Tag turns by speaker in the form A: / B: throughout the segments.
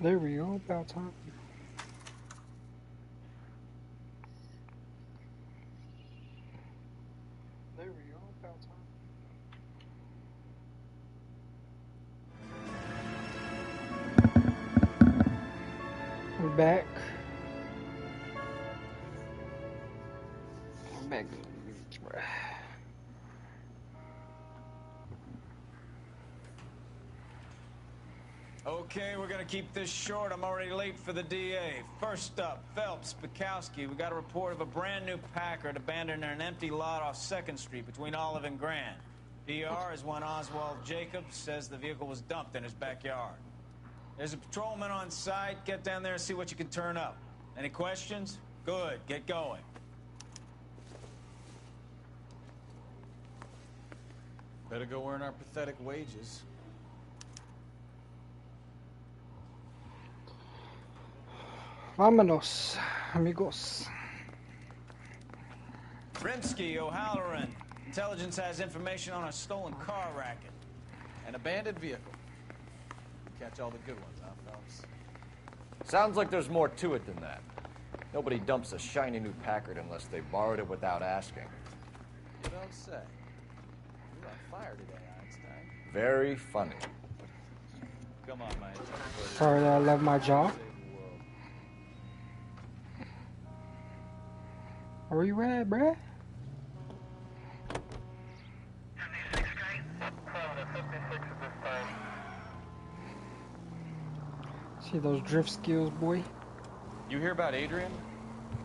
A: There we go, about time. There we go, about time. We're back. We're back.
B: Okay, we're gonna keep this short. I'm already late for the DA. First up, Phelps, Bukowski. We got a report of a brand new Packard abandoned in an empty lot off 2nd Street between Olive and Grand. PR is one Oswald Jacobs says the vehicle was dumped in his backyard. There's a patrolman on site. Get down there and see what you can turn up. Any questions? Good, get going.
C: Better go earn our pathetic wages.
A: Vámonos, amigos.
B: Rimsky, O'Halloran. Intelligence has information on a stolen car racket.
C: An abandoned vehicle. Catch all the good ones, huh, Phelps?
D: Sounds like there's more to it than that. Nobody dumps a shiny new Packard unless they borrowed it without asking.
C: You don't say. You're on fire today, Einstein.
D: Very funny.
C: Come on, man.
A: Sorry that I left my job. Where you at, bruh? See those drift skills, boy?
E: You hear about Adrian?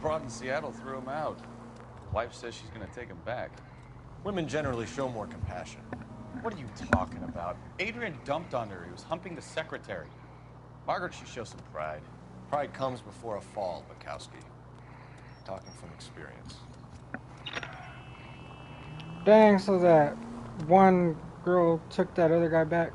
E: Broad in Seattle threw him out. Wife says she's gonna take him back.
D: Women generally show more compassion.
E: What are you talking about? Adrian dumped on her. He was humping the secretary. Margaret should show some pride.
D: Pride comes before a fall, Bukowski. Talking from experience.
A: Dang, so that one girl took that other guy back.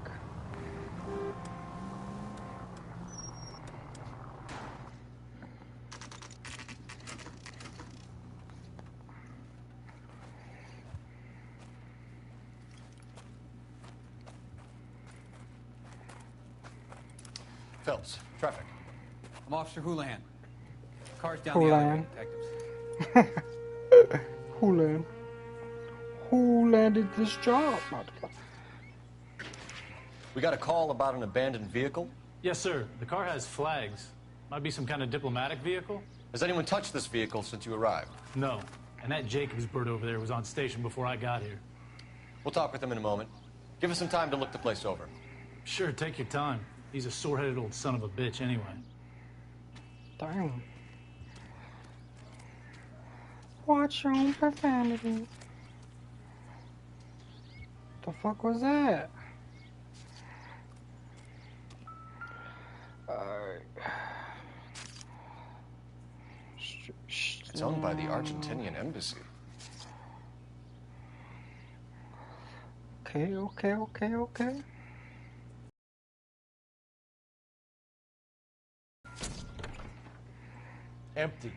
D: Phelps, traffic.
F: I'm Officer Houlihan. Car's down
A: Houlihan.
F: the alleyway, detectives.
A: Houlihan. Who landed this job?
D: We got a call about an abandoned vehicle.
G: Yes, sir. The car has flags. Might be some kind of diplomatic vehicle.
D: Has anyone touched this vehicle since you arrived?
G: No. And that Jacobs bird over there was on station before I got here.
D: We'll talk with him in a moment. Give us some time to look the place over.
G: Sure, take your time. He's a sore-headed old son of a bitch anyway.
A: Damn. Watch your own profanity. The fuck was that?
D: It's owned by the Argentinian embassy.
A: Okay.
C: Empty.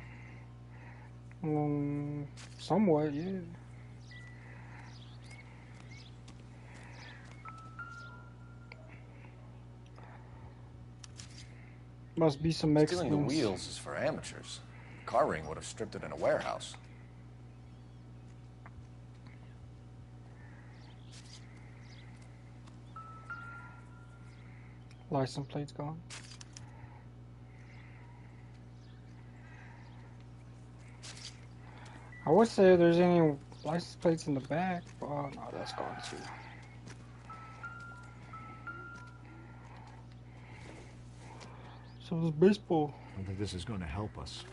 A: Somewhat, yeah. Must be some Mexicans.
D: Stealing the wheels is for amateurs. Car ring would have stripped it in a warehouse.
A: License plate's gone. I would say if there's any license plates in the back, but oh, no, that's gone too. So it's baseball.
H: I don't think this is going to help us.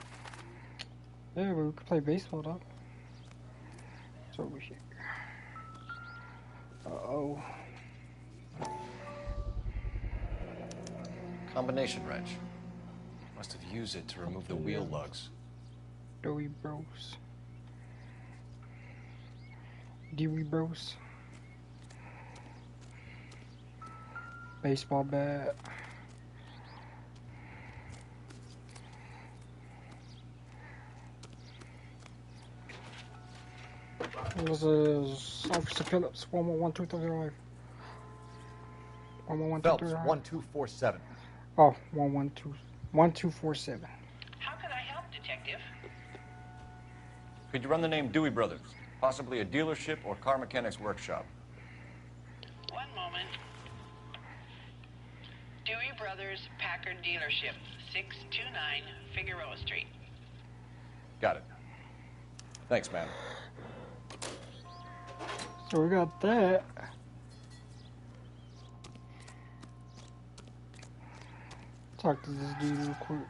A: Yeah, but we could play baseball though. It's over here. Uh-oh.
D: Combination wrench. Must have used it to remove the wheel lugs.
A: Dewey Bros. Dewey Bros. Baseball bat. This is Officer Phillips, 111-235. 111-235.
H: Phelps, 1247.
A: Oh, 1247.
I: How can I help, Detective?
D: Could you run the name Dewey Brothers? Possibly a dealership or car mechanics workshop.
I: One moment. Dewey Brothers Packard Dealership, 629 Figueroa Street.
D: Got it. Thanks, man.
A: So we got that. Talk to this dude real quick.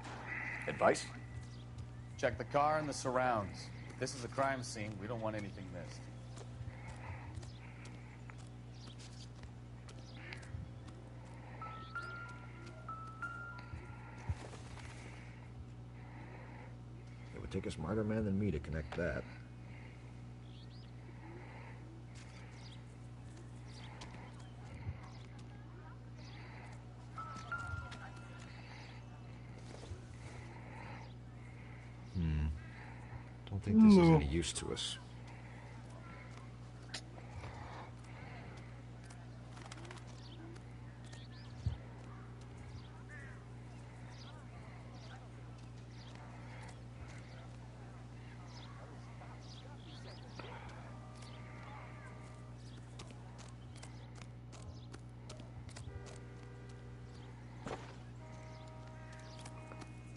D: Advice?
C: Check the car and the surrounds. If this is a crime scene, we don't want anything missed.
H: It would take a smarter man than me to connect that. Don't think this is any use to us.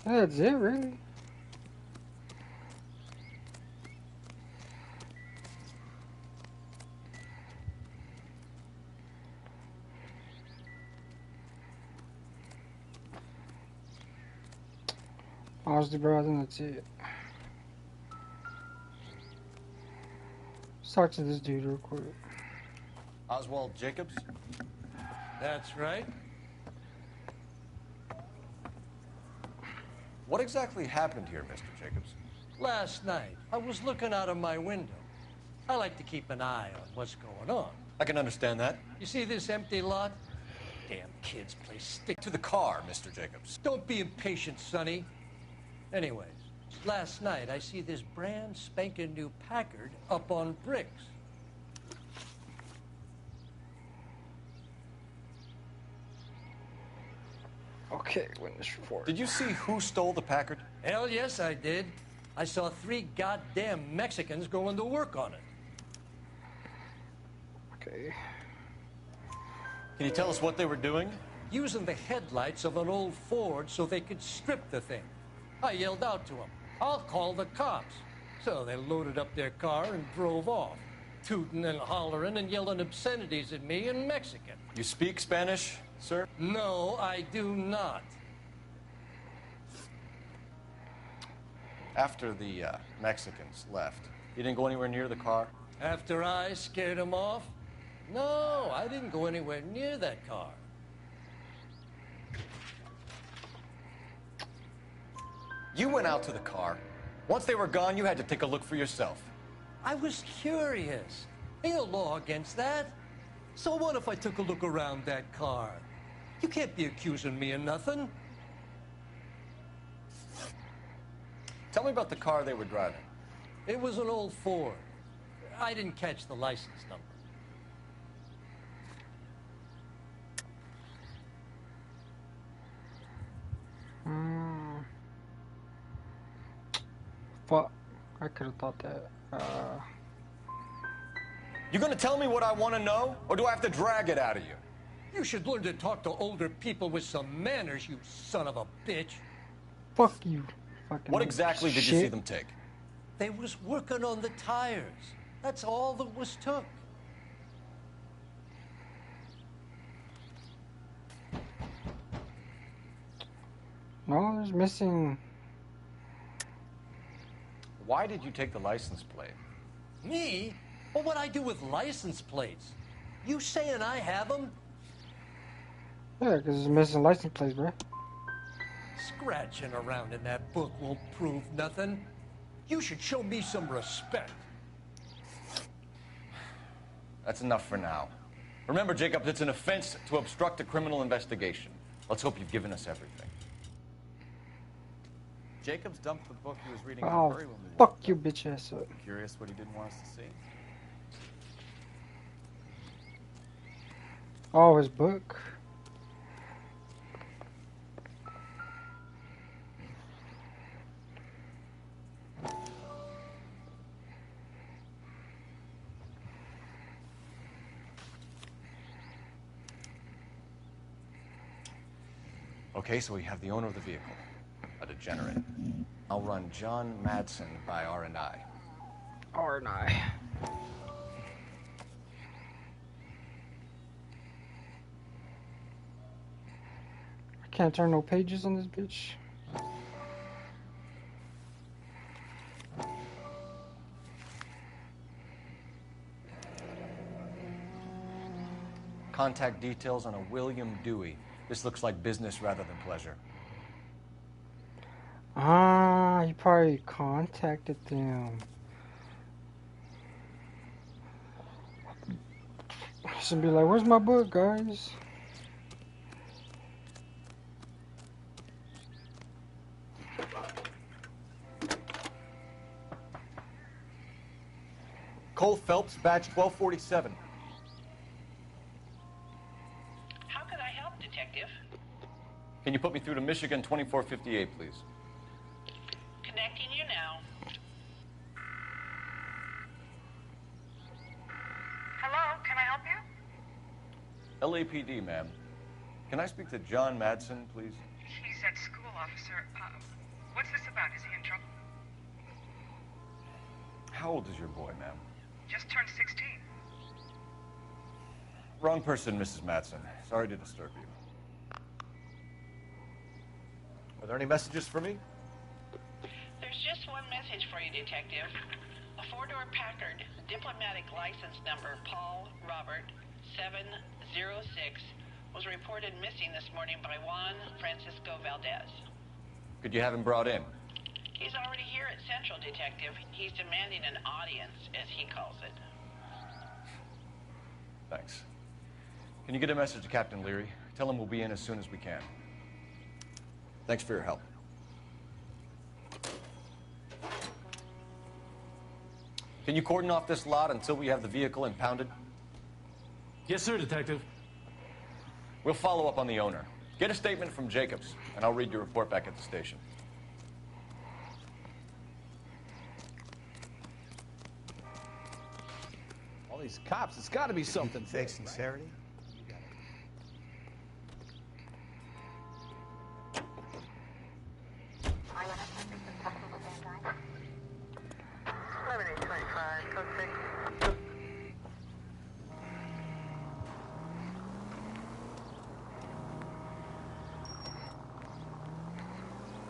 A: That's it, really. Honestly, bro, I think that's it. Let's talk to this dude real quick.
D: Oswald Jacobs?
J: That's right.
D: What exactly happened here, Mr. Jacobs?
J: Last night, I was looking out of my window. I like to keep an eye on what's going on.
D: I can understand that.
J: You see this empty lot? Damn kids play stick
D: To the car, Mr. Jacobs.
J: Don't be impatient, Sonny. Anyways, last night I see this brand spanking new Packard up on bricks.
A: Okay, witness report.
D: Did you see who stole the Packard?
J: Hell yes, I did. I saw 3 goddamn Mexicans going to work on it.
A: Okay.
D: Can you tell us what they were doing?
J: Using the headlights of an old Ford so they could strip the thing. I yelled out to them, "I'll call the cops." So they loaded up their car and drove off, tooting and hollering and yelling obscenities at me in Mexican.
D: You speak Spanish, sir?
J: No, I do not.
D: After the Mexicans left, you didn't go anywhere near the car?
J: After I scared them off? No, I didn't go anywhere near that car.
D: You went out to the car. Once they were gone, you had to take a look for yourself.
J: I was curious. Ain't no law against that. So what if I took a look around that car? You can't be accusing me of nothing.
D: Tell me about the car they were driving.
J: It was an old Ford. I didn't catch the license number.
A: Fuck. I could have thought that.
D: You gonna tell me what I want to know, or do I have to drag it out of you?
J: You should learn to talk to older people with some manners, you son of a bitch.
A: Fuck you. Fucking
D: What exactly did you
A: shit.
D: see them take?
J: They was working on the tires. That's all that was took.
A: No, there's missing.
D: Why did you take the license plate?
J: Me? Well, what I do with license plates? You saying I have them?
A: Yeah, because there's missing license plates, bro.
J: Scratching around in that book won't prove nothing. You should show me some respect.
D: That's enough for now. Remember, Jacob, it's an offense to obstruct a criminal investigation. Let's hope you've given us everything.
C: Jacobs dumped the book he was reading in a
A: Oh,
C: hurry when we
A: fuck
C: walked
A: you,
C: up.
A: bitch ass up.
C: Curious what he didn't want us to see.
A: Oh, his book.
D: Okay, so we have the owner of the vehicle, a degenerate. I'll run John Madsen by R&I.
A: R&I. I can't turn no pages on this bitch.
D: Contact details on a William Dewey. This looks like business rather than pleasure.
A: Ah, he probably contacted them. Should be like, where's my book, guys?
E: Cole Phelps, badge 1247.
I: How could I help, Detective?
D: Can you put me through to Michigan 2458, please?
I: Connecting you now. Hello, can I help you?
D: LAPD, ma'am. Can I speak to John Madsen, please?
K: He's at school, officer. What's this about? Is he in trouble?
D: How old is your boy, ma'am?
K: Just turned 16.
D: Wrong person, Mrs. Madsen. Sorry to disturb you.
E: Are there any messages for me?
I: There's just one message for you, Detective. A four-door Packard, diplomatic license number Paul Robert 706, was reported missing this morning by Juan Francisco Valdez.
D: Could you have him brought in?
I: He's already here at Central, Detective. He's demanding an audience, as he calls it.
D: Thanks. Can you get a message to Captain Leary? Tell him we'll be in as soon as we can. Thanks for your help. Can you cordon off this lot until we have the vehicle impounded?
G: Yes, sir, Detective.
D: We'll follow up on the owner. Get a statement from Jacobs, and I'll read your report back at the station.
C: All these cops, it's got to be something.
H: Fake sincerity?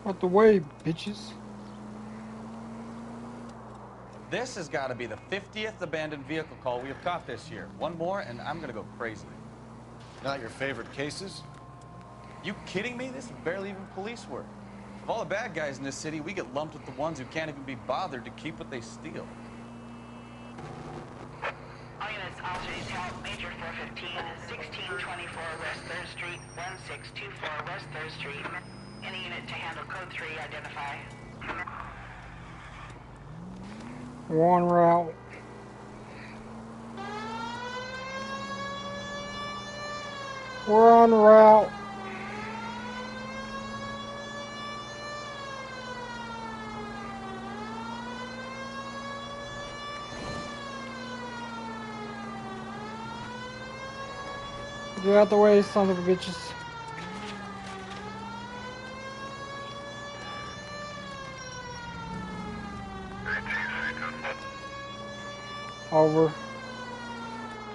A: Out the way, bitches.
E: This has got to be the 50th abandoned vehicle call we have caught this year. One more, and I'm going to go crazy.
D: Not your favorite cases?
E: You kidding me? This is barely even police work. Of all the bad guys in this city, we get lumped with the ones who can't even be bothered to keep what they steal.
I: All units, officer detail, Major 415, 1624 West 3rd Street, 1624 West 3rd Street. Any unit to handle code 3, identify.
A: One route. We're on route. Get out the way, son of a bitches. Over.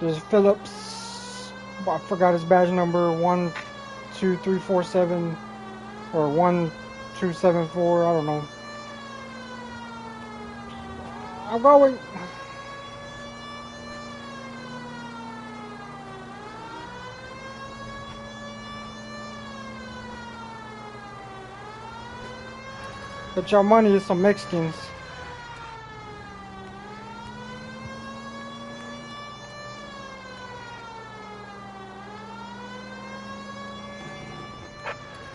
A: There's Phillips. I forgot his badge number. 12347 or 1274. I don't know. I'm going. But your money is some Mexicans.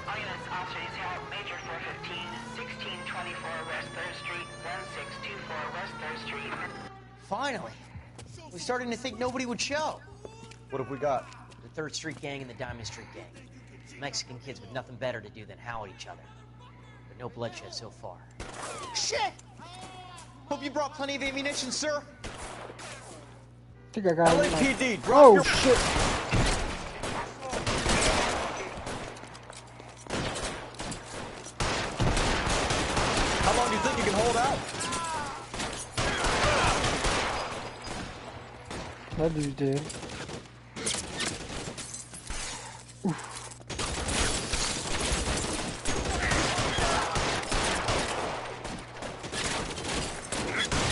I: All units, officer detail, Major 415, 1624 West 3rd Street, 1624 West 3rd Street.
L: Finally. We're starting to think nobody would show.
E: What have we got?
L: The 3rd Street Gang and the Diamond Street Gang. Mexican kids with nothing better to do than howl at each other. But no bloodshed so far. Shit! Hope you brought plenty of ammunition, sir.
A: I think I got it.
E: LAPD, drop
A: Oh
E: your...
A: shit! That dude did.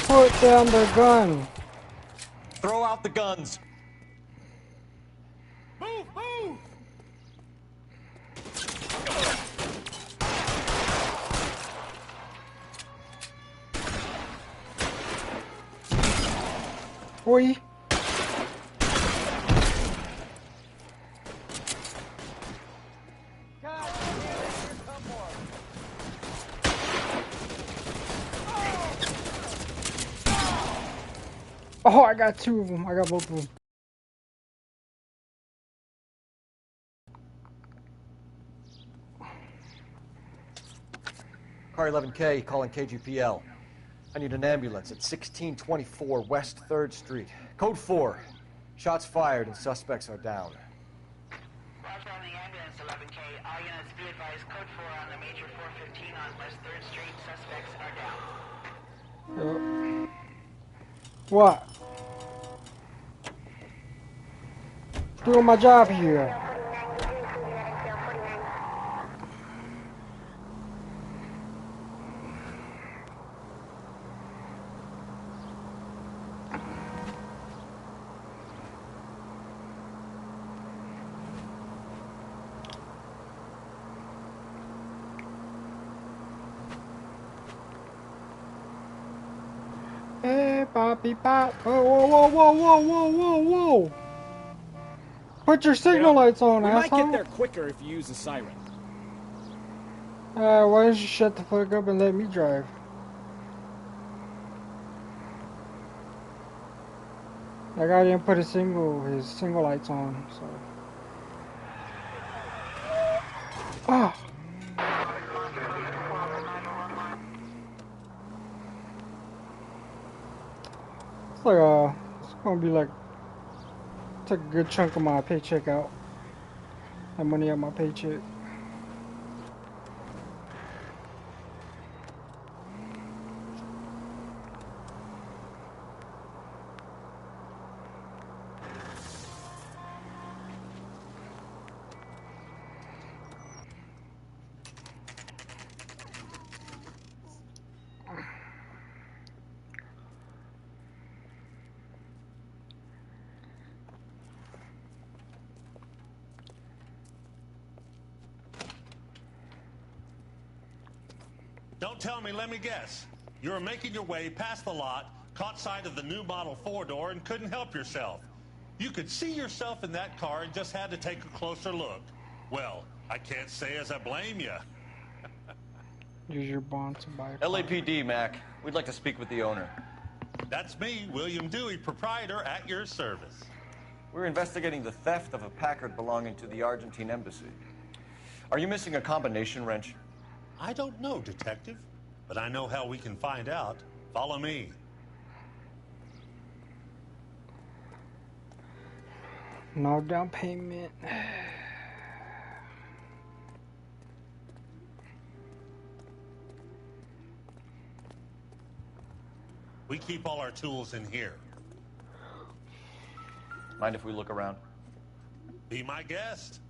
A: Put down the gun.
D: Throw out the guns.
B: Move, move!
A: Boy. Oh, I got two of them. I got both of them.
D: Car 11K calling KGPL. I need an ambulance at 1624 West 3rd Street. Code 4. Shots fired and suspects are down.
I: Roger on the ambulance, 11K. All units be advised, code 4 on the major 415 on West 3rd Street. Suspects are down.
A: What? Doing my job here. Hey, Poppy Pop. Whoa, whoa, whoa, whoa, whoa, whoa, whoa, whoa. Put your signal lights on,
M: we
A: asshole.
M: might get there quicker if you use a siren.
A: Why don't you shut the fuck up and let me drive? That guy didn't put his single lights on, so. Ah. It's gonna be like, take a good chunk of my paycheck out. That money out my paycheck.
N: Don't tell me, let me guess. You were making your way past the lot, caught sight of the new model 4-door, and couldn't help yourself. You could see yourself in that car and just had to take a closer look. Well, I can't say as I blame you.
A: Use your bond to buy a car.
D: LAPD, Mac. We'd like to speak with the owner.
N: That's me, William Dewey, proprietor, at your service.
D: We're investigating the theft of a Packard belonging to the Argentine embassy. Are you missing a combination wrench?
N: I don't know, Detective, but I know how we can find out. Follow me.
A: No down payment.
N: We keep all our tools in here.
D: Mind if we look around?
N: Be my guest.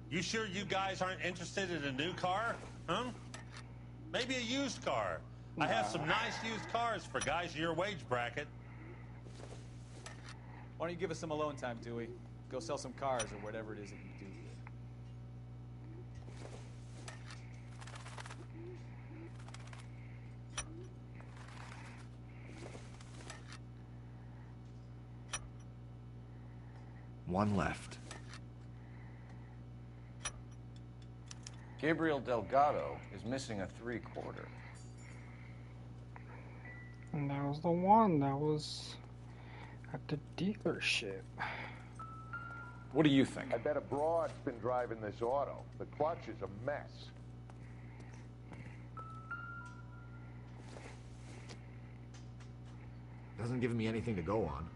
N: You sure you guys aren't interested in a new car? Huh? Maybe a used car. I have some nice used cars for guys in your wage bracket.
C: Why don't you give us some alone time, Dewey? Go sell some cars or whatever it is that you do.
H: One left.
D: Gabriel Delgado is missing a 3/4.
A: And that was the one that was at the dealership.
D: What do you think?
O: I bet a broad's been driving this auto. The clutch is a mess.
H: Doesn't give me anything to go on.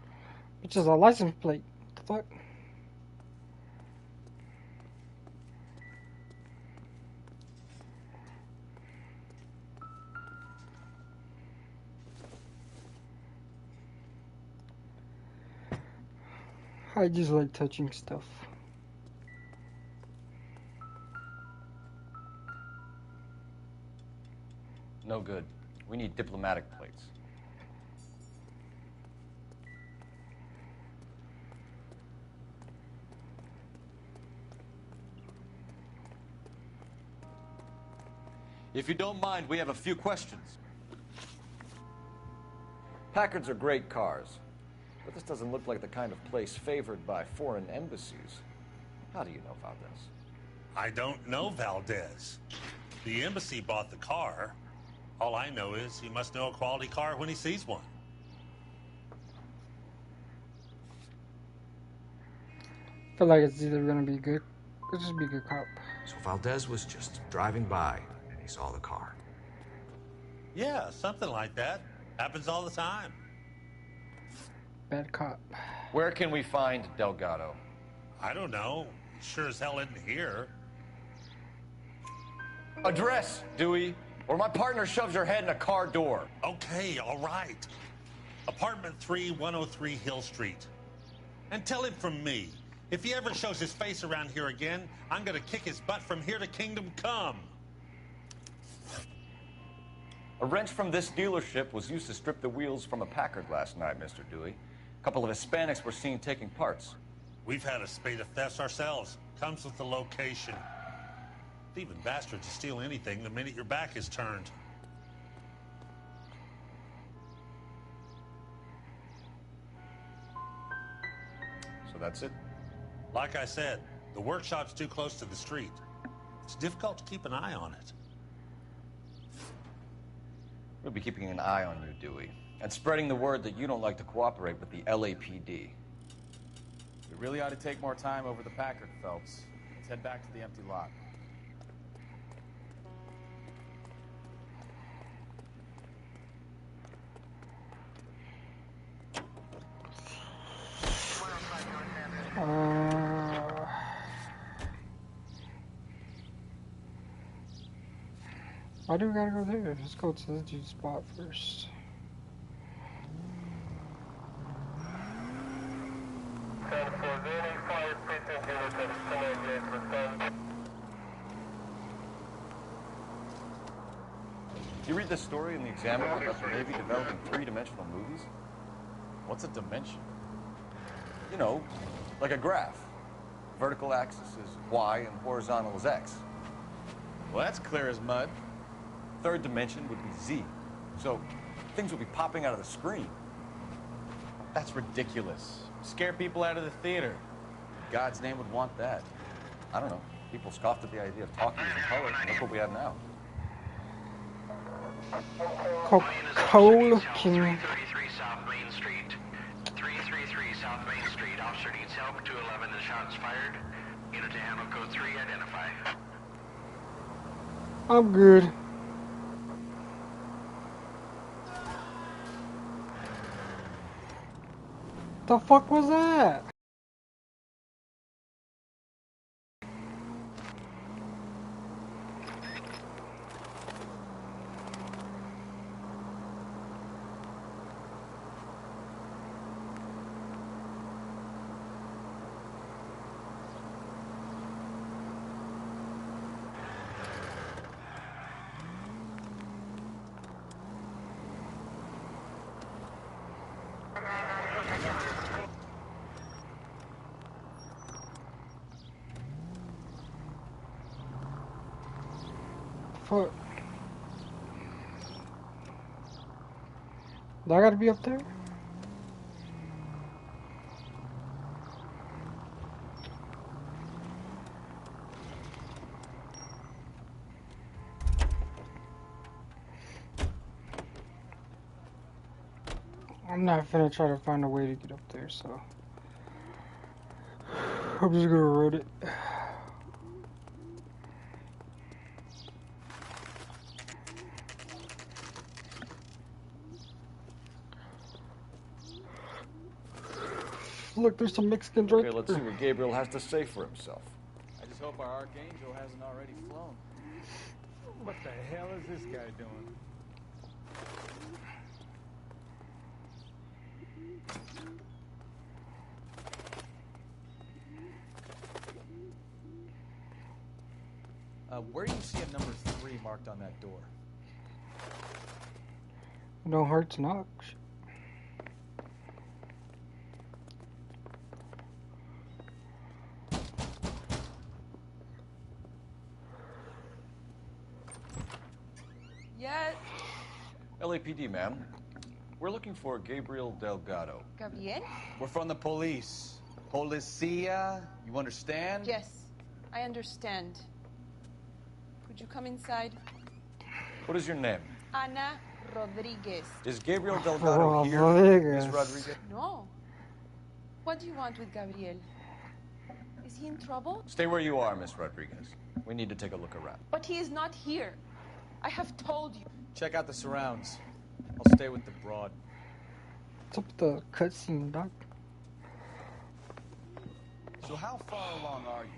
A: Which is a license plate. What the fuck? I just like touching stuff.
D: No good. We need diplomatic plates. If you don't mind, we have a few questions. Packards are great cars, but this doesn't look like the kind of place favored by foreign embassies. How do you know Valdez?
N: I don't know Valdez. The embassy bought the car. All I know is he must know a quality car when he sees one.
A: I feel like it's either gonna be good, or just be a good cop.
H: So Valdez was just driving by and he saw the car.
N: Yeah, something like that. Happens all the time.
A: Bad cop.
D: Where can we find Delgado?
N: I don't know. Sure as hell isn't here.
D: Address, Dewey, or my partner shoves your head in a car door.
N: Okay, all right. Apartment 3, 103 Hill Street. And tell him from me, if he ever shows his face around here again, I'm gonna kick his butt from here to Kingdom Come.
D: A wrench from this dealership was used to strip the wheels from a Packard last night, Mr. Dewey. A couple of Hispanics were seen taking parts.
N: We've had a spate of thefts ourselves. Comes with the location. Thieving bastards will steal anything the minute your back is turned.
D: So that's it?
N: Like I said, the workshop's too close to the street. It's difficult to keep an eye on it.
D: We'll be keeping an eye on you, Dewey, and spreading the word that you don't like to cooperate with the LAPD.
C: We really ought to take more time over the Packard, Phelps. Let's head back to the empty lot.
A: Why do we gotta go there? Let's go to the dude's spot first.
D: You read this story in the Examiner about the Navy developing three-dimensional movies?
C: What's a dimension?
D: You know, like a graph. Vertical axis is Y and horizontal is X.
C: Well, that's clear as mud.
D: Third dimension would be Z. So things would be popping out of the screen.
C: That's ridiculous. Scare people out of the theater. In God's name would want that.
D: I don't know. People scoffed at the idea of talkies in color, and look what we have now.
A: Coca-Cola looking.
P: 333 South Main Street. 333 South Main Street. Officer needs help. 211. The shots fired. Unit to handle code 3. Identify.
A: I'm good. The fuck was that? Fuck. Do I gotta be up there? I'm not finna try to find a way to get up there, so I'm just gonna road it. Look, there's some Mexicans right
D: Okay, let's see what Gabriel has to say for himself.
C: I just hope our Archangel hasn't already flown.
Q: What the hell is this guy doing?
D: Where do you see a number 3 marked on that door?
A: No hurts knocks.
R: Yes.
D: LAPD, ma'am. We're looking for Gabriel Delgado.
R: Gabriel?
E: We're from the police. Policia, you understand?
R: Yes, I understand. Could you come inside?
D: What is your name?
R: Ana Rodriguez.
D: Is Gabriel Delgado here,
A: Rodriguez.
D: Miss Rodriguez?
R: No. What do you want with Gabriel? Is he in trouble?
D: Stay where you are, Miss Rodriguez. We need to take a look around.
R: But he is not here. I have told you.
D: Check out the surrounds. I'll stay with the broad.
A: What's up with the cutscene, Doc?
E: So how far along are you?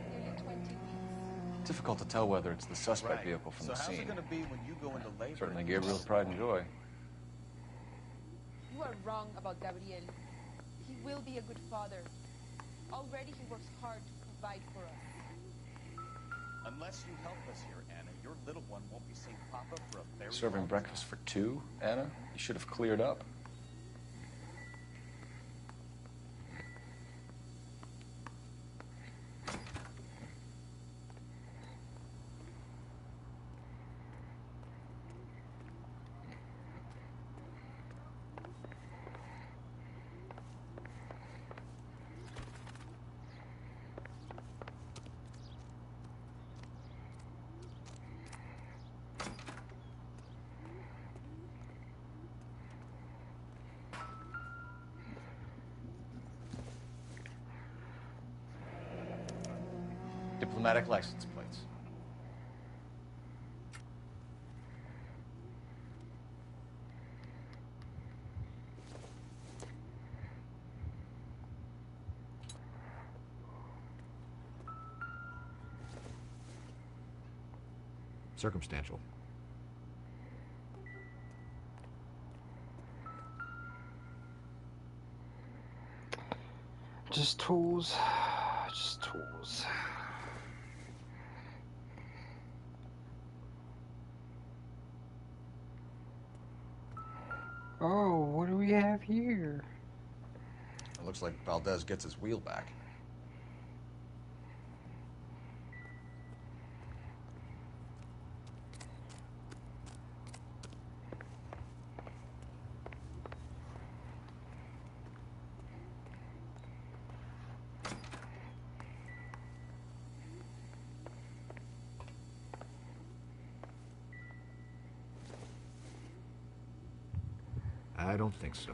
R: Nearly 20 weeks.
D: Difficult to tell whether it's the suspect
E: Right.
D: vehicle from
E: so
D: the
E: how's
D: scene.
E: it going to be when you go into labor?
D: Certainly Gabriel's pride and joy.
R: You are wrong about Gabriel. He will be a good father. Already he works hard to provide for us.
E: Unless you help us here, Anna, your little one won't be seeing Papa for a very
D: Serving
E: long
D: breakfast for 2, Anna? You should have cleared up. Diplomatic license plates.
H: Circumstantial.
A: Just tools. Just tools. Oh, what do we have here?
D: It looks like Valdez gets his wheel back.
H: I don't think so.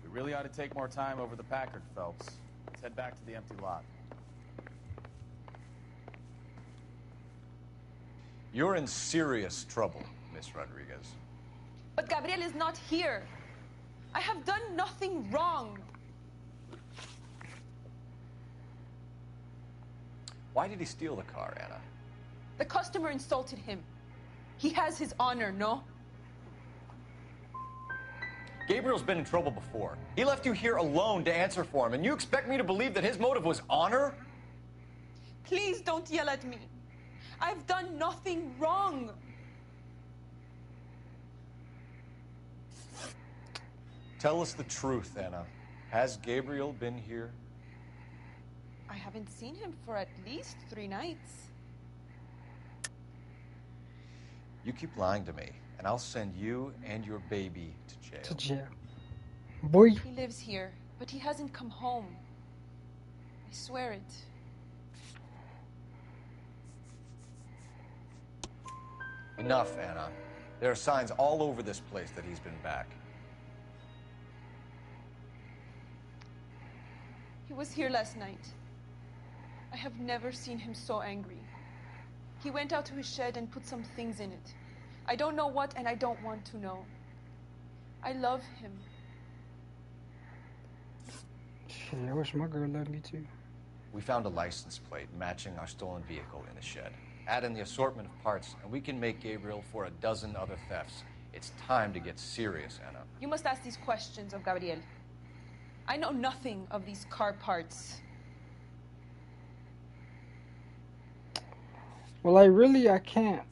E: We really ought to take more time over the Packard, Phelps. Let's head back to the empty lot.
D: You're in serious trouble, Miss Rodriguez.
R: But Gabriel is not here. I have done nothing wrong.
D: Why did he steal the car, Anna?
R: The customer insulted him. He has his honor, no?
D: Gabriel's been in trouble before. He left you here alone to answer for him, and you expect me to believe that his motive was honor?
R: Please don't yell at me. I've done nothing wrong.
D: Tell us the truth, Anna. Has Gabriel been here?
R: I haven't seen him for at least 3 nights.
D: You keep lying to me, and I'll send you and your baby to jail.
A: To jail. Boy.
R: He lives here, but he hasn't come home. I swear it.
D: Enough, Anna. There are signs all over this place that he's been back.
R: He was here last night. I have never seen him so angry. He went out to his shed and put some things in it. I don't know what, and I don't want to know. I love him.
A: Shit, I wish my girl loved me too.
D: We found a license plate matching our stolen vehicle in the shed. Add in the assortment of parts, and we can make Gabriel for a dozen other thefts. It's time to get serious, Anna.
R: You must ask these questions of Gabriel. I know nothing of these car parts.
A: Well, I can't.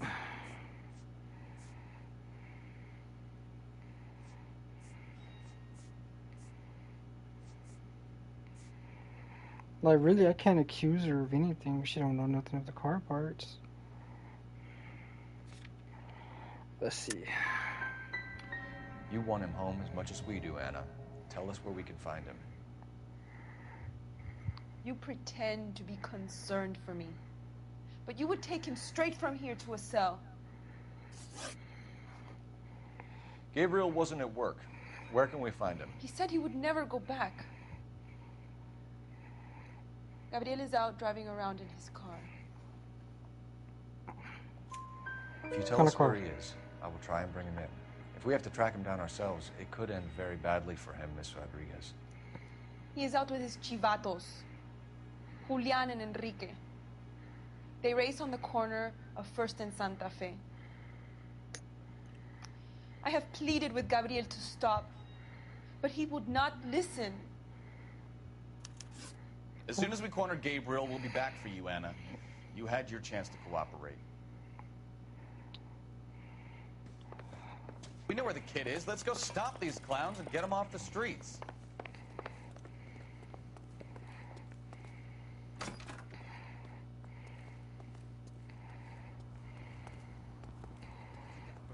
A: Like, really, I can't accuse her of anything. She don't know nothing of the car parts. Let's see.
D: You want him home as much as we do, Anna. Tell us where we can find him.
R: You pretend to be concerned for me. But you would take him straight from here to a cell.
D: Gabriel wasn't at work. Where can we find him?
R: He said he would never go back. Gabriel is out driving around in his car.
D: If you tell us where he is, I will try and bring him in. If we have to track him down ourselves, it could end very badly for him, Miss Rodriguez.
R: He is out with his chivatos, Julian and Enrique. They race on the corner of First and Santa Fe. I have pleaded with Gabriel to stop, but he would not listen.
E: As soon as we corner Gabriel, we'll be back for you, Anna. You had your chance to cooperate. We know where the kid is. Let's go stop these clowns and get him off the streets.
C: For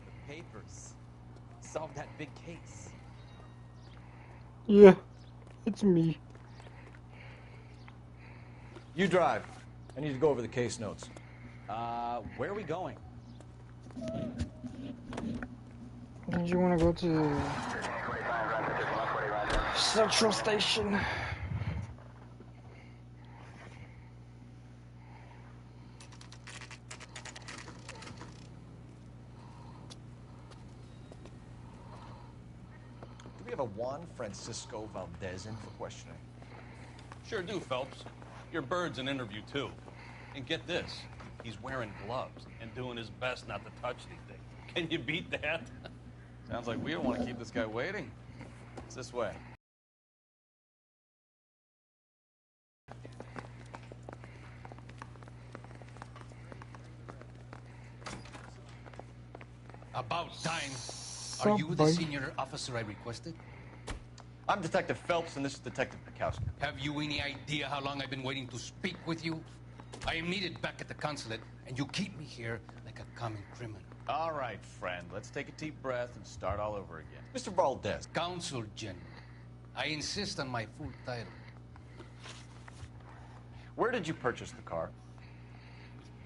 C: the papers. Solve that big case.
A: Yeah, it's me.
D: You drive. I need to go over the case notes.
C: Where are we going?
A: Did you want to go to Central Station?
D: Do we have a Juan Francisco Valdez in for questioning?
N: Sure do, Phelps. Your bird's an interview, too. And get this, he's wearing gloves and doing his best not to touch anything. Can you beat that?
E: Sounds like we don't want to keep this guy waiting. It's this way.
J: About time. Are you the senior officer I requested?
D: I'm Detective Phelps, and this is Detective Pikowski.
J: Have you any idea how long I've been waiting to speak with you? I am needed back at the consulate, and you keep me here like a common criminal.
E: All right, friend. Let's take a deep breath and start all over again.
D: Mr. Valdez.
J: Consul General. I insist on my full title.
D: Where did you purchase the car?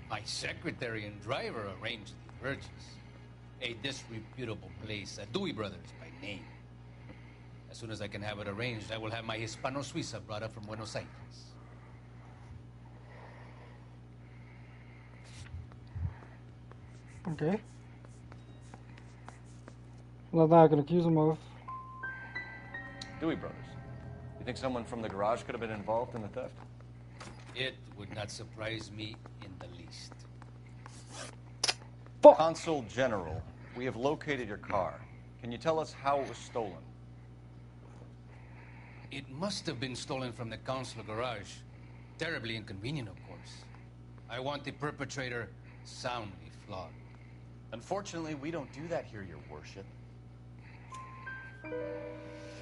J: My secretary and driver arranged the purchase. A disreputable place, Dewey Brothers by name. As soon as I can have it arranged, I will have my Hispano-Suiza brought up from Buenos Aires.
A: Okay. Nothing I can accuse him of.
D: Dewey Brothers. You think someone from the garage could have been involved in the theft?
J: It would not surprise me in the least.
D: Consul General, we have located your car. Can you tell us how it was stolen?
J: It must have been stolen from the consular garage. Terribly inconvenient, of course. I want the perpetrator soundly flogged.
E: Unfortunately, we don't do that here, Your Worship.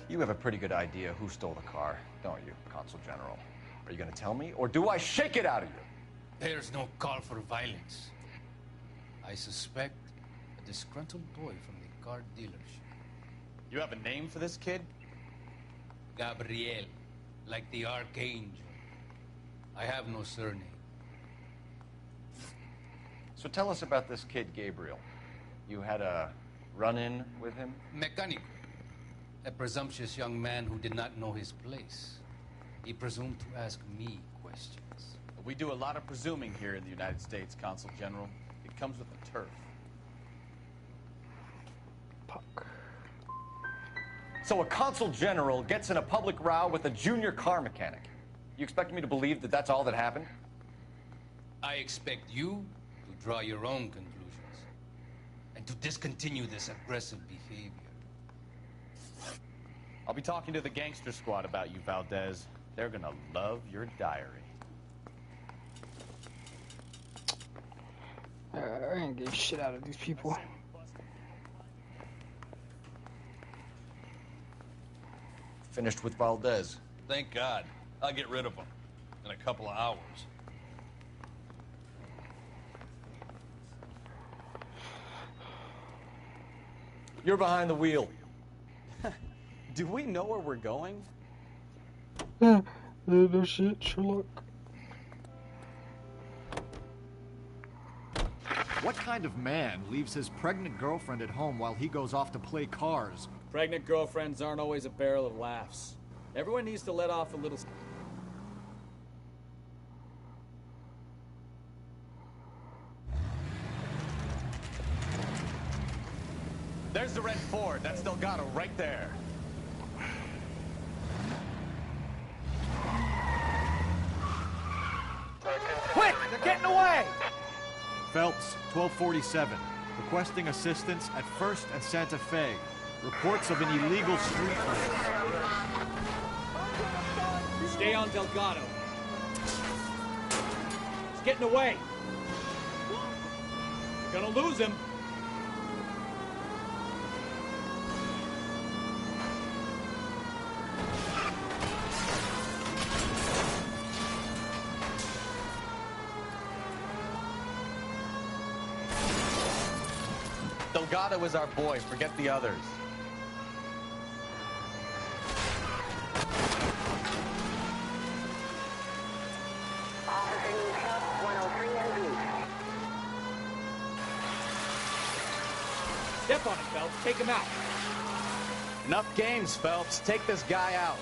D: You have a pretty good idea who stole the car, don't you, Consul General? Are you going to tell me, or do I shake it out of you?
J: There's no call for violence. I suspect a disgruntled boy from the car dealership.
E: You have a name for this kid?
J: Gabriel, like the Archangel. I have no surname.
D: So tell us about this kid, Gabriel. You had a run-in with him?
J: Mecánico. A presumptuous young man who did not know his place. He presumed to ask me questions.
E: We do a lot of presuming here in the United States, Consul General. It comes with the turf.
A: Puck.
D: So a consul general gets in a public row with a junior car mechanic. You expect me to believe that that's all that happened?
S: I expect you to draw your own conclusions and to discontinue this aggressive behavior.
E: I'll be talking to the gangster squad about you, Valdez. They're gonna love your diary.
A: I ain't getting shit out of these people.
D: Finished with Valdez.
N: Thank God. I'll get rid of him in a couple of hours.
D: You're behind the wheel.
E: Do we know where we're going?
A: No shit, Sherlock.
T: What kind of man leaves his pregnant girlfriend at home while he goes off to play cars?
M: Pregnant girlfriends aren't always a barrel of laughs. Everyone needs to let off a little...
E: There's the red Ford. That's Delgado right there.
M: Quick! They're getting away!
T: Phelps, 1247. Requesting assistance at 1st and Santa Fe. Reports of an illegal street race.
M: Stay on Delgado. He's getting away. You're gonna lose him.
E: Delgado is our boy. Forget the others.
M: Step on it, Phelps. Take him out.
E: Enough games, Phelps. Take this guy out.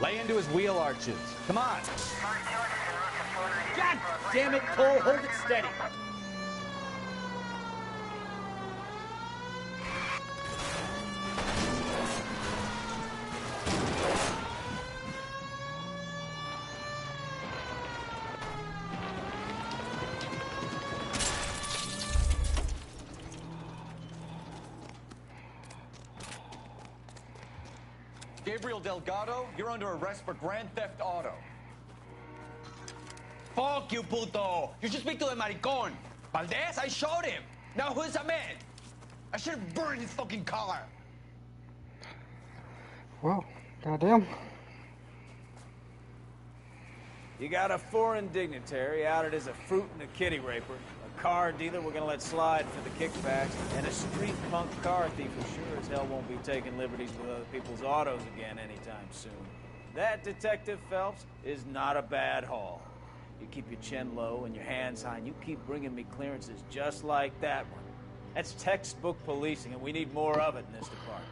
E: Lay into his wheel arches. Come on.
M: God damn it, Cole. Hold it steady.
D: Gabriel Delgado, you're under arrest for grand theft auto.
B: Fuck you, puto! You should speak to the maricon. Valdez, I showed him. Now who's the man? I should have burned his fucking car.
A: Well, goddamn.
B: You got a foreign dignitary outed as a fruit and a kitty raper, a car dealer we're gonna let slide for the kickbacks, and a street punk car thief who sure as hell won't be taking liberties with other people's autos again anytime soon. That, Detective Phelps, is not a bad haul. You keep your chin low and your hands high, and you keep bringing me clearances just like that one. That's textbook policing, and we need more of it in this department.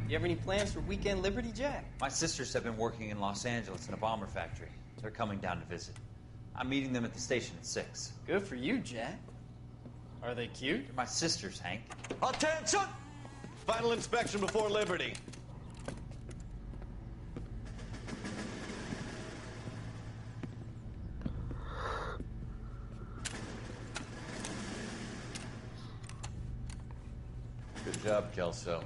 L: You have any plans for Weekend Liberty, Jack?
U: My sisters have been working in Los Angeles in a bomber factory. They're coming down to visit. I'm meeting them at the station at 6.
L: Good for you, Jack. Are they cute?
U: They're my sisters, Hank.
C: Attention! Final inspection before liberty.
D: Good job, Kelso.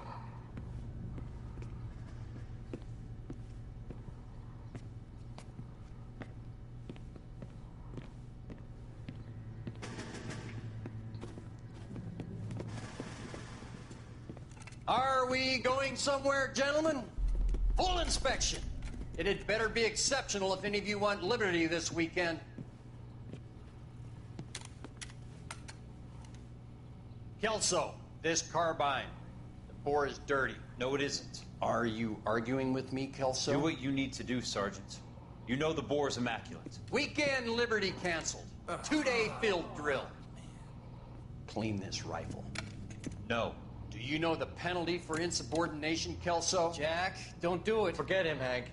J: Are we going somewhere, gentlemen? Full inspection. It had better be exceptional if any of you want liberty this weekend. Kelso, this carbine. The bore is dirty.
U: No, it isn't.
J: Are you arguing with me, Kelso?
U: Do what you need to do, Sergeant. You know the bore is immaculate.
J: Weekend liberty canceled. 2-day field drill. Clean this rifle.
U: No.
J: Do you know the penalty for insubordination, Kelso?
L: Jack, don't do it.
D: Forget him, Hank.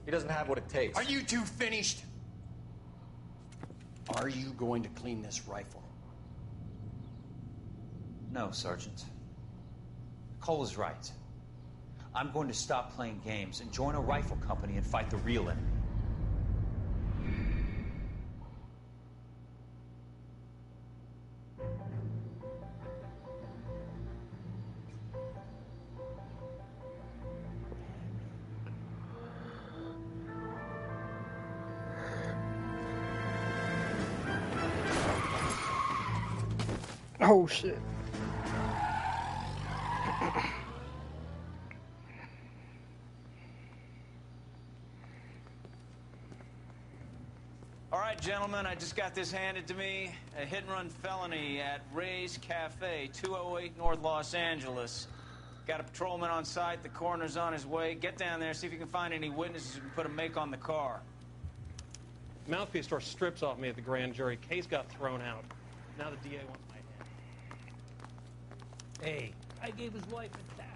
D: He doesn't have what it takes.
J: Are you two finished? Are you going to clean this rifle?
U: No, Sergeant. Cole is right. I'm going to stop playing games and join a rifle company and fight the real enemy.
A: Oh shit.
B: All right, gentlemen, I just got this handed to me. A hit-and-run felony at Ray's Cafe, 208 North Los Angeles. Got a patrolman on site. The coroner's on his way. Get down there, see if you can find any witnesses who can put a make on the car.
F: Mouthpiece tore strips off me at the grand jury. Case got thrown out. Now the DA wants my head. Hey, I gave his wife a tap.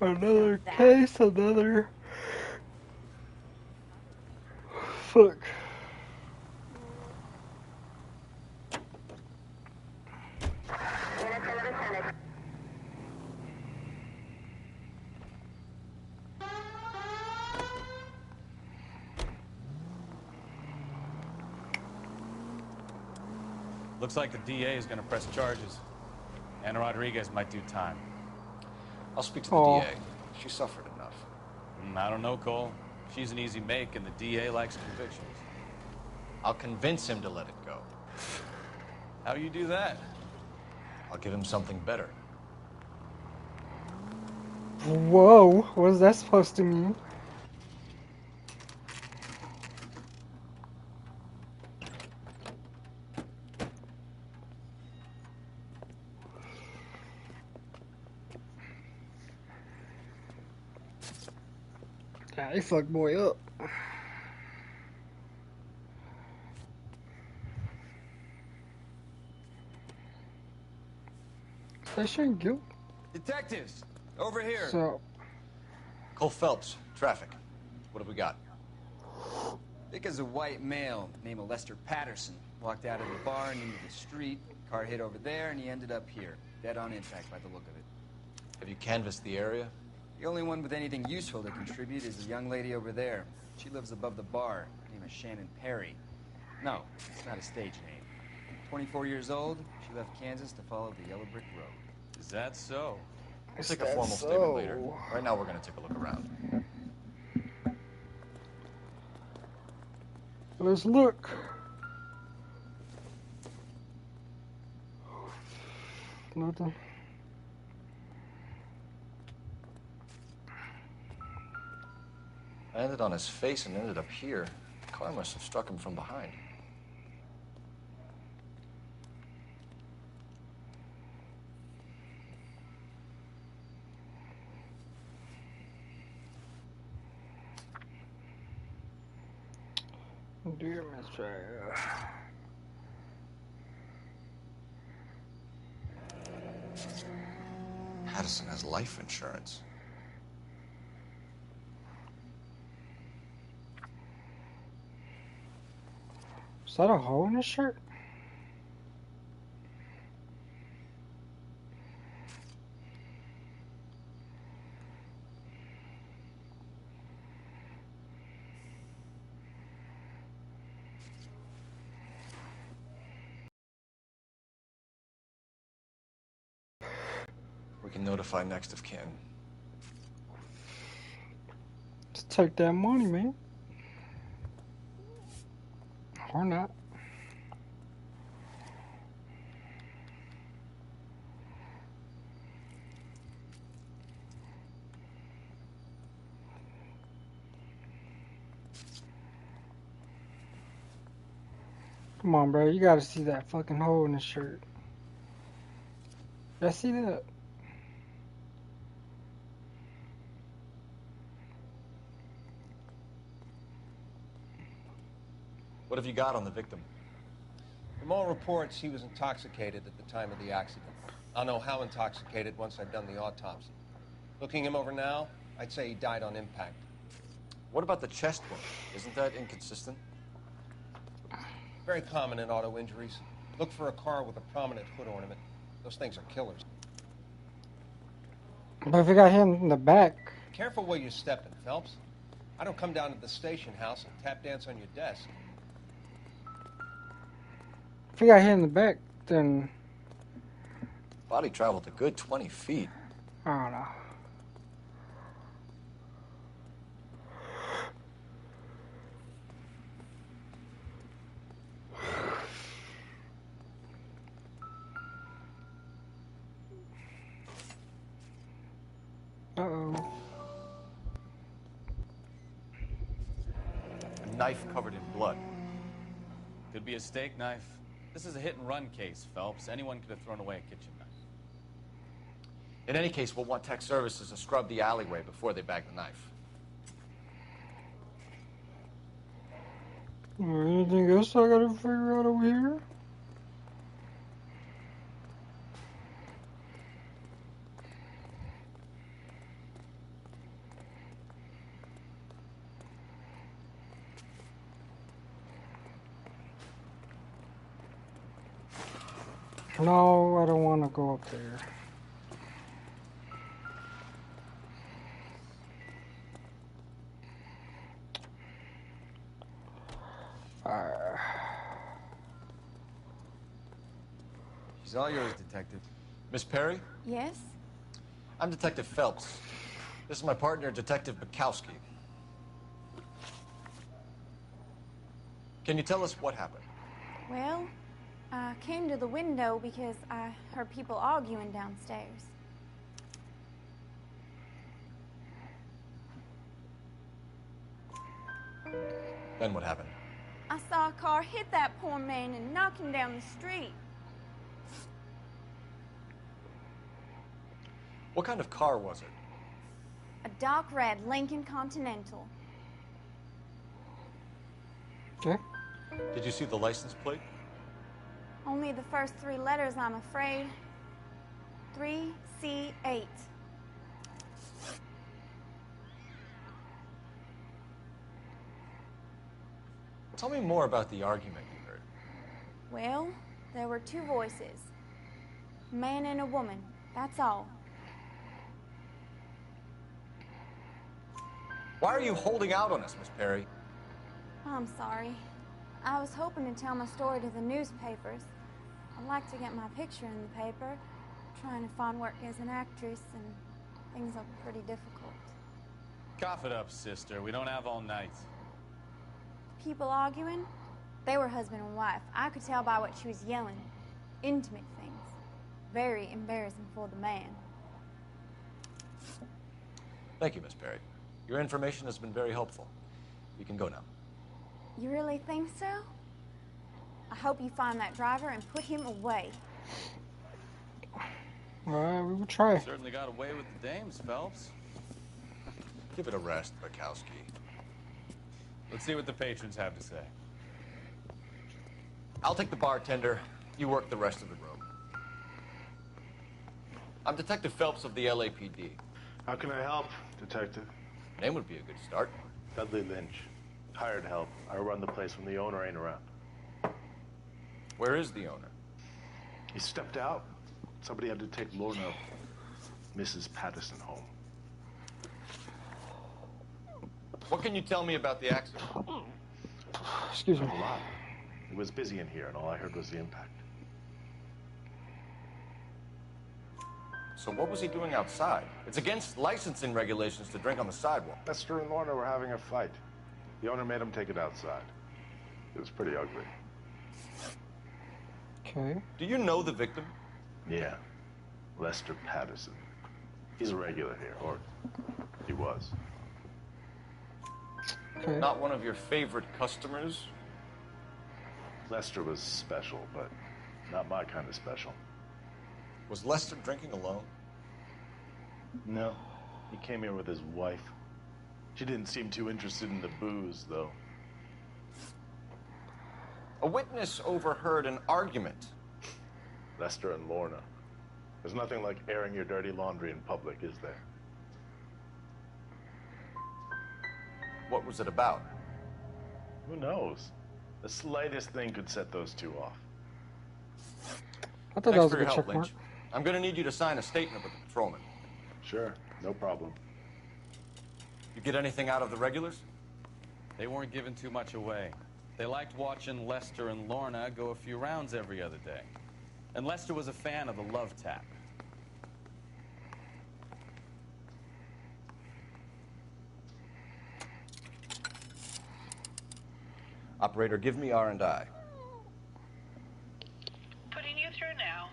A: Another case, another... Fuck.
E: Looks like the DA is going to press charges. Anna Rodriguez might do time.
D: I'll speak to the DA. She suffered enough.
E: I don't know, Cole. She's an easy make, and the DA likes convictions.
D: I'll convince him to let it go.
E: How do you do that?
D: I'll give him something better.
A: Whoa, what is that supposed to mean? Yeah, they fucked boy up. That shouldn't guilt.
C: Detectives, over here.
A: So,
D: Cole Phelps, traffic. What have we got?
C: Dick is a white male named Lester Patterson. Walked out of the bar and into the street. Car hit over there, and he ended up here. Dead on impact by the look of it.
D: Have you canvassed the area?
C: The only one with anything useful to contribute is a young lady over there. She lives above the bar. Her name is Shannon Perry. No, it's not a stage name. 24 years old, she left Kansas to follow the yellow brick road.
E: Is that so?
D: We'll take a formal statement later. Right now, we're going to take a look around.
A: let's look. Nothing.
D: I landed on his face and ended up here. The car must have struck him from behind.
A: Dear Mr.
D: Patterson has life insurance.
A: Is that a hole in his shirt?
D: can notify next of kin.
A: Just take that money, man. Or not. Come on, bro. You gotta see that fucking hole in the shirt. I see that.
D: What have you got on the victim?
K: From all reports, he was intoxicated at the time of the accident. I'll know how intoxicated once I've done the autopsy. Looking him over now, I'd say he died on impact.
D: What about the chest wound? Isn't that inconsistent?
K: Very common in auto injuries. Look for a car with a prominent hood ornament. Those things are killers.
A: But if you got him in the back.
K: Careful where you're stepping, Phelps. I don't come down to the station house and tap dance on your desk.
A: If you got hit in the back, then...
D: Body traveled a good 20 feet.
A: I don't know. Uh-oh.
D: A knife covered in blood.
E: Could be a steak knife. This is a hit-and-run case, Phelps. Anyone could have thrown away a kitchen knife.
D: In any case, we'll want tech services to scrub the alleyway before they bag the knife.
A: Anything else I gotta figure out over here? No, I don't want to go up there.
D: She's all yours, Detective. Miss Perry?
V: Yes?
D: I'm Detective Phelps. This is my partner, Detective Bukowski. Can you tell us what happened?
V: Well, I came to the window because I heard people arguing downstairs.
D: Then what happened?
V: I saw a car hit that poor man and knock him down the street.
D: What kind of car was it?
V: A dark red Lincoln Continental.
A: Okay.
D: Did you see the license plate?
V: Only the first three letters, I'm afraid. 3C8.
D: Tell me more about the argument you heard.
V: Well, there were two voices. A man and a woman, that's all.
D: Why are you holding out on us, Miss Perry?
V: I'm sorry. I was hoping to tell my story to the newspapers. I'd like to get my picture in the paper. Trying to find work as an actress, and things are pretty difficult.
E: Cough it up, sister. We don't have all night.
V: People arguing? They were husband and wife. I could tell by what she was yelling. Intimate things. Very embarrassing for the man.
D: Thank you, Miss Perry. Your information has been very helpful. You can go now.
V: You really think so? I hope you find that driver and put him away.
A: Alright, we will try.
E: Certainly got away with the dames, Phelps.
D: Give it a rest, Bukowski.
E: Let's see what the patrons have to say.
D: I'll take the bartender. You work the rest of the room. I'm Detective Phelps of the LAPD.
W: How can I help, Detective?
D: Name would be a good start.
W: Dudley Lynch. Hired help. I run the place when the owner ain't around.
D: Where is the owner?
W: He stepped out. Somebody had to take Lorna, Mrs. Patterson, home.
D: What can you tell me about the accident?
A: Excuse me.
W: A lot. It was busy in here, and all I heard was the impact.
D: So what was he doing outside? It's against licensing regulations to drink on the sidewalk.
W: Lester and Lorna were having a fight. The owner made him take it outside. It was pretty ugly.
A: Okay.
D: Do you know the victim?
W: Yeah. Lester Patterson. He's a regular here, or he was.
A: Okay.
D: Not one of your favorite customers?
W: Lester was special, but not my kind of special.
D: Was Lester drinking alone?
W: No. He came here with his wife. She didn't seem too interested in the booze, though.
D: A witness overheard an argument.
W: Lester and Lorna. There's nothing like airing your dirty laundry in public, is there?
D: What was it about?
W: Who knows? The slightest thing could set those two off.
A: I thought that was a good check mark.
D: I'm going to need you to sign a statement with the patrolman.
W: Sure, no problem.
D: You get anything out of the regulars?
E: They weren't giving too much away. They liked watching Lester and Lorna go a few rounds every other day. And Lester was a fan of the love tap.
D: Operator, give me R&I.
P: Putting you through now.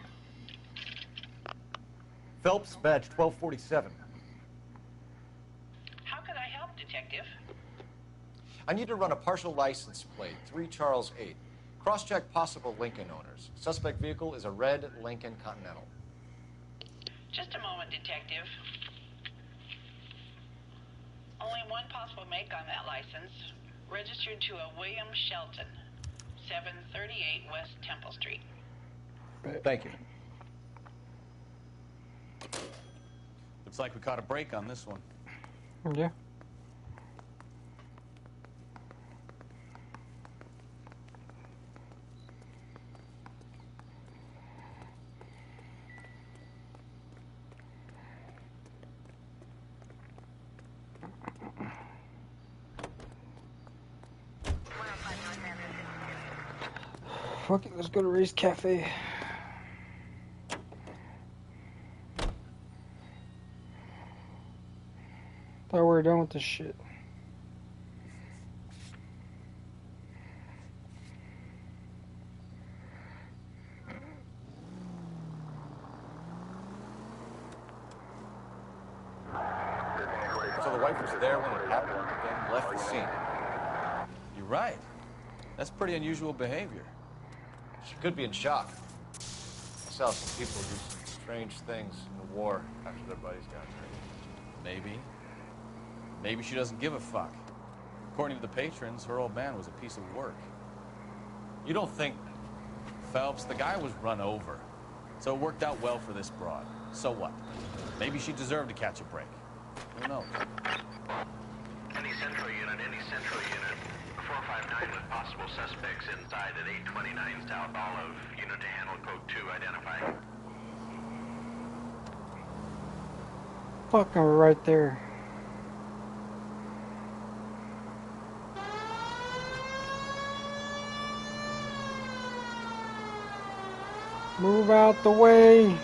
T: Phelps, badge 1247.
P: How can I help, Detective?
D: I need to run a partial license plate, 3 Charles 8. Cross-check possible Lincoln owners. Suspect vehicle is a red Lincoln Continental.
P: Just a moment, Detective. Only one possible make on that license. Registered to a William Shelton, 738 West Temple Street.
D: Thank you.
E: Looks like we caught a break on this one.
A: Yeah. Fuck it, let's go to Ray's Cafe. Thought we were done with this shit.
D: So the wife was there when it happened and left the scene.
E: You're right. That's pretty unusual behavior.
D: She could be in shock. I saw some people do some strange things in the war after their buddies got hurt.
E: Maybe. Maybe she doesn't give a fuck. According to the patrons, her old man was a piece of work.
D: You don't think...
E: Phelps, the guy was run over. So it worked out well for this broad. So what? Maybe she deserved to catch a break. Who knows?
P: Any central unit, 459 with possible suspects inside at 829 South Olive. Unit to handle code 2 identified.
A: Fucking right there. Move out the way.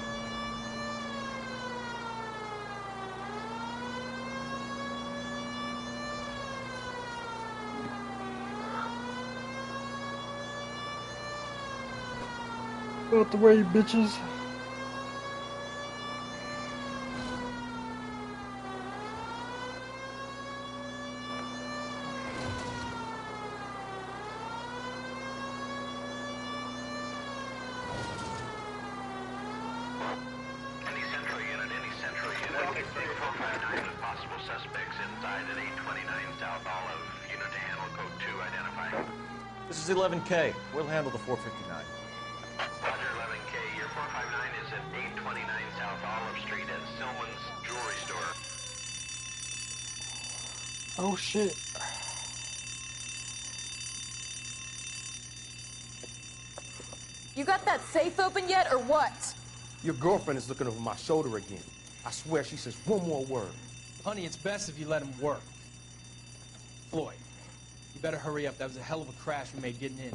A: Out the way, bitches.
P: Any central unit, 459 with possible suspects inside at 829 South Olive. Unit to handle code 2 identified.
D: This is 11K. We'll handle the 459.
P: Roger, 11K. Your 459 is at 829 South Olive Street at Silman's Jewelry Store.
A: Oh shit.
G: You got that safe open yet, or what?
I: Your girlfriend is looking over my shoulder again. I swear she says one more word.
M: Honey, it's best if you let him work. Floyd, you better hurry up. That was a hell of a crash we made getting in.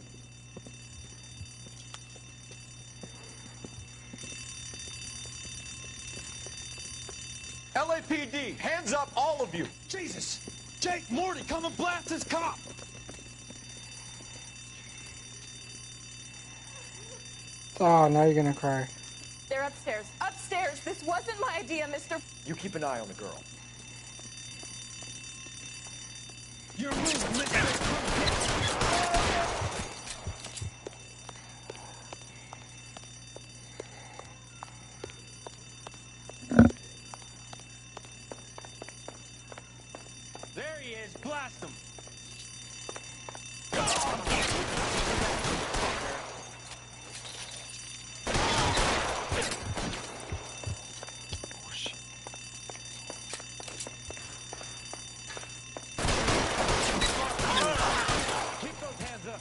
E: LAPD, hands up, all of you.
M: Jesus! Jake, Morty, come and blast this cop!
A: Oh, now you're gonna cry.
G: They're upstairs. Upstairs! This wasn't my idea, Mr.
D: You keep an eye on the girl.
M: Your move, Mr. There he is. Blast him. Keep those hands up.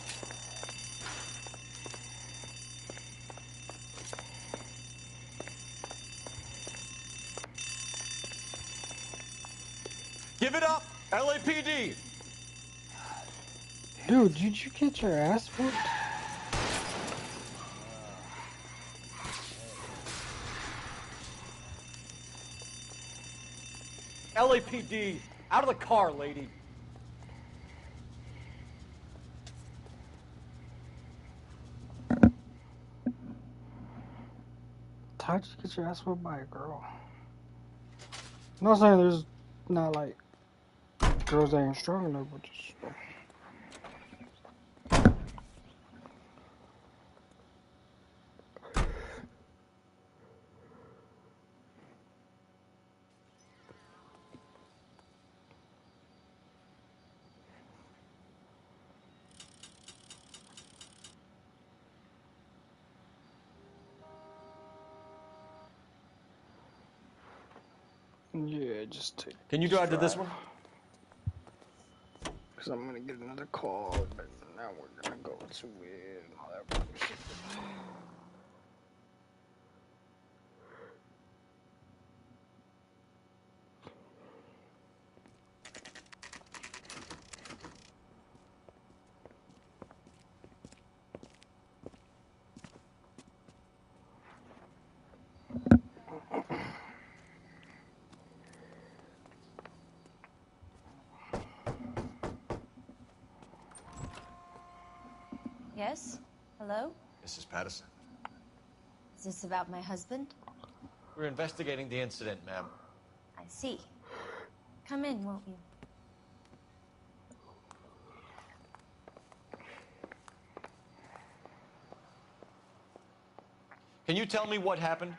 E: Give it up, LAPD.
A: Dude, did you get your ass whooped?
D: LAPD, out of the car, lady.
A: How'd you get your ass whooped by a girl? I'm not saying there's not like girls that ain't strong enough, but just. Yeah, just take.
D: Can you drive to this one?
A: Because I'm gonna get another call, but now we're gonna go to it and all that bullshit.
H: Yes? Hello?
D: Mrs. Patterson.
H: Is this about my husband?
D: We're investigating the incident, ma'am.
H: I see. Come in, won't you?
D: Can you tell me what happened?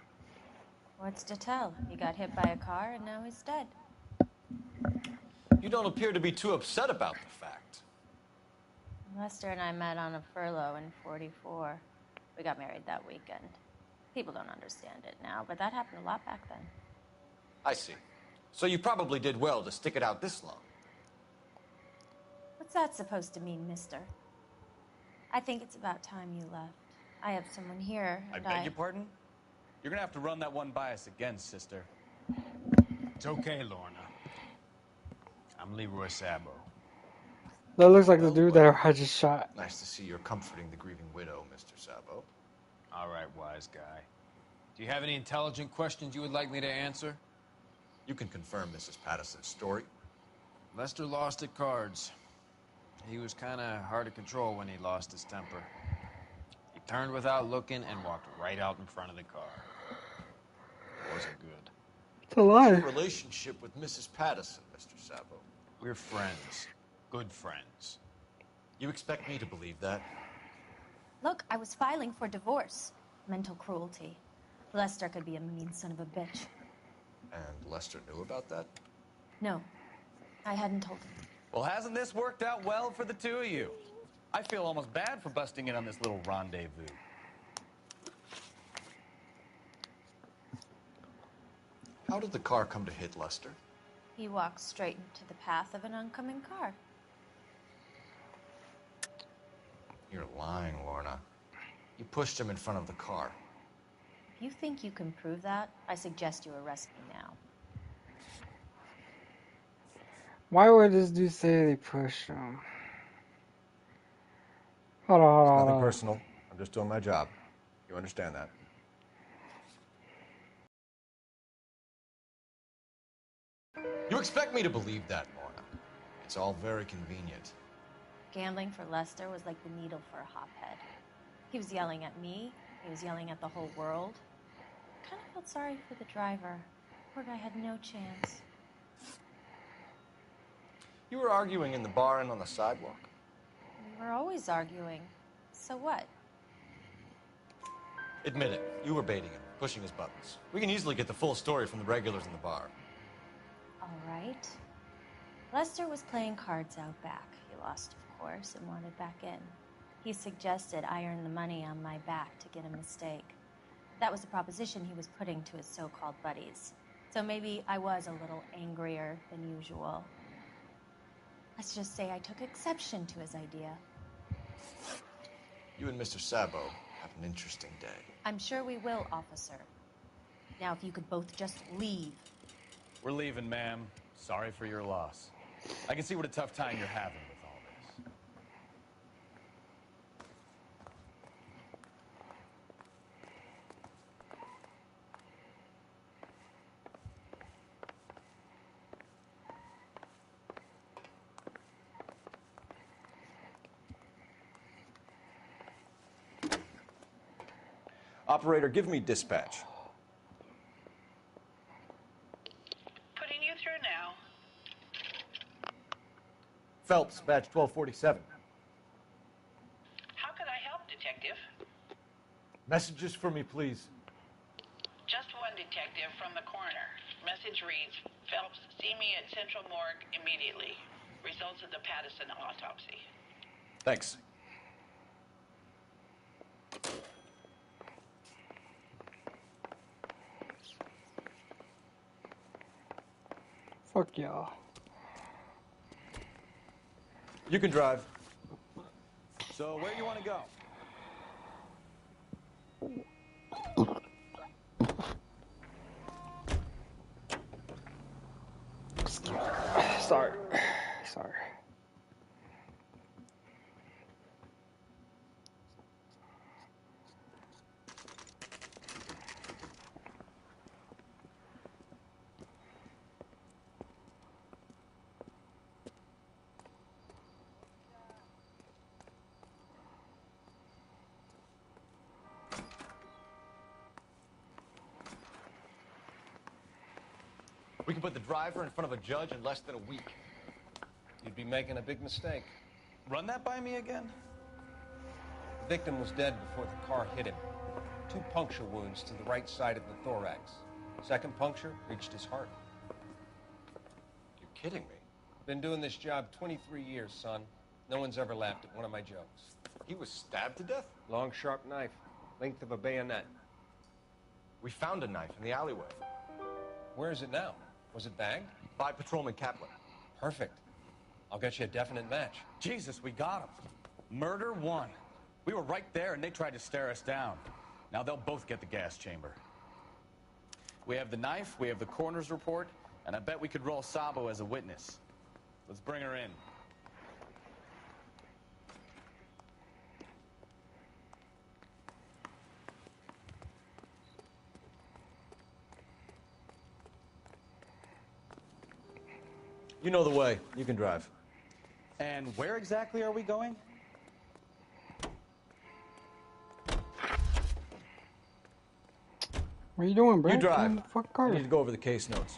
H: What's to tell? He got hit by a car and now he's dead.
D: You don't appear to be too upset about the fact.
H: Lester and I met on a furlough in '44. We got married that weekend. People don't understand it now, but that happened a lot back then.
D: I see. So you probably did well to stick it out this long.
H: What's that supposed to mean, mister? I think it's about time you left. I have someone here,
E: I
H: and
E: beg your pardon? You're gonna have to run that one by us again, sister.
M: It's okay, Lorna. I'm Leroy Sabo.
A: That looks like the dude that I just shot.
D: Nice to see you're comforting the grieving widow, Mr. Sabo.
M: All right, wise guy. Do you have any intelligent questions you would like me to answer?
D: You can confirm Mrs. Patterson's story.
M: Lester lost at cards. He was kind of hard to control when he lost his temper. He turned without looking and walked right out in front of the car. It wasn't good.
A: It's a lie.
D: What's your relationship with Mrs. Patterson, Mr. Sabo?
M: We're friends. Good friends.
D: You expect me to believe that?
H: Look, I was filing for divorce. Mental cruelty. Lester could be a mean son of a bitch.
D: And Lester knew about that?
H: No, I hadn't told him.
E: Well, hasn't this worked out well for the two of you? I feel almost bad for busting in on this little rendezvous.
D: How did the car come to hit Lester?
H: He walked straight into the path of an oncoming car.
D: You're lying, Lorna. You pushed him in front of the car.
H: If you think you can prove that, I suggest you arrest me now.
A: Why would this dude say they pushed him? Hold on.
D: Nothing personal. I'm just doing my job. You understand that? You expect me to believe that, Lorna? It's all very convenient.
H: Gambling for Lester was like the needle for a hophead. He was yelling at me. He was yelling at the whole world. I kind of felt sorry for the driver. Poor guy had no chance.
D: You were arguing in the bar and on the sidewalk.
H: We were always arguing. So what?
D: Admit it, you were baiting him, pushing his buttons. We can easily get the full story from the regulars in the bar.
H: All right. Lester was playing cards out back. He lost, of course, and wanted back in. He suggested I earn the money on my back to get a mistake. That was the proposition he was putting to his so-called buddies. So maybe I was a little angrier than usual. Let's just say I took exception to his idea.
D: You and Mr. Sabo have an interesting day.
H: I'm sure we will, officer. Now, if you could both just leave.
E: We're leaving, ma'am. Sorry for your loss. I can see what a tough time you're having with all this.
D: Operator, give me dispatch.
O: Putting you through now.
T: Phelps, badge 1247.
O: How could I help, Detective?
T: Messages for me, please.
O: Just one detective from the coroner. Message reads, Phelps, see me at Central Morgue immediately. Results of the Patterson autopsy.
D: Thanks.
A: Fuck y'all.
D: You can drive.
E: So, where you want to go?
A: Sorry. Sorry.
D: We can put the driver in front of a judge in less than a week.
K: You'd be making a big mistake.
E: Run that by me again?
K: The victim was dead before the car hit him. 2 puncture wounds to the right side of the thorax. Second puncture reached his heart.
D: You're kidding me.
K: Been doing this job 23 years, son. No one's ever laughed at one of my jokes.
D: He was stabbed to death?
K: Long, sharp knife. Length of a bayonet.
D: We found a knife in the alleyway.
K: Where is it now? Was it bagged?
D: By Patrolman Kaplan.
K: Perfect. I'll get you a definite match.
E: Jesus, we got him. Murder 1. We were right there and they tried to stare us down. Now they'll both get the gas chamber. We have the knife, we have the coroner's report, and I bet we could roll Sabo as a witness. Let's bring her in.
D: You know the way. You can drive.
E: And where exactly are we going?
A: What are you doing, bro?
D: You drive.
A: Get in the fucking car.
D: I need to go over the case notes.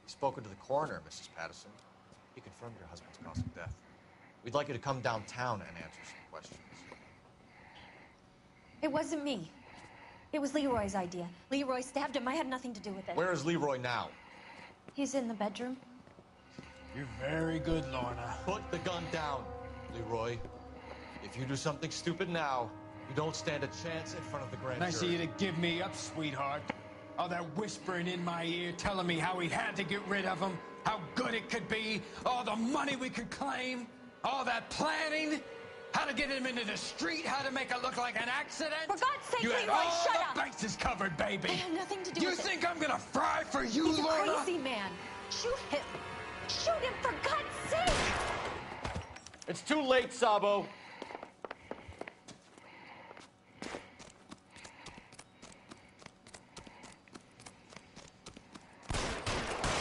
D: Spoken to the coroner, Mrs. Patterson. He confirmed your husband's cause of death. We'd like you to come downtown and answer some questions.
H: It wasn't me. It was Leroy's idea. Leroy stabbed him. I had nothing to do with it.
D: Where is Leroy now?
H: He's in the bedroom.
S: You're very good, Lorna.
D: Put the gun down, Leroy. If you do something stupid now, you don't stand a chance in front of the grand
S: Nice of
D: jury.
S: you to give me up, sweetheart. All that whispering in my ear, telling me how we had to get rid of him, how good it could be, all the money we could claim, all that planning, how to get him into the street, how to make it look like an accident.
H: For God's sake,
S: you had
H: Leroy,
S: all
H: shut
S: the
H: up.
S: bases covered, baby.
G: I have nothing to do
S: You
G: with it.
S: think I'm gonna fry for you,
G: He's a
S: Lorna?
G: crazy man. Shoot him. Shoot him for God's sake.
D: It's too late, Sabo.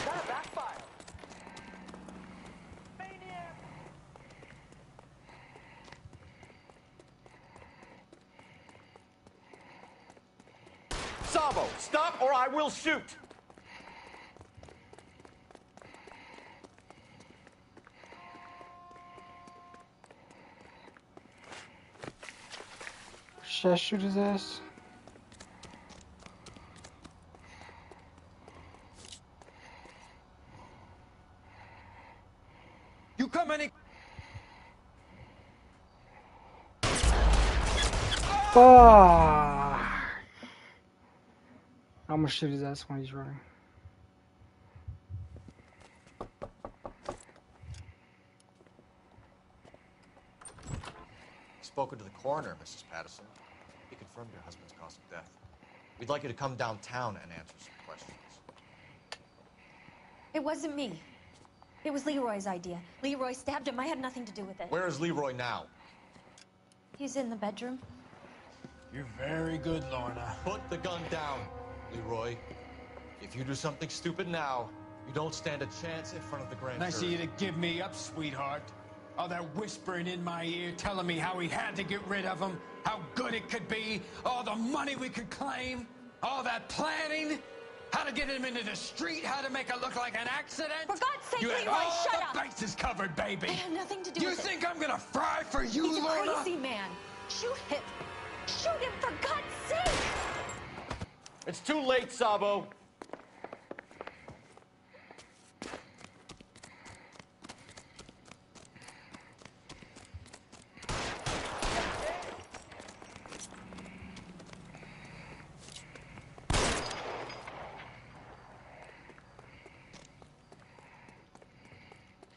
N: That backfire.
D: Sabo, stop or I will shoot!
A: Should I shoot his ass?
S: You come any...
A: Fuck! I'm gonna shoot his ass when he's running.
D: Spoken to the coroner, Mrs. Patterson. He confirmed your husband's cause of death. We'd like you to come downtown and answer some questions.
H: It wasn't me. It was Leroy's idea. Leroy stabbed him. I had nothing to do with it.
D: Where is Leroy now?
H: He's in the bedroom.
S: You're very good, Lorna.
D: Put the gun down, Leroy. If you do something stupid now, you don't stand a chance in front of the grand
S: Nice of
D: jury.
S: you to give me up, sweetheart. All that whispering in my ear telling me how he had to get rid of him, how good it could be, all the money we could claim, all that planning, how to get him into the street, how to make it look like an accident.
G: For God's sake,
S: You had
G: Leroy,
S: all
G: shut
S: the
G: up.
S: bases covered, baby.
G: I have nothing to do
S: You
G: with it.
S: think I'm gonna fry for you,
G: He's a
S: Lorna?
G: crazy man. Shoot him. Shoot him for God's sake.
D: It's too late, Sabo.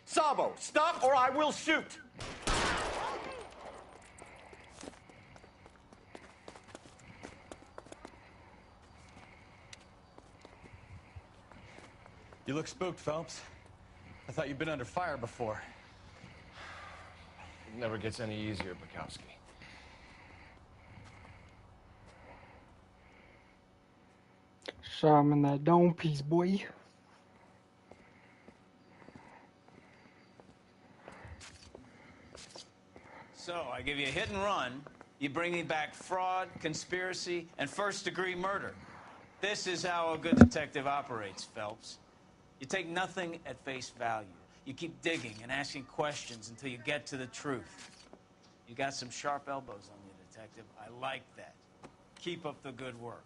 D: Sabo, stop or I will shoot!
E: You look spooked, Phelps. I thought you'd been under fire before.
D: It never gets any easier, Bukowski.
A: Shot him in that dome piece, boy.
B: So, I give you a hit and run. You bring me back fraud, conspiracy, and first-degree murder. This is how a good detective operates, Phelps. You take nothing at face value. You keep digging and asking questions until you get to the truth. You got some sharp elbows on you, detective. I like that. Keep up the good work.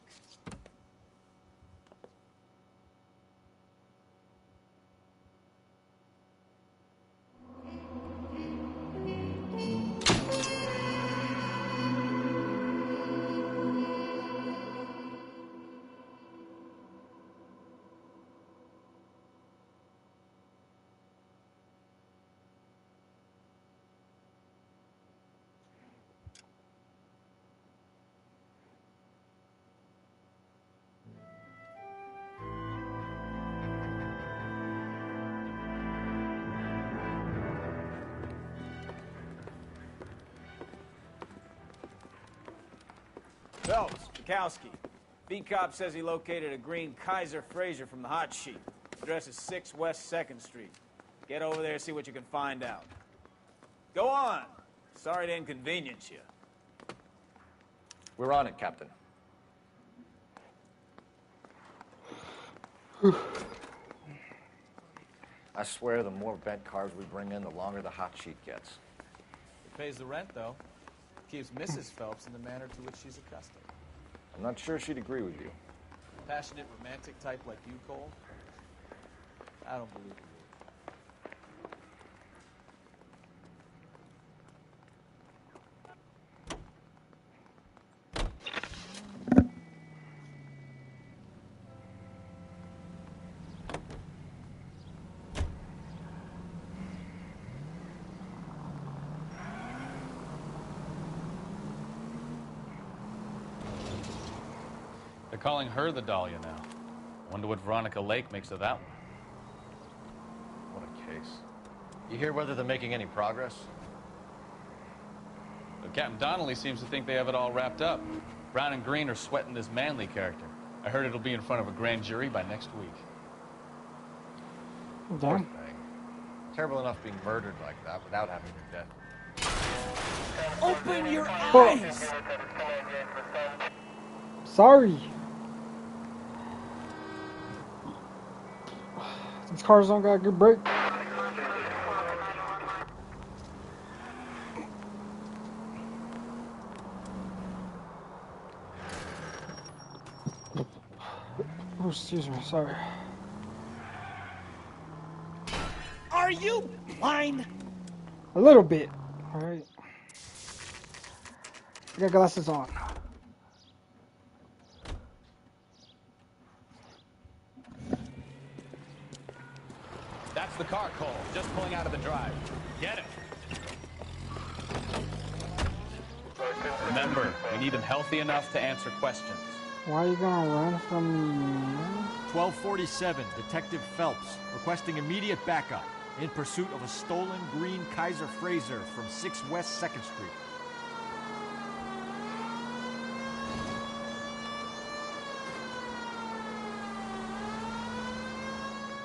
B: Phelps, Bukowski. Beat cop says he located a green Kaiser Fraser from the hot sheet. Address is 6 West 2nd Street. Get over there and see what you can find out. Go on. Sorry to inconvenience you.
D: We're on it, Captain. I swear the more bent cars we bring in, the longer the hot sheet gets.
E: It pays the rent, though. Keeps Mrs. Phelps in the manner to which she's accustomed.
D: I'm not sure she'd agree with you.
E: Passionate, romantic type like you, Cole? I don't believe it. They're calling her the Dahlia now. Wonder what Veronica Lake makes of that one.
D: What a case. You hear whether they're making any progress?
E: But Captain Donnelly seems to think they have it all wrapped up. Brown and Green are sweating this Manley character. I heard it'll be in front of a grand jury by next week.
D: Poor thing. Terrible enough being murdered like that without having your death.
S: Open your eyes!
A: Sorry. These cars don't got good brake. Oh, excuse me, sorry.
S: Are you blind?
A: A little bit, alright. I got glasses on.
E: That's the car, Cole. Just pulling out of the drive. Get him. Remember, we need him healthy enough to answer questions.
A: Why are you gonna run from...
T: 1247, Detective Phelps, requesting immediate backup in pursuit of a stolen green Kaiser Frazer from 6 West 2nd Street.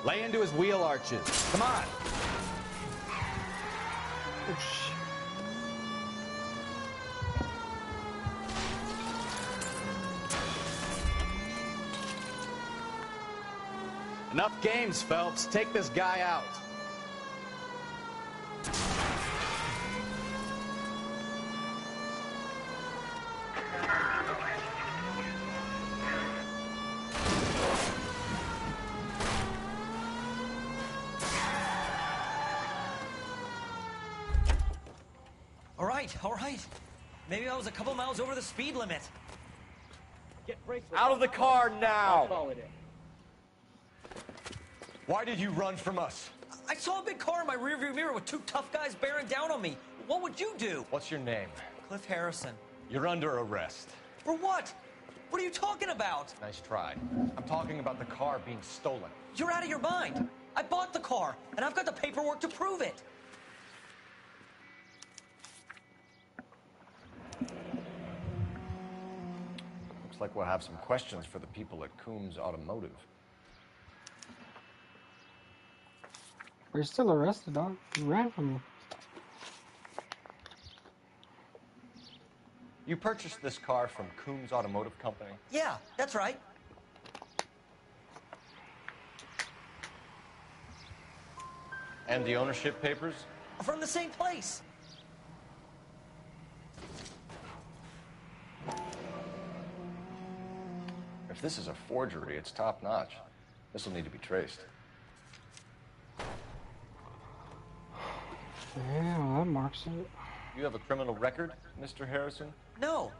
E: Lay into his wheel arches. Come on.
A: Oh, shit.
E: Enough games, Phelps. Take this guy out.
L: All right. Maybe I was a couple miles over the speed limit.
D: Out of the car now!
E: Why did you run from us?
L: I saw a big car in my rearview mirror with 2 tough guys bearing down on me. What would you do?
D: What's your name?
L: Cliff Harrison.
E: You're under arrest.
L: For what? What are you talking about?
D: Nice try. I'm talking about the car being stolen.
L: You're out of your mind. I bought the car, and I've got the paperwork to prove it.
D: Looks like we'll have some questions for the people at Coombs Automotive.
A: You're still arrested, dog. You ran from me.
D: You purchased this car from Coombs Automotive Company?
L: Yeah, that's right.
D: And the ownership papers?
L: From the same place.
D: If this is a forgery, it's top-notch. This will need to be traced.
A: Yeah, that marks it.
D: You have a criminal record, Mr. Harrison?
L: No,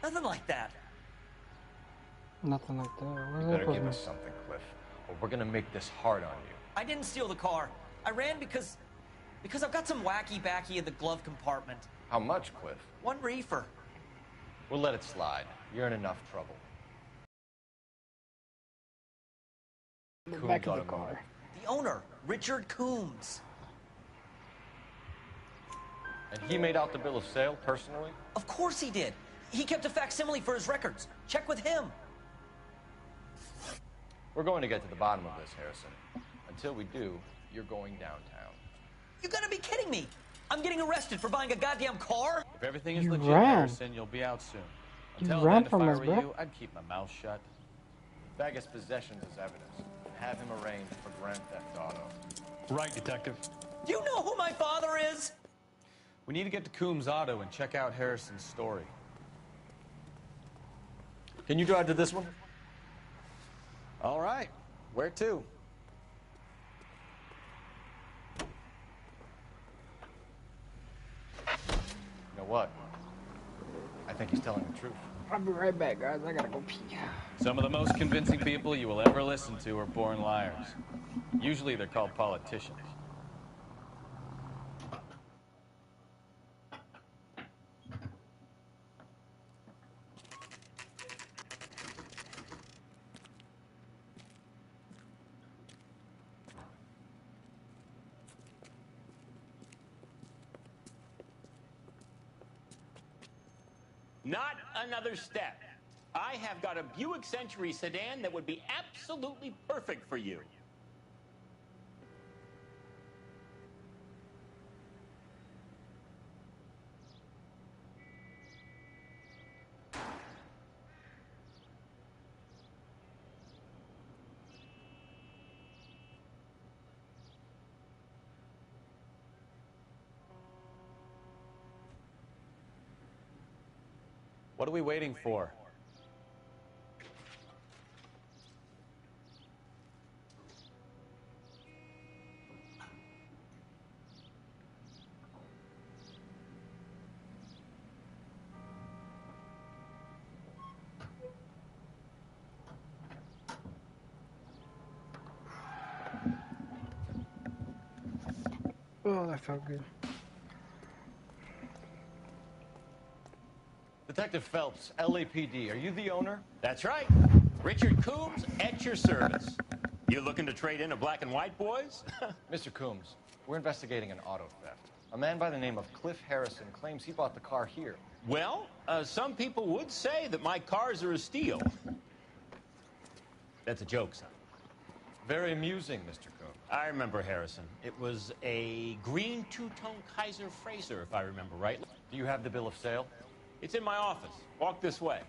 L: nothing like that.
A: Nothing like that.
D: You better give us something, Cliff, or we're gonna make this hard on you.
L: I didn't steal the car. I ran because I've got some wacky-backy in the glove compartment.
D: How much, Cliff?
L: 1 reefer.
D: We'll let it slide. You're in enough trouble.
A: Back in the car.
L: The owner, Richard Coombs.
D: And he made out the bill of sale personally?
L: Of course he did. He kept a facsimile for his records. Check with him.
D: We're going to get to the bottom of this, Harrison. Until we do, you're going downtown.
L: You gotta be kidding me. I'm getting arrested for buying a goddamn car?
E: If everything is
A: You
E: legit,
A: ran.
E: Harrison, you'll be out soon.
A: You
E: Until
A: ran
E: then,
A: from
E: if I
A: us,
E: were
A: bro.
E: you, I'd keep my mouth shut.
D: Bag his possessions as evidence and have him arraigned for grand theft auto.
F: Right, Detective.
L: Do you know who my father is?
E: We need to get to Coombs Auto and check out Harrison's story.
D: Can you drive to this one?
E: All right. Where to?
D: You know what? I think he's telling the truth.
A: I'll be right back, guys. I gotta go pee.
E: Some of the most convincing people you will ever listen to are born liars. Usually they're called politicians. Not another step. I have got a Buick Century sedan that would be absolutely perfect for you. What are we waiting for?
A: Oh, that felt good.
D: Detective Phelps, LAPD, are you the owner?
E: That's right. Richard Coombs at your service. You looking to trade in a black and white, boys?
D: Mr. Coombs, we're investigating an auto theft. A man by the name of Cliff Harrison claims he bought the car here.
E: Well, some people would say that my cars are a steal. That's a joke, son.
D: Very amusing, Mr. Coombs.
E: I remember Harrison. It was a green two-tone Kaiser Frazer, if I remember right.
D: Do you have the bill of sale?
E: It's in my office. Walk this way.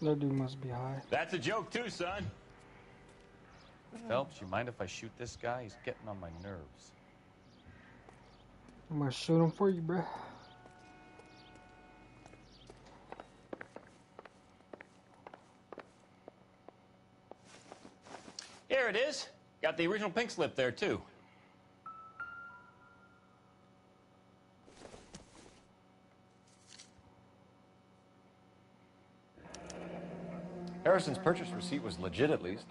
A: That dude must be high.
E: That's a joke too, son. Phelps, you mind if I shoot this guy? He's getting on my nerves.
A: I'm gonna shoot him for you, bruh.
E: Here it is. Got the original pink slip there, too.
D: Harrison's purchase receipt was legit, at least.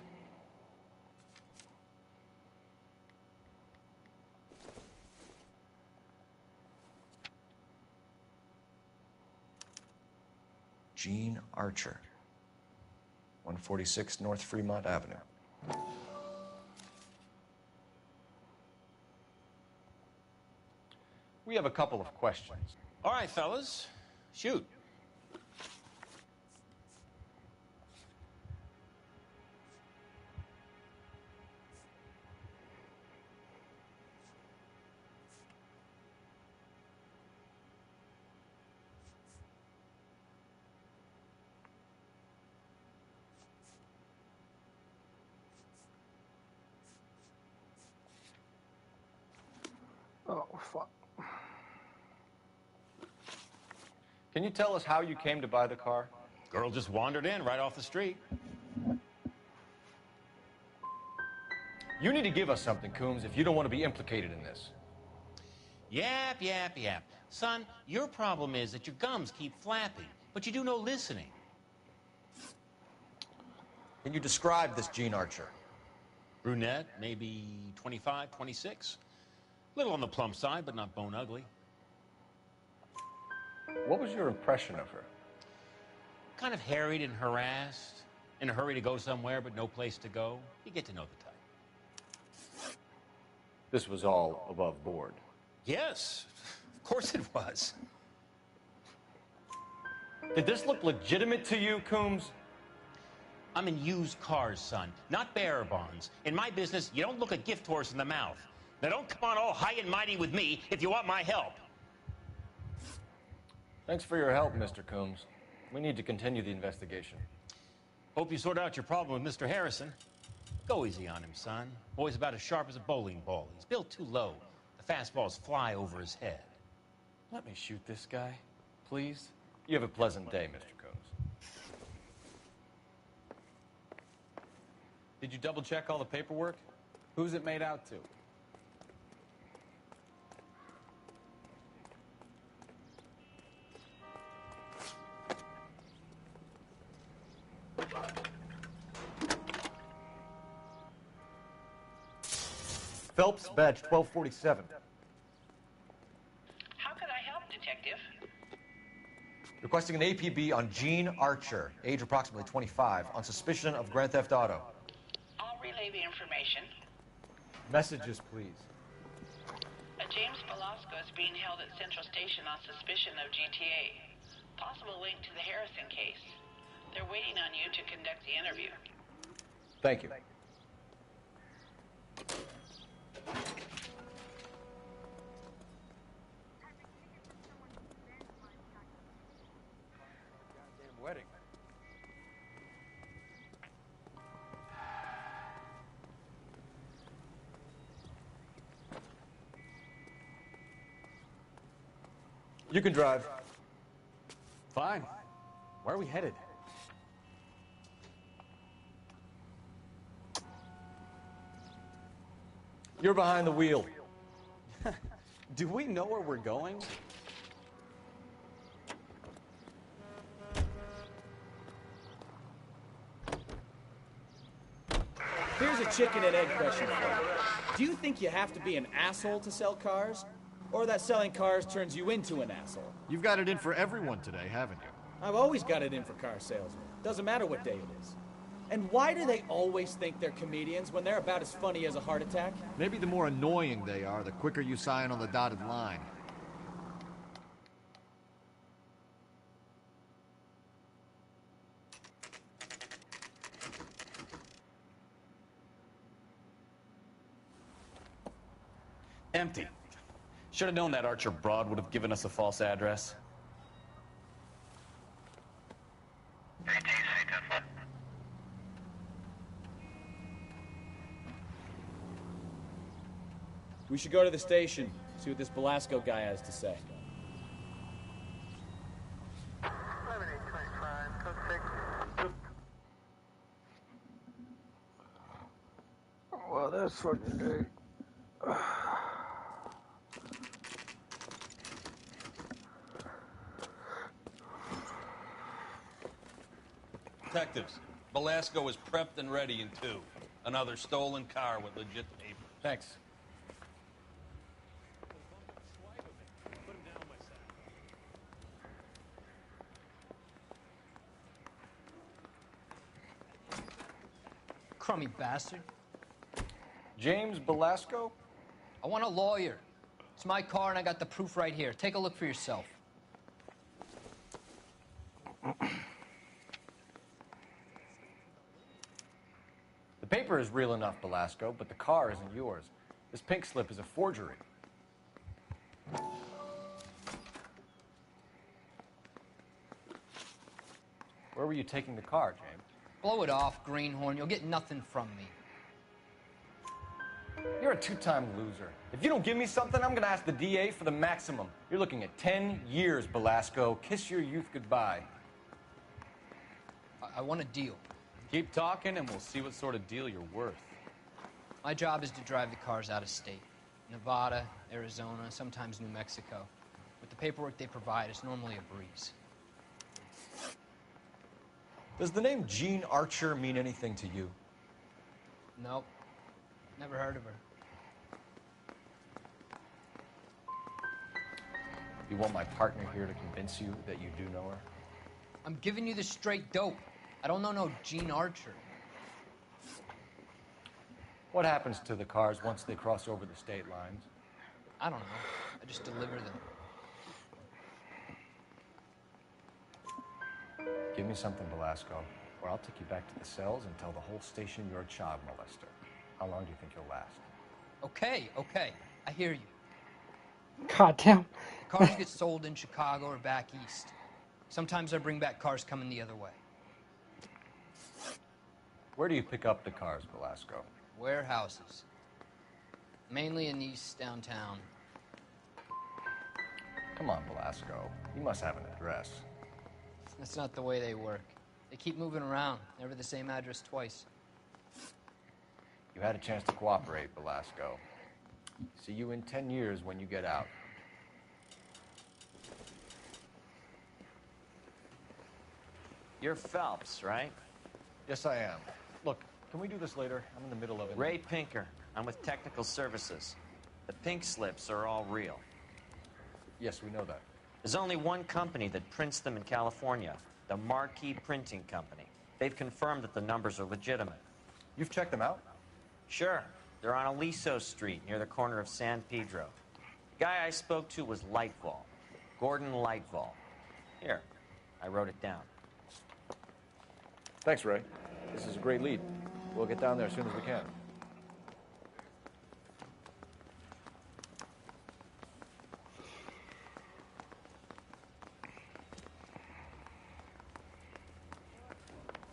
D: Gene Archer, 146 North Fremont Avenue. We have a couple of questions.
E: All right, fellas. Shoot.
A: Oh, fuck.
D: Can you tell us how you came to buy the car?
E: Girl just wandered in right off the street.
D: You need to give us something, Coombs, if you don't want to be implicated in this.
E: Yap, yap, yap. Son, your problem is that your gums keep flapping, but you do no listening.
D: Can you describe this Gene Archer?
E: Brunette, maybe 25, 26. Little on the plump side, but not bone ugly.
D: What was your impression of her?
E: Kind of harried and harassed, in a hurry to go somewhere, but no place to go. You get to know the type.
D: This was all above board.
E: Yes, of course it was.
D: Did this look legitimate to you, Coombs?
E: I'm in used cars, son, not bearer bonds. In my business, you don't look a gift horse in the mouth. Now don't come on all high and mighty with me if you want my help.
D: Thanks for your help, Mr. Coombs. We need to continue the investigation.
E: Hope you sort out your problem with Mr. Harrison. Go easy on him, son. Boy's about as sharp as a bowling ball. He's built too low. The fastballs fly over his head.
D: Let me shoot this guy, please. You have a pleasant day, Mr. Coombs.
J: Did you double-check all the paperwork? Who's it made out to?
D: Phelps, badge 1247.
O: How can I help, Detective?
D: Requesting an APB on Gene Archer, age approximately 25, on suspicion of Grand Theft Auto.
O: I'll relay the information.
D: Messages, please.
O: A James Ballard Velasco is being held at Central Station on suspicion of GTA. Possible link to the Harrison case. They're waiting on you to conduct the interview.
D: Thank you.
C: Goddamn wedding.
D: You can drive.
E: Fine. Where are we headed?
D: You're behind the wheel.
E: Do we know where we're going?
Q: Here's a chicken and egg question for you. Do you think you have to be an asshole to sell cars? Or that selling cars turns you into an asshole?
T: You've got it in for everyone today, haven't you?
Q: I've always got it in for car salesmen. Doesn't matter what day it is. And why do they always think they're comedians when they're about as funny as a heart attack?
T: Maybe the more annoying they are, the quicker you sign on the dotted line.
E: Empty. Should have known that Archer broad would have given us a false address.
Q: We should go to the station, see what this Velasco guy has to say.
A: Well, that's fucking great.
R: Detectives, Velasco is prepped and ready in 2. Another stolen car with legit papers.
D: Thanks.
U: Crummy bastard.
D: James Velasco?
U: I want a lawyer. It's my car and I got the proof right here. Take a look for yourself.
D: The paper is real enough, Velasco, but the car isn't yours. This pink slip is a forgery. Where were you taking the car, James?
U: Blow it off, greenhorn. You'll get nothing from me.
D: You're a two-time loser. If you don't give me something, I'm gonna ask the DA for the maximum. You're looking at 10 years, Velasco. Kiss your youth goodbye.
U: I want a deal.
E: Keep talking and we'll see what sort of deal you're worth.
U: My job is to drive the cars out of state. Nevada, Arizona, sometimes New Mexico. With the paperwork they provide, it's normally a breeze.
D: Does the name Jean Archer mean anything to you?
U: Nope. Never heard of her.
D: You want my partner here to convince you that you do know her?
U: I'm giving you the straight dope. I don't know no Jean Archer.
D: What happens to the cars once they cross over the state lines?
U: I don't know. I just deliver them.
D: Give me something, Velasco, or I'll take you back to the cells and tell the whole station you're a child molester. How long do you think you'll last?
U: Okay, okay. I hear you.
A: Goddamn.
U: Cars get sold in Chicago or back east. Sometimes I bring back cars coming the other way.
D: Where do you pick up the cars, Velasco?
U: Warehouses. Mainly in East downtown.
D: Come on, Velasco. You must have an address.
U: That's not the way they work. They keep moving around, never the same address twice.
D: You had a chance to cooperate, Velasco. See you in 10 years when you get out.
B: You're Phelps, right?
D: Yes, I am. Look, can we do this later? I'm in the middle of it.
B: Ray Pinker. I'm with Technical Services. The pink slips are all real.
D: Yes, we know that.
B: There's only one company that prints them in California, the Marquee Printing Company. They've confirmed that the numbers are legitimate.
D: You've checked them out?
B: Sure. They're on Aliso Street, near the corner of San Pedro. Guy I spoke to was Lightfall. Gordon Lightfall. Here, I wrote it down.
D: Thanks, Ray. This is a great lead. We'll get down there as soon as we can.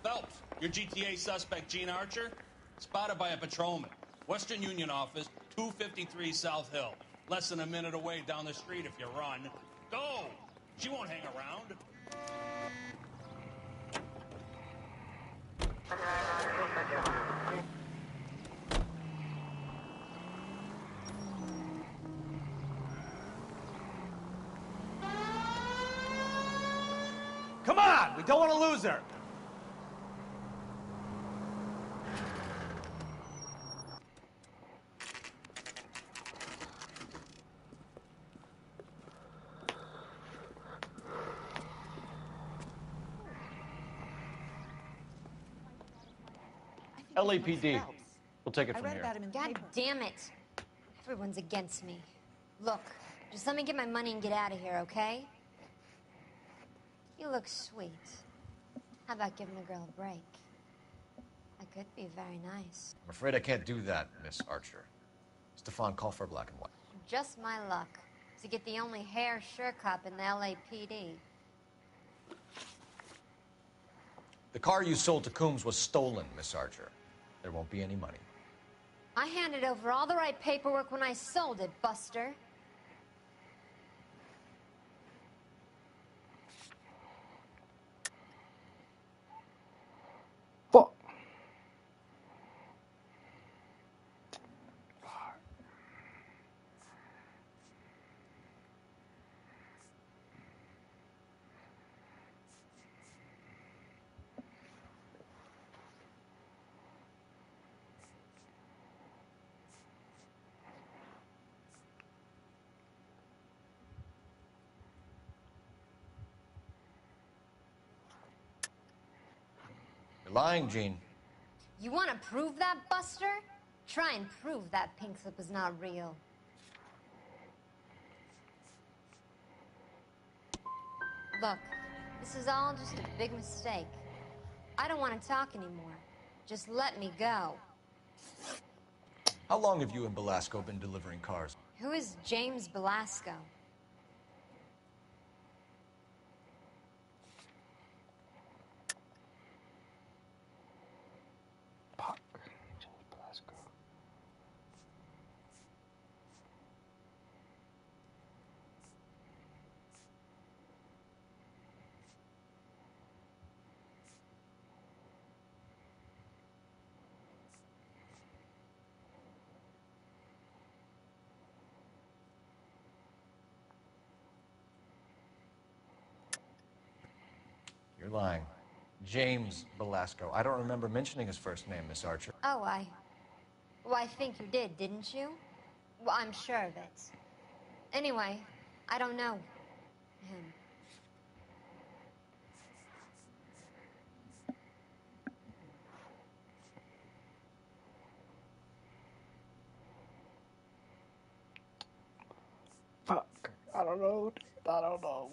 R: Phelps, your GTA suspect, Gene Archer, spotted by a patrolman. Western Union office, 253 South Hill. Less than a minute away down the street if you run. Go! She won't hang around.
I: Come on! We don't want to lose her!
D: LAPD. We'll take it from here.
P: God damn it. Everyone's against me. Look, just let me get my money and get out of here, okay? You look sweet. How about giving the girl a break? That could be very nice.
D: I'm afraid I can't do that, Miss Archer. Stefan, call for black and white.
P: Just my luck to get the only hair sure cop in the LAPD.
D: The car you sold to Coombs was stolen, Miss Archer. There won't be any money.
P: I handed over all the right paperwork when I sold it, Buster.
A: Fuck.
D: You're lying, Gene.
P: You want to prove that, Buster? Try and prove that pink slip is not real. Look, this is all just a big mistake. I don't want to talk anymore. Just let me go.
D: How long have you and Belasco been delivering cars?
P: Who is James Belasco?
D: You're lying. James Belasco. I don't remember mentioning his first name, Miss Archer.
P: Oh, well, I think you did, didn't you? Well, I'm sure of it. Anyway, I don't know him.
A: Fuck. I don't know. I don't know.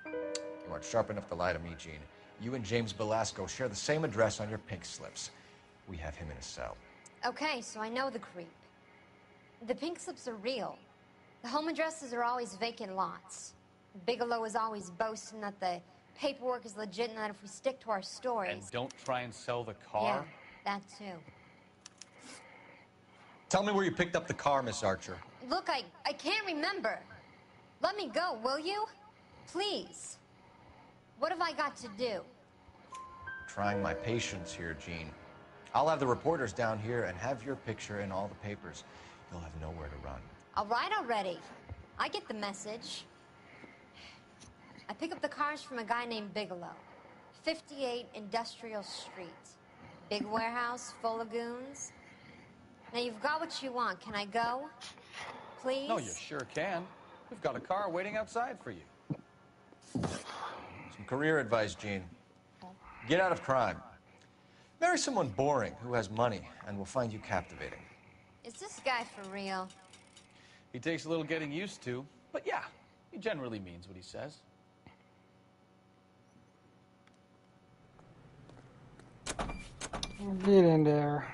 D: You aren't sharp enough to lie to me, Gene. You and James Belasco share the same address on your pink slips. We have him in a cell.
P: Okay, so I know the creep. The pink slips are real. The home addresses are always vacant lots. Bigelow is always boasting that the paperwork is legit and that if we stick to our stories...
E: And don't try and sell the car?
P: Yeah, that too.
D: Tell me where you picked up the car, Miss Archer.
P: Look, I can't remember. Let me go, will you? Please. What have I got to do?
D: Trying my patience here, Gene. I'll have the reporters down here and have your picture in all the papers. You'll have nowhere to run.
P: All right already. I get the message. I pick up the cars from a guy named Bigelow. 58 Industrial Street. Big warehouse full of goons. Now you've got what you want. Can I go? Please?
E: No, you sure can. We've got a car waiting outside for you.
D: Some career advice, Gene. Get out of crime. Marry someone boring who has money, and we'll find you captivating.
P: Is this guy for real?
E: He takes a little getting used to, but yeah, he generally means what he says.
A: Get in there.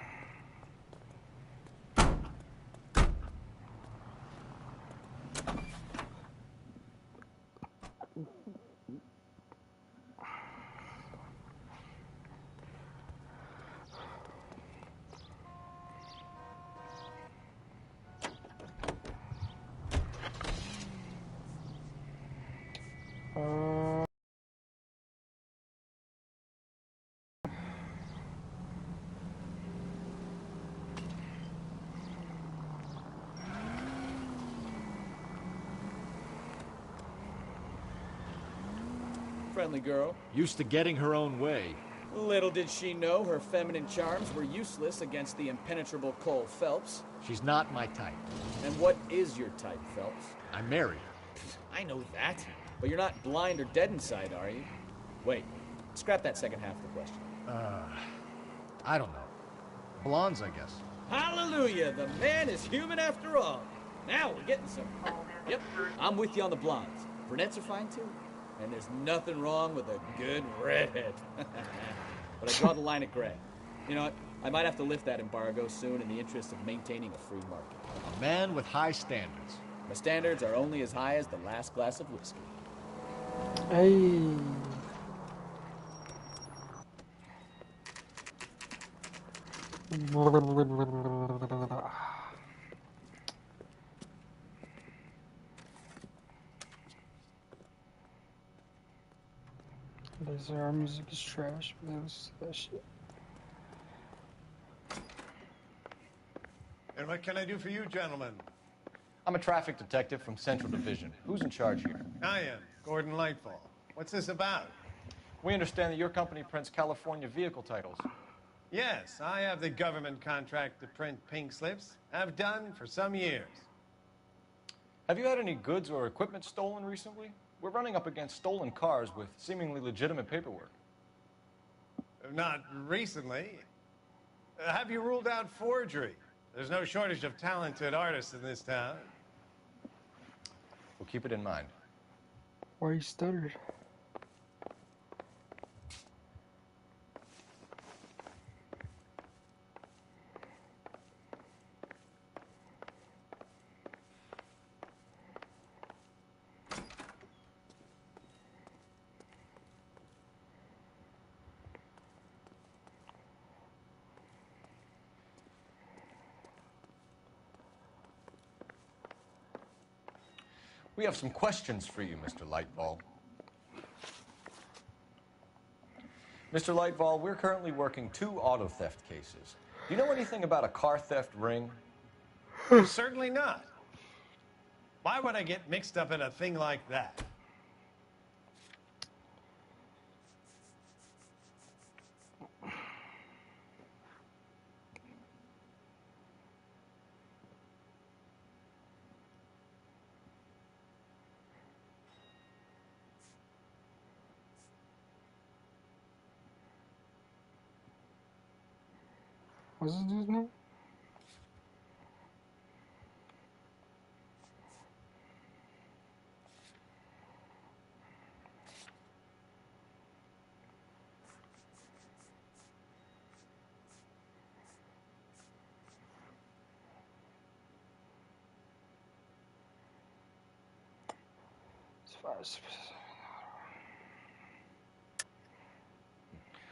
Q: Friendly girl.
T: Used to getting her own way.
Q: Little did she know her feminine charms were useless against the impenetrable Cole Phelps.
T: She's not my type.
Q: And what is your type, Phelps?
T: I'm married.
Q: I know that. But you're not blind or dead inside, are you? Wait, scrap that second half of the question.
T: I don't know. Blondes, I guess.
Q: Hallelujah! The man is human after all. Now we're getting somewhere. Yep, I'm with you on the blondes. Brunettes are fine too. And there's nothing wrong with a good redhead. But I draw the line at gray. You know what? I might have to lift that embargo soon in the interest of maintaining a free market.
T: A man with high standards.
Q: My standards are only as high as the last glass of whiskey.
A: Hey. They say our music is trash, but they listen to that shit.
K: And what can I do for you, gentlemen?
D: I'm a traffic detective from Central Division. Who's in charge here?
K: I am, Gordon Lightfall. What's this about?
D: We understand that your company prints California vehicle titles.
K: Yes, I have the government contract to print pink slips. I've done for some years.
D: Have you had any goods or equipment stolen recently? We're running up against stolen cars with seemingly legitimate paperwork.
K: Not recently. Have you ruled out forgery? There's no shortage of talented artists in this town.
D: We'll keep it in mind.
A: Why you stuttered?
D: We have some questions for you, Mr. Lightball. Mr. Lightball, we're currently working 2 auto theft cases. Do you know anything about a car theft ring?
K: Certainly not. Why would I get mixed up in a thing like that?
A: What's this dude's name?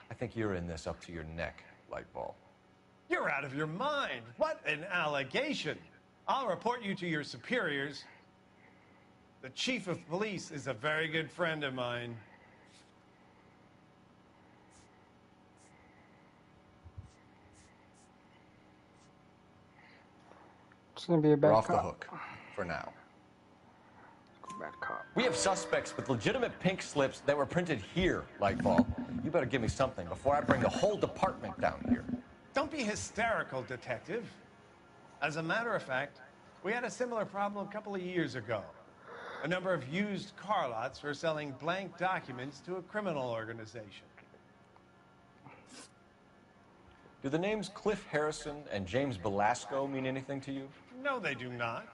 D: I think you're in this up to your neck, Lightball.
K: You're out of your mind. What an allegation. I'll report you to your superiors. The chief of police is a very good friend of mine.
A: It's gonna be a bad
D: We're off
A: cop.
D: the hook for now.
A: Bad cop.
D: We have suspects with legitimate pink slips that were printed here, Lightball. You better give me something before I bring the whole department down here.
K: Don't be hysterical, detective. As a matter of fact, we had a similar problem a couple of years ago. A number of used car lots were selling blank documents to a criminal organization.
D: Do the names Cliff Harrison and James Belasco mean anything to you?
M: No, they do not.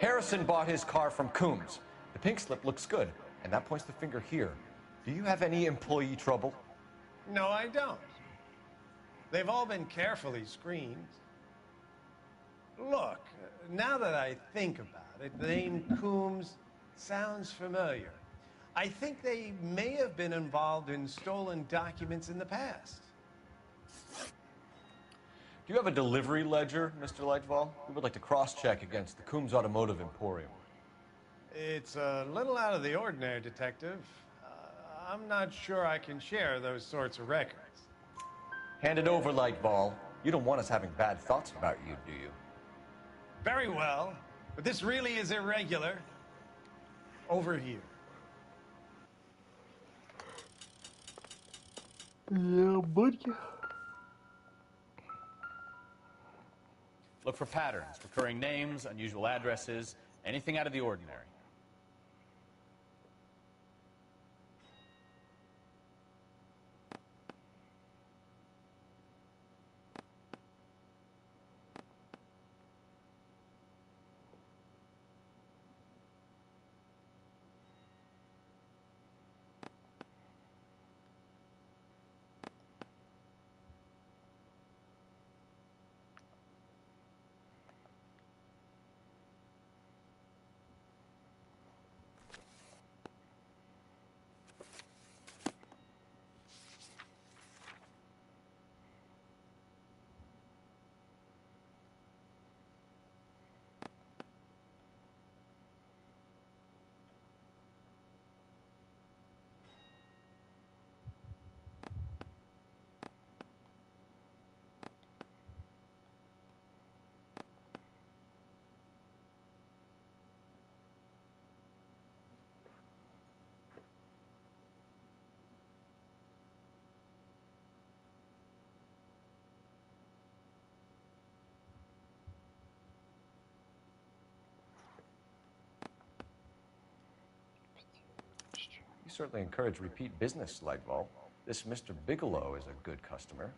D: Harrison bought his car from Coombs. The pink slip looks good, and that points the finger here. Do you have any employee trouble?
M: No, I don't. They've all been carefully screened. Look, now that I think about it, the name Coombs sounds familiar. I think they may have been involved in stolen documents in the past.
D: Do you have a delivery ledger, Mr. Lightval? We would like to cross-check against the Coombs Automotive Emporium.
M: It's a little out of the ordinary, Detective. I'm not sure I can share those sorts of records.
D: Hand it over, Lightval. You don't want us having bad thoughts about you, do you?
M: Very well, but this really is irregular. Over here.
A: Yeah, buddy.
E: Look for patterns, recurring names, unusual addresses, anything out of the ordinary.
D: You certainly encourage repeat business, Lightval. This Mr. Bigelow is a good customer.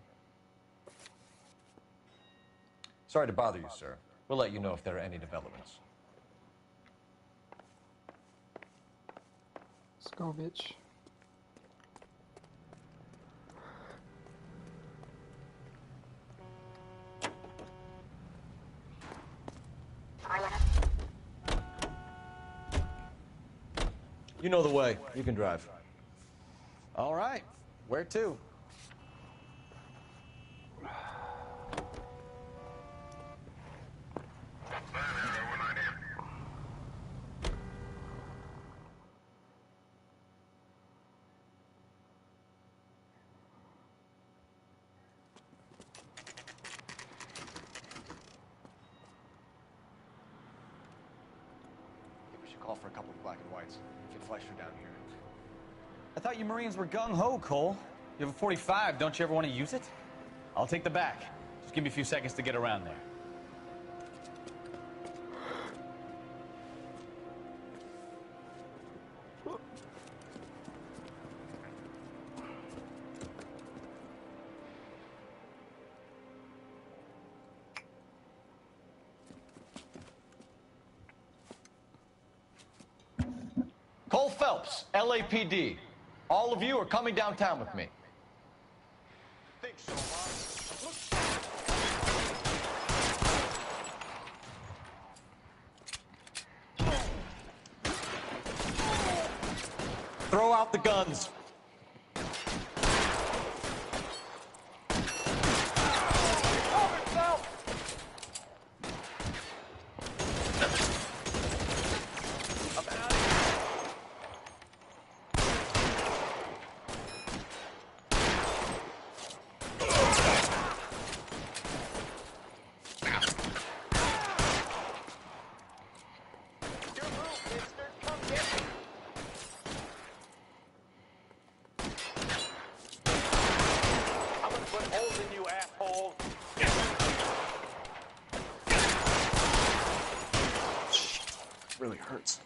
D: Sorry to bother you, sir. We'll let you know if there are any developments.
A: Let's go, bitch.
D: You know the way. You can drive.
E: All right. Where to?
D: We should call for a couple of black and whites. Get Fleischer down here.
E: I thought you Marines were gung-ho, Cole. You have a 45. Don't you ever want to use it? I'll take the back. Just give me a few seconds to get around there.
D: Cole Phelps, LAPD. All of you are coming downtown with me.
M: Think so, huh?
D: Throw out the guns.
C: hurts.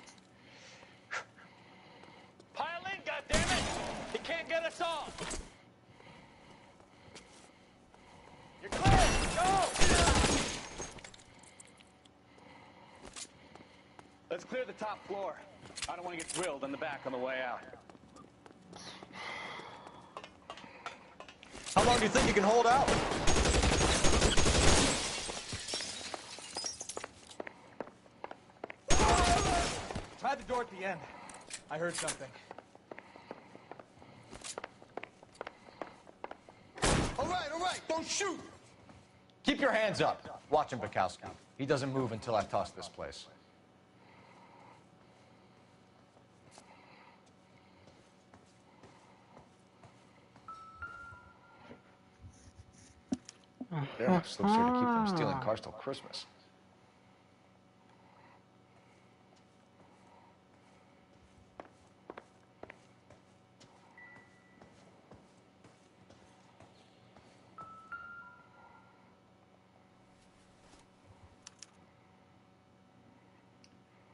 J: Pile in, goddammit! He can't get us all! You're clear! Go! Let's clear the top floor. I don't want to get drilled in the back on the way out.
D: How long do you think you can hold out?
J: Try the door at the end. I heard something.
K: All right, don't shoot!
D: Keep your hands up. Watch him, Bukowski. He doesn't move until I toss this place. There are enough slips here to keep them stealing cars till Christmas.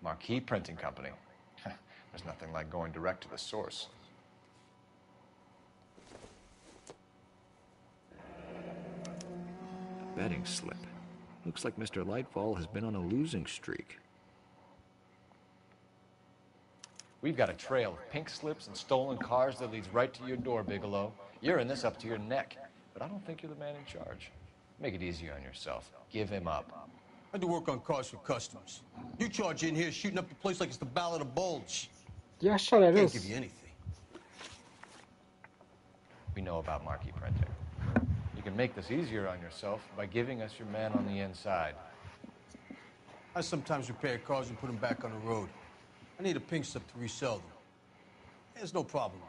D: Marquee Printing Company. There's nothing like going direct to the source. Betting slip. Looks like Mr. Lightfall has been on a losing streak. We've got a trail of pink slips and stolen cars that leads right to your door, Bigelow. You're in this up to your neck, but I don't think you're the man in charge. Make it easier on yourself. Give him up.
K: I do work on cars for customers. You charge in here shooting up the place like it's the Ballad of Bulge.
A: Yeah, shut it.
K: Can't give you anything.
D: We know about marquee printing. You can make this easier on yourself by giving us your man on the inside.
K: I sometimes repair cars and put them back on the road. I need a pink slip to resell them. There's no problem.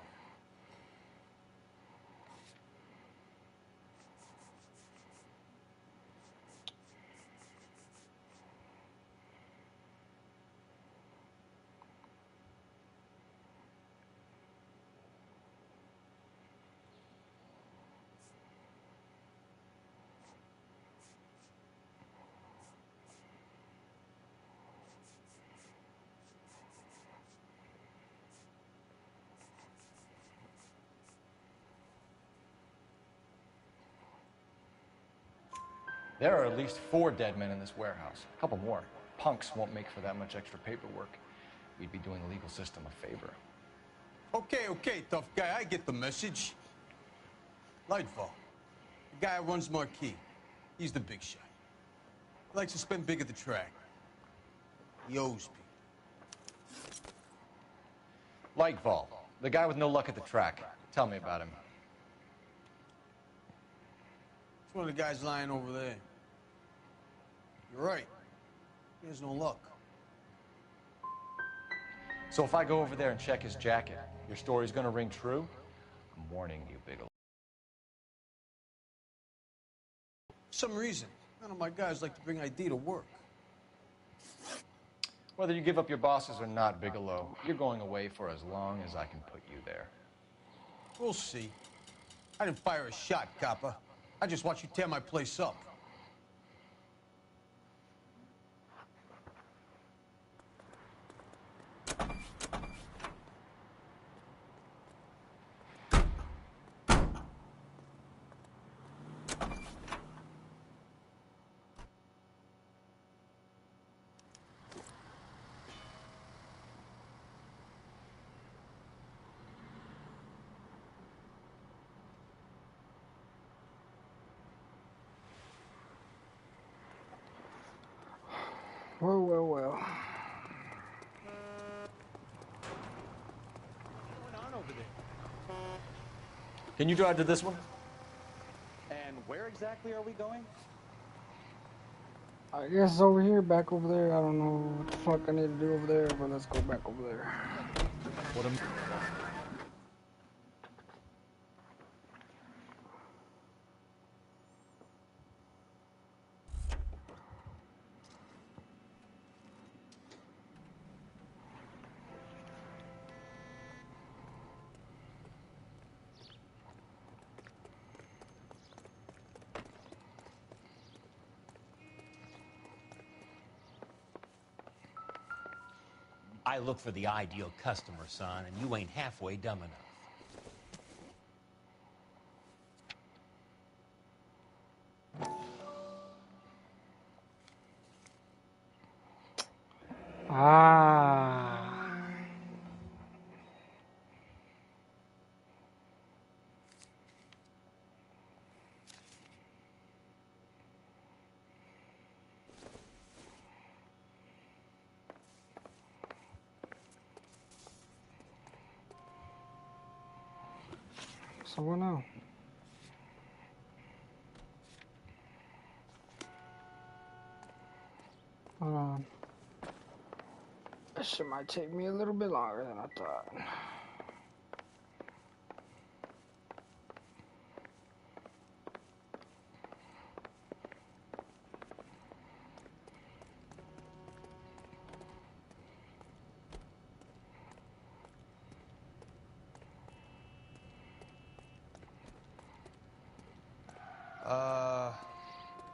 D: There are at least 4 dead men in this warehouse. A couple more. Punks won't make for that much extra paperwork. We'd be doing the legal system a favor.
K: Okay, tough guy. I get the message. Lightfall. The guy who runs Marquee. He's the big shot. He likes to spend big at the track. He owes people.
D: Lightfall, the guy with no luck at the track. Tell me about him.
K: It's one of the guys lying over there. You're right. He has no luck.
D: So if I go over there and check his jacket, your story's gonna ring true? I'm warning you, Bigelow.
K: For some reason, none of my guys like to bring ID to work.
D: Whether you give up your bosses or not, Bigelow, you're going away for as long as I can put you there.
K: We'll see. I didn't fire a shot, copper. I just watched you tear my place up.
A: Well.
J: What's going on over there?
D: Can you drive to this one?
J: And where exactly are we going?
A: I guess it's over here, back over there. I don't know what the fuck I need to do over there, but let's go back over there.
D: What am...
N: I look for the ideal customer, son, and you ain't halfway dumb enough.
A: Ah. So what now? Hold on. This shit might take me a little bit longer than I thought.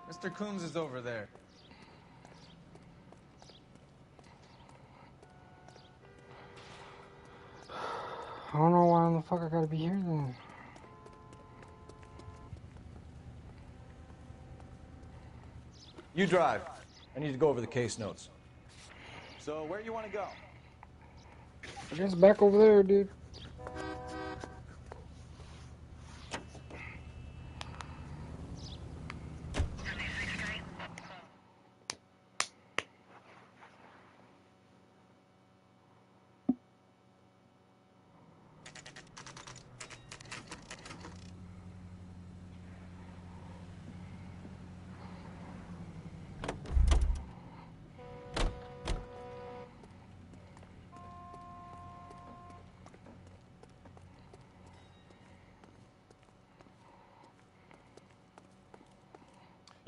J: Mr. Coombs is over there.
A: I don't know why in the fuck I gotta be here then.
D: You drive. I need to go over the case notes.
J: So, where you want to go?
A: I guess back over there, dude.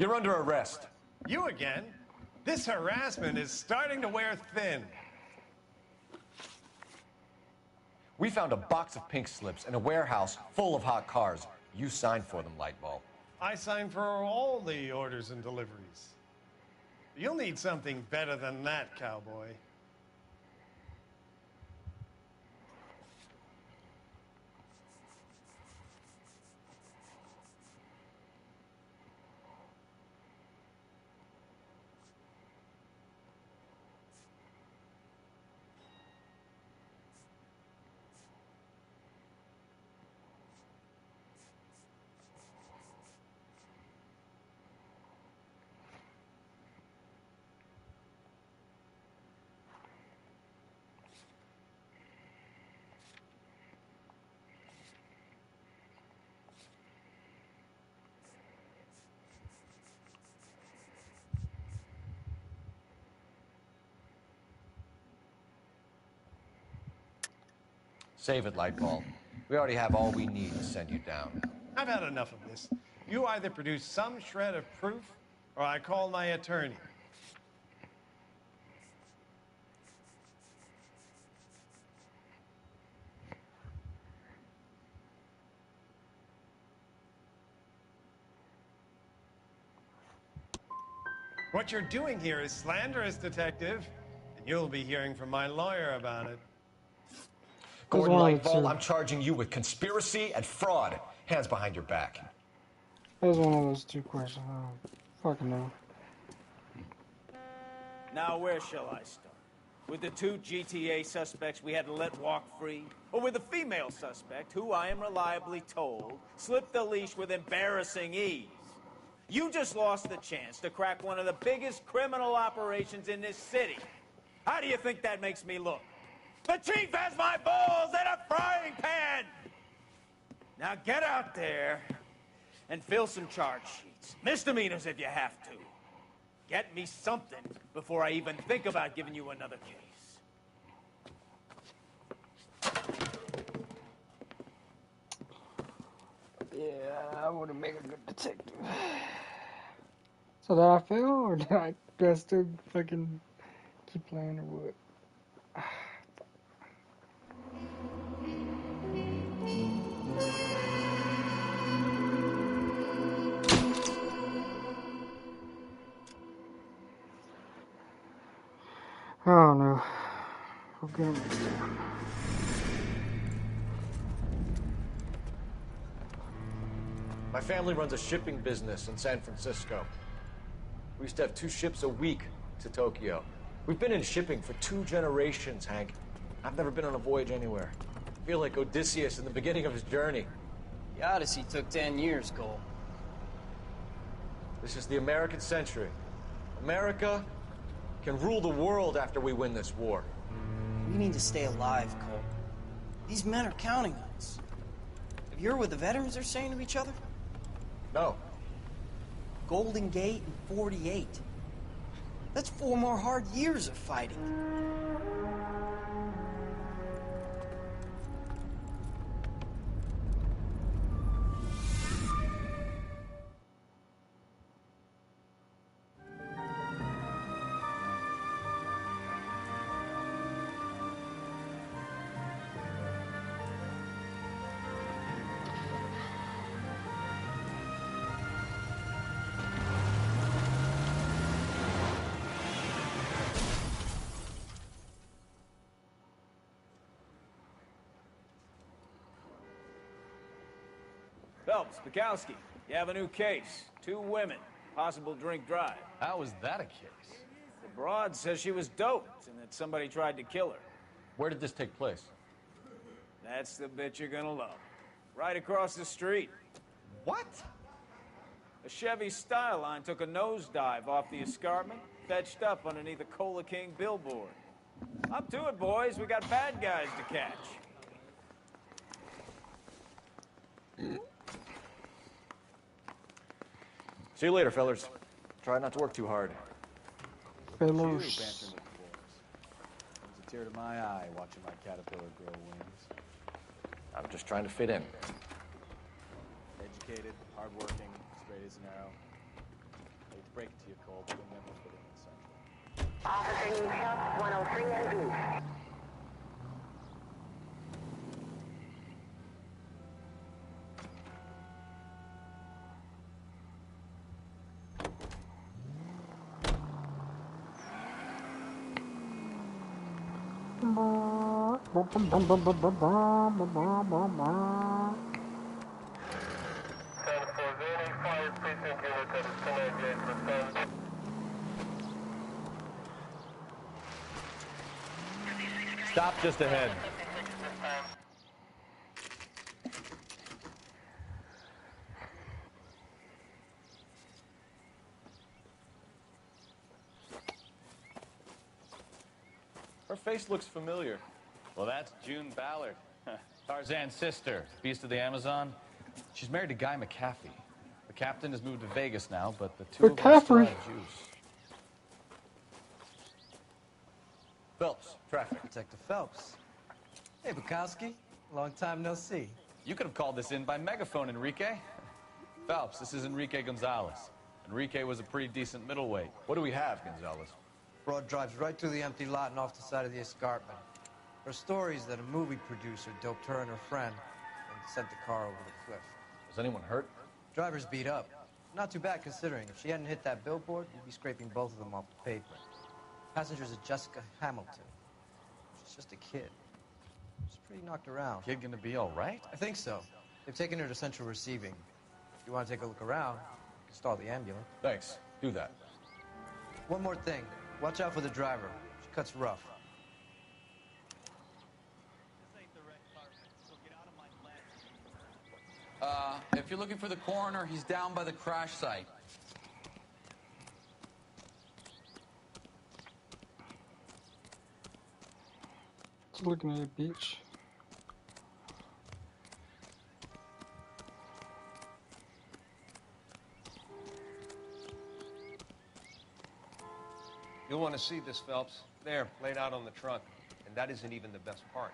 D: You're under arrest.
M: You again? This harassment is starting to wear thin.
D: We found a box of pink slips in a warehouse full of hot cars. You signed for them, Lightball.
M: I signed for all the orders and deliveries. You'll need something better than that, cowboy.
D: Save it, Lightball. We already have all we need to send you down.
M: I've had enough of this. You either produce some shred of proof, or I call my attorney. What you're doing here is slanderous, detective, and you'll be hearing from my lawyer about it.
D: Gordon Lightball, I'm charging you with conspiracy and fraud. Hands behind your back.
A: That was one of those two questions. I don't fucking know.
B: Now, where shall I start? With the two GTA suspects we had to let walk free? Or with the female suspect, who I am reliably told slipped the leash with embarrassing ease? You just lost the chance to crack one of the biggest criminal operations in this city. How do you think that makes me look? The chief has my balls in a frying pan! Now get out there and fill some charge sheets. Misdemeanors if you have to. Get me something before I even think about giving you another case.
A: Yeah, I would have made a good detective. So did I fail, or do I still fucking keep playing, or what? I don't know. We'll get him next time.
D: My family runs a shipping business in San Francisco. We used to have 2 ships a week to Tokyo. We've been in shipping for 2 generations, Hank. I've never been on a voyage anywhere. I feel like Odysseus in the beginning of his journey.
U: The Odyssey took 10 years, Cole.
D: This is the American century. America can rule the world after we win this war.
L: We need to stay alive, Cole. These men are counting on us. Have you heard what the veterans are saying to each other?
D: No.
L: Golden Gate and 48. That's 4 more hard years of fighting.
B: Phelps, Bukowski, you have a new case. 2 women, possible drink drive.
E: How was that a case?
B: The broad says she was doped and that somebody tried to kill her.
D: Where did this take place?
B: That's the bit you're gonna love. Right across the street.
E: What?
B: A Chevy Styline took a nosedive off the escarpment, fetched up underneath a Cola King billboard. Up to it, boys. We got bad guys to catch.
D: See you later, fellers. Try not to work too hard.
A: Fellers.
E: Brings a tear to my eye watching my caterpillar grow wings.
D: I'm just trying to fit in.
E: Educated, hardworking, straight as an arrow. I hate to break it to you, Cole, but you'll never fit in the central.
O: Officer Newhouse, 103 and East.
E: Stop just ahead.
D: Her face looks familiar.
E: Well, that's June Ballard, Tarzan's sister, beast of the Amazon. She's married to Guy McCaffrey. The captain has moved to Vegas now, but the 2 of them still have juice.
D: Phelps, traffic.
H: Detective Phelps. Hey, Bukowski. Long time no see.
E: You could have called this in by megaphone, Enrique. Phelps, this is Enrique Gonzalez. Enrique was a pretty decent middleweight.
D: What do we have, Gonzalez?
H: Broad drives right through the empty lot and off the side of the escarpment. Her story is that a movie producer doped her and her friend and sent the car over the cliff.
D: Was anyone hurt?
H: Driver's beat up. Not too bad considering. If she hadn't hit that billboard, we'd be scraping both of them off the pavement. Passenger's a Jessica Hamilton. She's just a kid. She's pretty knocked around.
E: Kid gonna be all right?
H: I think so. They've taken her to central receiving. If you want to take a look around, you can stall the ambulance.
D: Thanks. Do that.
H: One more thing. Watch out for the driver. She cuts rough.
V: If you're looking for the coroner, he's down by the crash site.
A: Just looking at the beach.
I: You'll want to see this, Phelps. There, laid out on the trunk. And that isn't even the best part.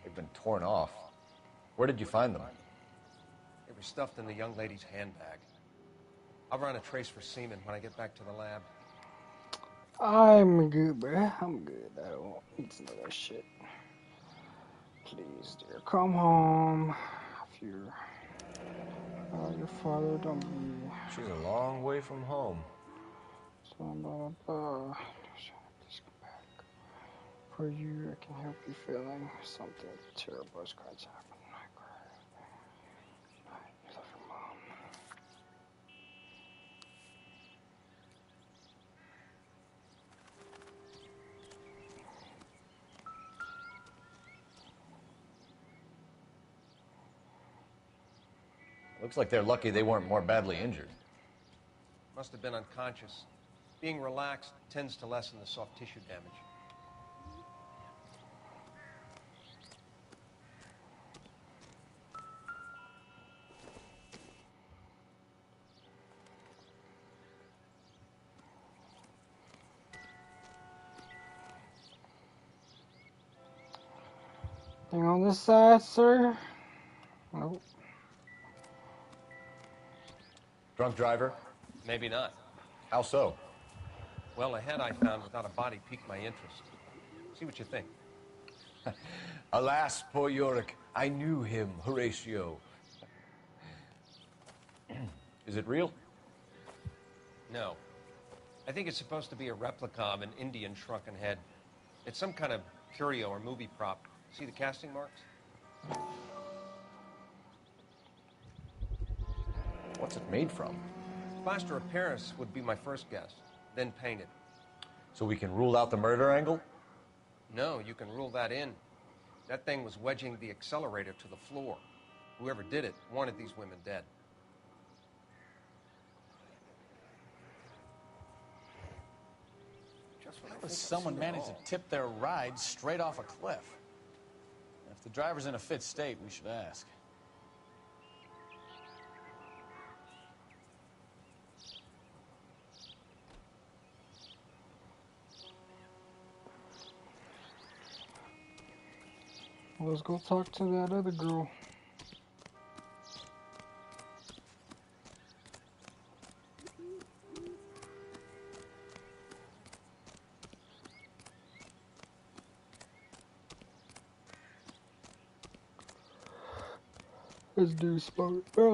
D: They've been torn off. Where did you find them?
I: They were stuffed in the young lady's handbag. I'll run a trace for semen when I get back to the lab.
A: I'm good, bruh. I'm good. I don't need to know that shit. Please, dear, come home. If you're Your father don't be.
D: She's a long way from home.
A: Blah, blah, blah. Please come back. For you, I can help you feeling something terrible is going to happen. I cry. You love your mom.
D: Looks like they're lucky they weren't more badly injured.
I: Must have been unconscious. Being relaxed tends to lessen the soft tissue damage.
A: Thing on this side, sir? Nope.
D: Drunk driver?
I: Maybe not.
D: How so?
I: Well, a head I found without a body piqued my interest. See what you think.
D: Alas, poor Yorick. I knew him, Horatio. Is it real?
I: No. I think it's supposed to be a replica of an Indian shrunken head. It's some kind of curio or movie prop. See the casting marks?
D: What's it made from?
I: Plaster of Paris would be my first guess, then painted.
D: So we can rule out the murder angle?
I: No, you can rule that in. That thing was wedging the accelerator to the floor. Whoever did it wanted these women dead.
E: How does someone manage to tip their ride straight off a cliff? If the driver's in a fit state, we should ask.
A: Let's go talk to that other girl. This dude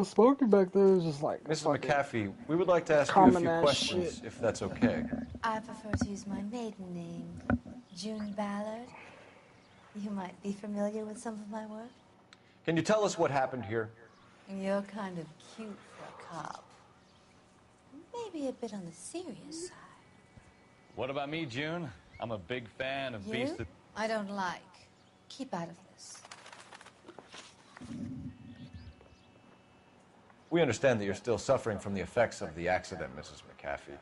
A: smoking back there is just like
D: Mrs. McAfee, we would like to ask you a few questions,
A: shit.
D: if that's okay.
G: I prefer to use my maiden name, June Ballard. You might be familiar with some of my work.
D: Can you tell us what happened here?
G: You're kind of cute for a cop. Maybe a bit on the serious side.
E: What about me, June? I'm a big fan of beasts that...
G: I don't like. Keep out of this.
D: We understand that you're still suffering from the effects of the accident, Mrs. McAfee.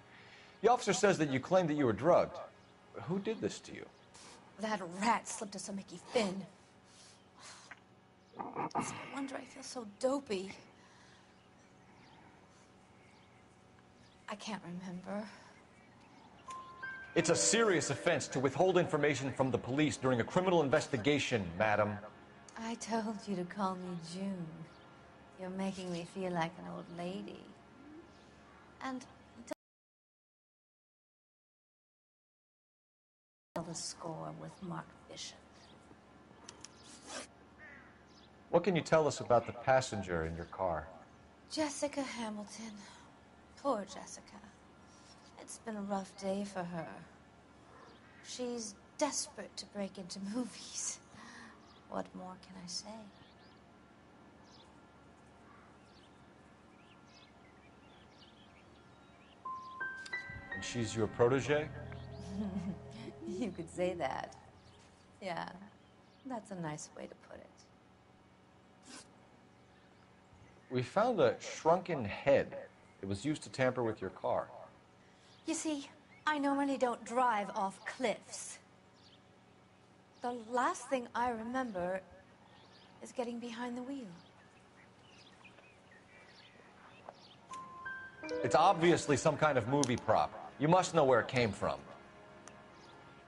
D: The officer says that you claimed that you were drugged. Who did this to you?
G: That rat slipped us a Mickey Finn. It's no wonder I feel so dopey. I can't remember.
D: It's a serious offense to withhold information from the police during a criminal investigation, madam.
G: I told you to call me June. You're making me feel like an old lady. And don't the score with Mark Bishop.
D: What can you tell us about the passenger in your car?
G: Jessica Hamilton. Poor Jessica. It's been a rough day for her. She's desperate to break into movies. What more can I say?
D: And she's your protege?
G: You could say that. Yeah, that's a nice way to put it.
D: We found a shrunken head. It was used to tamper with your car.
G: You see, I normally don't drive off cliffs. The last thing I remember is getting behind the wheel.
D: It's obviously some kind of movie prop. You must know where it came from.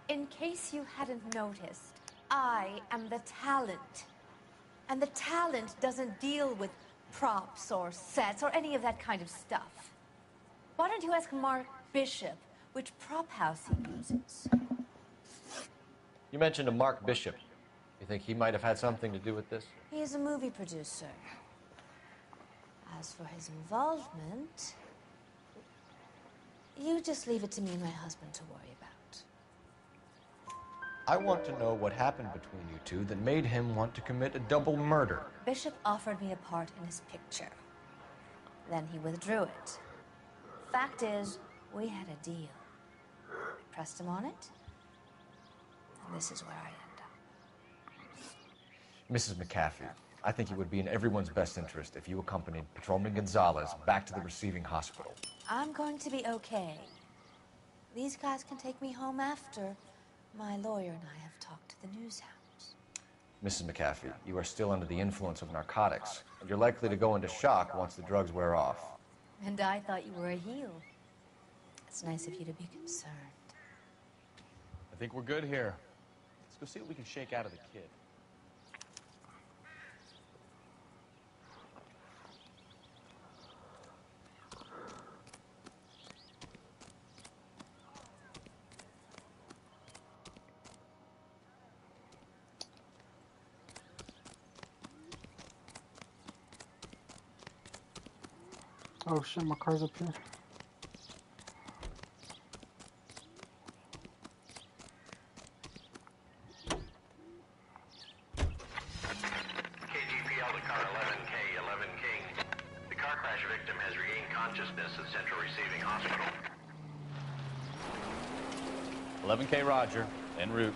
G: In case you hadn't noticed, I am the talent. And the talent doesn't deal with props or sets or any of that kind of stuff. Why don't you ask Mark Bishop which prop house he uses?
D: You mentioned a Mark Bishop. You think he might have had something to do with this?
G: He is a movie producer. As for his involvement, you just leave it to me and my husband to worry about.
D: I want to know what happened between you two that made him want to commit a double murder.
G: Bishop offered me a part in his picture. Then he withdrew it. Fact is, we had a deal. I pressed him on it, and this is where I end up.
D: Mrs. McAfee, I think it would be in everyone's best interest if you accompanied Patrolman Gonzalez back to the receiving hospital.
G: I'm going to be okay. These guys can take me home after my lawyer and I have talked to the news hounds.
D: Mrs. McAfee, you are still under the influence of narcotics, and you're likely to go into shock once the drugs wear off.
G: And I thought you were a heel. It's nice of you to be concerned.
E: I think we're good here. Let's go see what we can shake out of the kid.
A: Oh shit, my car's up here.
F: KGPL to car 11K, 11 King. The car crash victim has regained consciousness at Central Receiving Hospital.
E: 11K Roger, en route.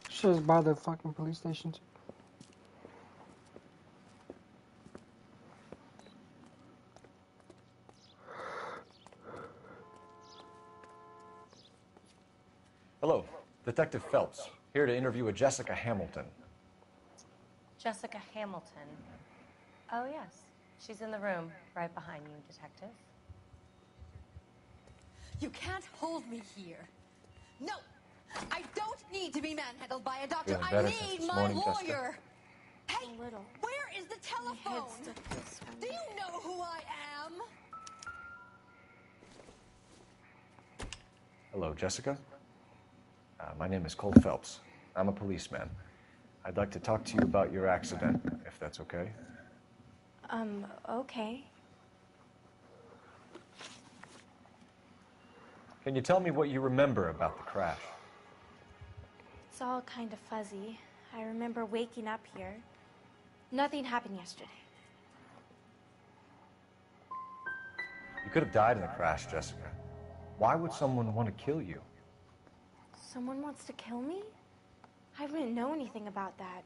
A: Shit's by the fucking police station too.
D: Hello, Detective Phelps, here to interview a Jessica Hamilton.
S: Jessica Hamilton. Oh, yes. She's in the room right behind you, Detective.
G: You can't hold me here. No! I don't need to be manhandled by a doctor.
D: Feeling
G: I
D: better since
G: need
D: this
G: my
D: morning, Jessica?
G: lawyer. Hey, where is the telephone? Do you know who I am?
D: Hello, Jessica. My name is Cole Phelps. I'm a policeman. I'd like to talk to you about your accident, if that's okay.
S: Okay.
D: Can you tell me what you remember about the crash?
S: It's all kind of fuzzy. I remember waking up here. Nothing happened yesterday.
D: You could have died in the crash, Jessica. Why would someone want to kill you?
S: Someone wants to kill me? I wouldn't know anything about that.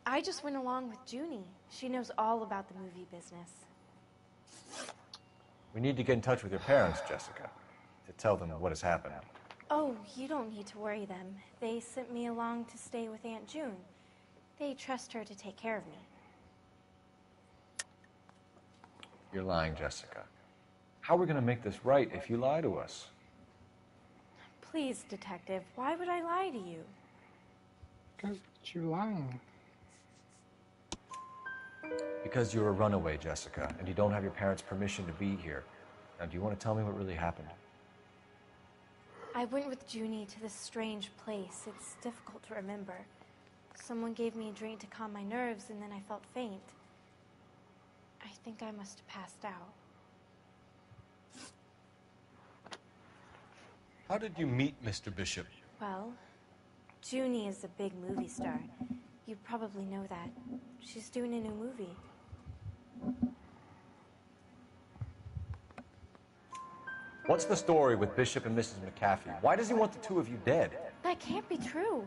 S: I just went along with Junie. She knows all about the movie business.
D: We need to get in touch with your parents, Jessica, to tell them what has happened.
S: Oh, you don't need to worry them. They sent me along to stay with Aunt June. They trust her to take care of me.
D: You're lying, Jessica. How are we going to make this right if you lie to us?
S: Please, Detective, why would I lie to you?
A: Because you're lying.
D: Because you're a runaway, Jessica, and you don't have your parents' permission to be here. Now, do you want to tell me what really happened?
S: I went with Junie to this strange place. It's difficult to remember. Someone gave me a drink to calm my nerves, and then I felt faint. I think I must have passed out.
M: How did you meet Mr. Bishop?
S: Well, Junie is a big movie star. You probably know that. She's doing a new movie.
D: What's the story with Bishop and Mrs. McAfee? Why does he want the two of you dead?
S: That can't be true.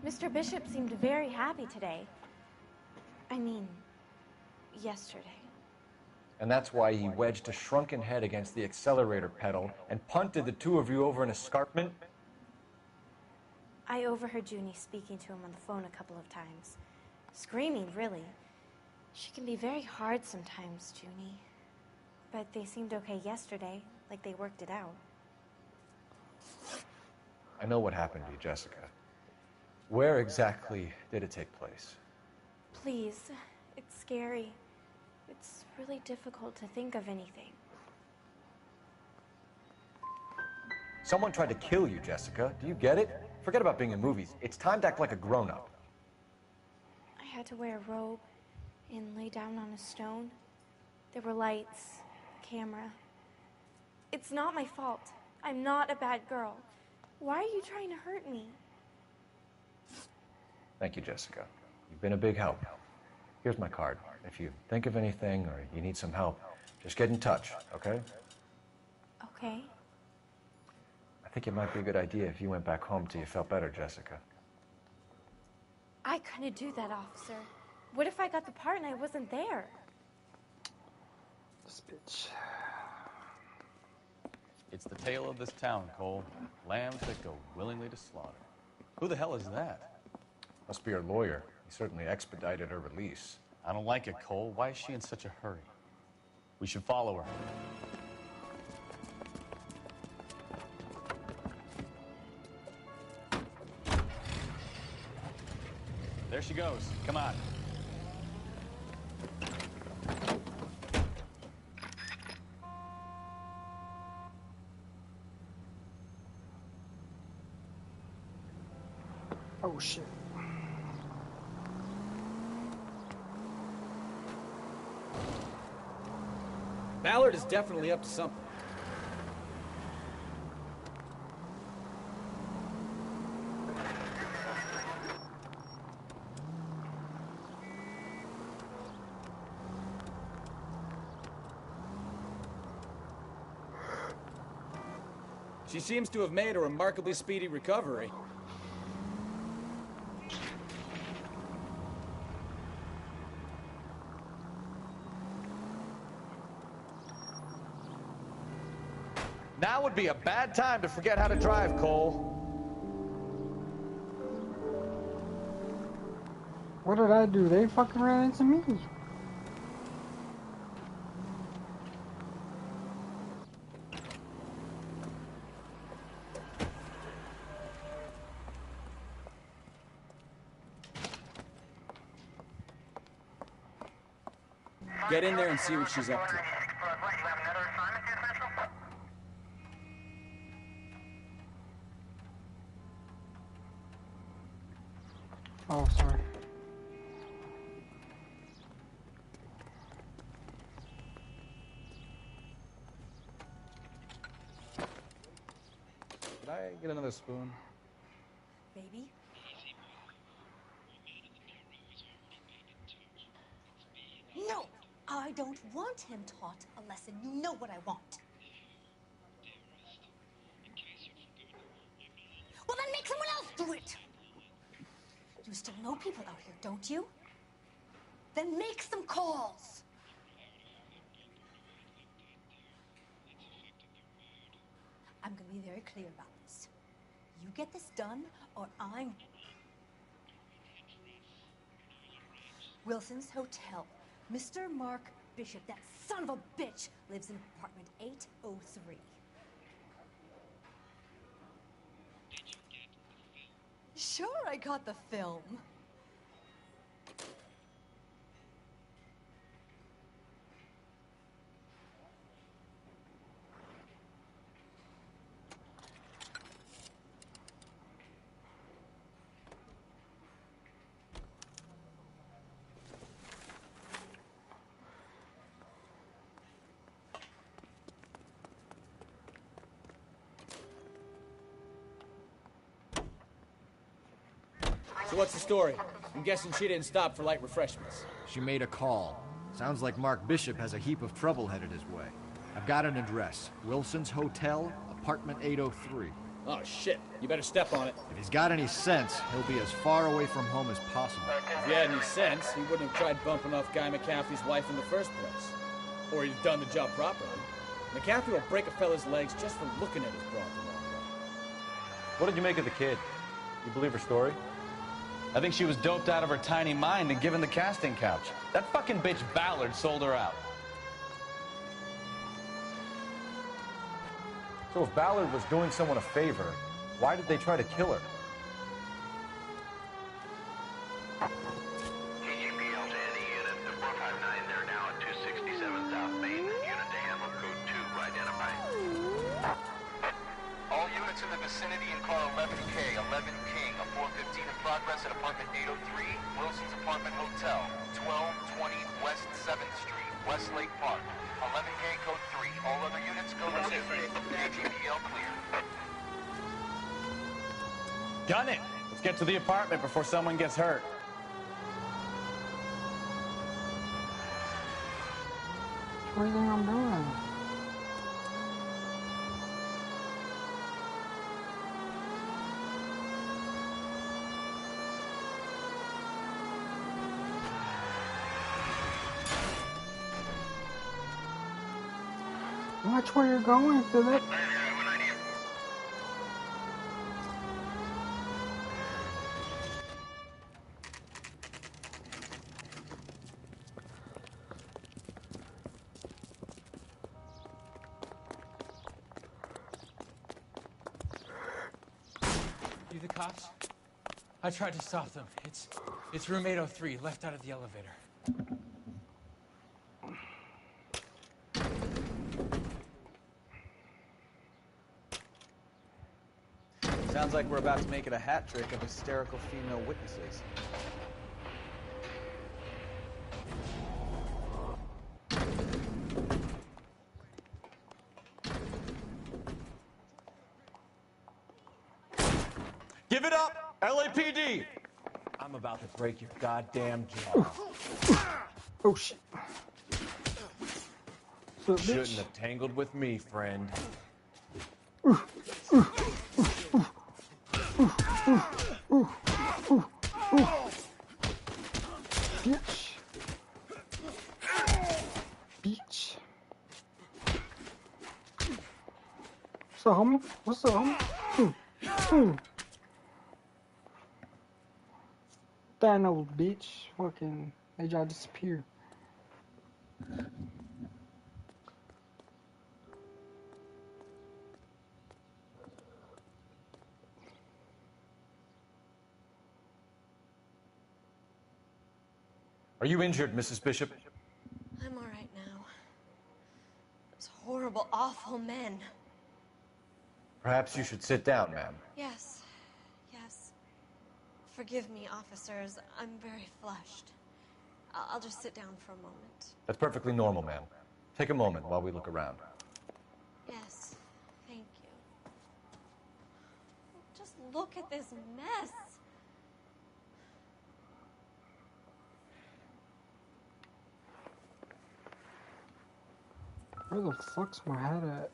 S: Mr. Bishop seemed very happy today. I mean, yesterday.
D: And that's why he wedged a shrunken head against the accelerator pedal and punted the two of you over an escarpment?
S: I overheard Junie speaking to him on the phone a couple of times. Screaming, really. She can be very hard sometimes, Junie. But they seemed okay yesterday, like they worked it out.
D: I know what happened to you, Jessica. Where exactly did it take place?
S: Please. It's scary. It's really difficult to think of anything.
D: Someone tried to kill you, Jessica. Do you get it? Forget about being in movies. It's time to act like a grown-up.
S: I had to wear a robe and lay down on a stone. There were lights, a camera. It's not my fault. I'm not a bad girl. Why are you trying to hurt me?
D: Thank you, Jessica. You've been a big help. Here's my card. If you think of anything or you need some help, just get in touch, okay?
S: Okay.
D: I think it might be a good idea if you went back home till you felt better, Jessica.
S: I couldn't do that, officer. What if I got the part and I wasn't there?
A: This bitch.
E: It's the tale of this town, Cole. Lambs that go willingly to slaughter. Who the hell is that?
D: Must be her lawyer. He certainly expedited her release.
E: I don't like it, Cole. Why is she in such a hurry? We should follow her. There she goes. Come on.
A: Oh, shit.
Q: Ballard is definitely up to something. She seems to have made a remarkably speedy recovery.
E: Now would be a bad time to forget how to drive, Cole.
A: What did I do? They fucking ran into me.
Q: Get in there and see what she's up to.
A: Oh, sorry.
E: Could I get another spoon?
G: Baby? No! I don't want him taught a lesson. You know what I want. Well, then make someone else do it! You still know people out here, don't you? Then make some calls! I'm gonna be very clear about this. You get this done, or I'm... Wilson's Hotel. Mr. Mark Bishop, that son of a bitch, lives in apartment 803. Sure, I got the film.
Q: So what's the story? I'm guessing she didn't stop for light refreshments.
T: She made a call. Sounds like Mark Bishop has a heap of trouble headed his way. I've got an address. Wilson's Hotel, apartment 803.
Q: Oh, shit. You better step on it.
T: If he's got any sense, he'll be as far away from home as possible.
Q: If he had any sense, he wouldn't have tried bumping off Guy McCaffrey's wife in the first place. Or he'd done the job properly. McCaffrey will break a fella's legs just for looking at his broad the wrong way.
D: What did you make of the kid? You believe her story?
E: I think she was doped out of her tiny mind and given the casting couch. That fucking bitch Ballard sold her out.
D: So if Ballard was doing someone a favor, why did they try to kill her?
F: KGPL to any unit. The 459, they're now at 267 South Main. Unit to handle code 2 identified.
P: All units in the vicinity in car 11K, 11 King, a 415 in progress at apartment 803, Wilson's Apartment Hotel, 1220 West 7th Street, Westlake Park. 11K code 3. All other units code 2. KGPL clear.
E: Gun it! Let's get to the apartment before someone gets hurt.
A: What do you think I'm doing? Watch where you're going, Philip.
R: You the cops? I tried to stop them. It's room 803, left out of the elevator.
J: Sounds like we're about to make it a hat trick of hysterical female witnesses.
D: Give it up, LAPD!
M: I'm about to break your goddamn jaw.
A: Oh, shit. So,
D: Shouldn't have tangled with me, friend.
A: Bitch. Bitch. What's up, homie? What's up, homie? Thanos, bitch. Fucking made y'all disappear.
D: Are you injured, Mrs. Bishop?
G: I'm all right now. Those horrible, awful men.
D: Perhaps you should sit down, ma'am.
G: Yes. Yes. Forgive me, officers. I'm very flushed. I'll just sit down for a moment.
D: That's perfectly normal, ma'am. Take a moment while we look around.
G: Yes. Thank you. Just look at this mess.
A: Where the fuck's my head at?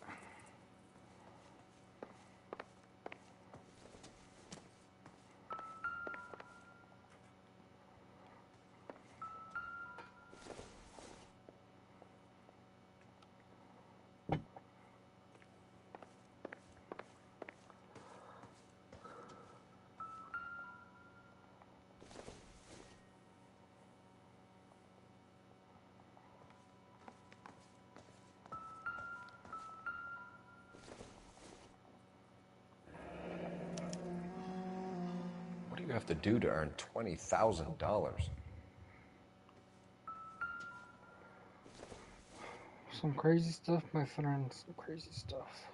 D: What do you have to do to earn $20,000?
A: Some crazy stuff, my friend. Some crazy stuff.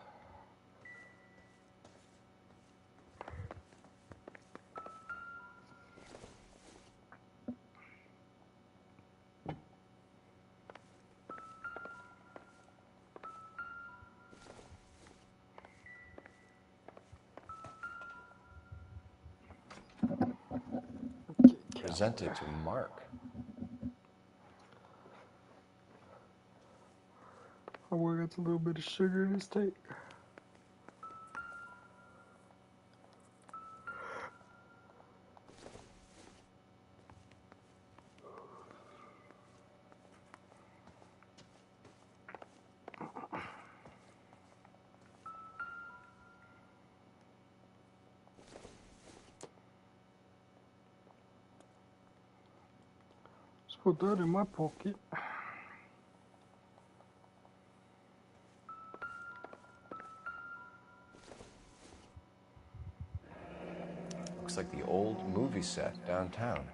D: Presented to Mark.
A: Oh, I got a little bit of sugar in this tape. Let's put that in my pocket.
D: Looks like the old movie set downtown.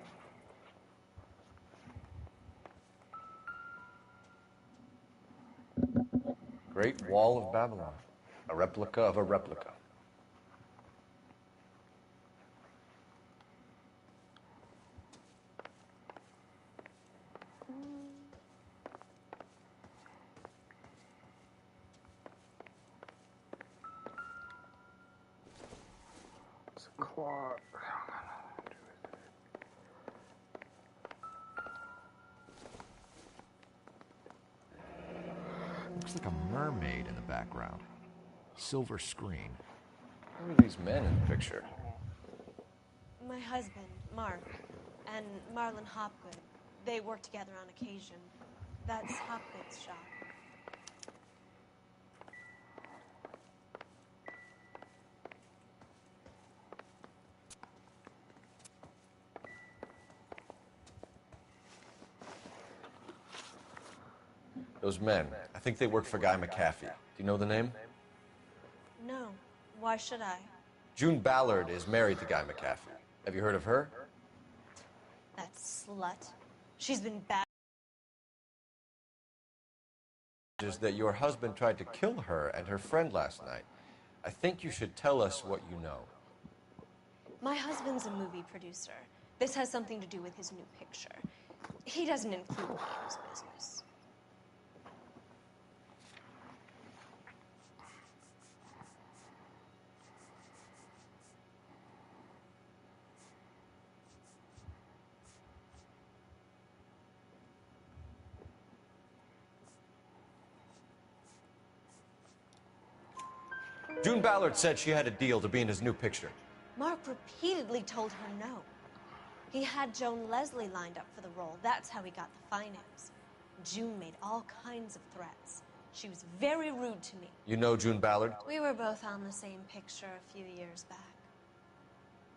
D: Great Wall of Babylon. A replica of a replica.
A: It's a clock.
T: Looks like a mermaid in the background. Silver screen.
D: Who are these men in the picture?
C: My husband, Mark, and Marlon Hopgood. They work together on occasion. That's Hopgood's shop.
D: Those men, I think they work for Guy McAfee. Do you know the name?
C: No. Why should I?
D: June Ballard is married to Guy McAfee. Have you heard of her?
C: That slut. She's been bad.
D: Is that your husband tried to kill her and her friend last night. I think you should tell us what you know.
C: My husband's a movie producer. This has something to do with his new picture. He doesn't include me in his business.
D: June Ballard said she had a deal to be in his new picture.
C: Mark repeatedly told her no. He had Joan Leslie lined up for the role. That's how he got the finance. June made all kinds of threats. She was very rude to me.
D: You know June Ballard?
C: We were both on the same picture a few years back.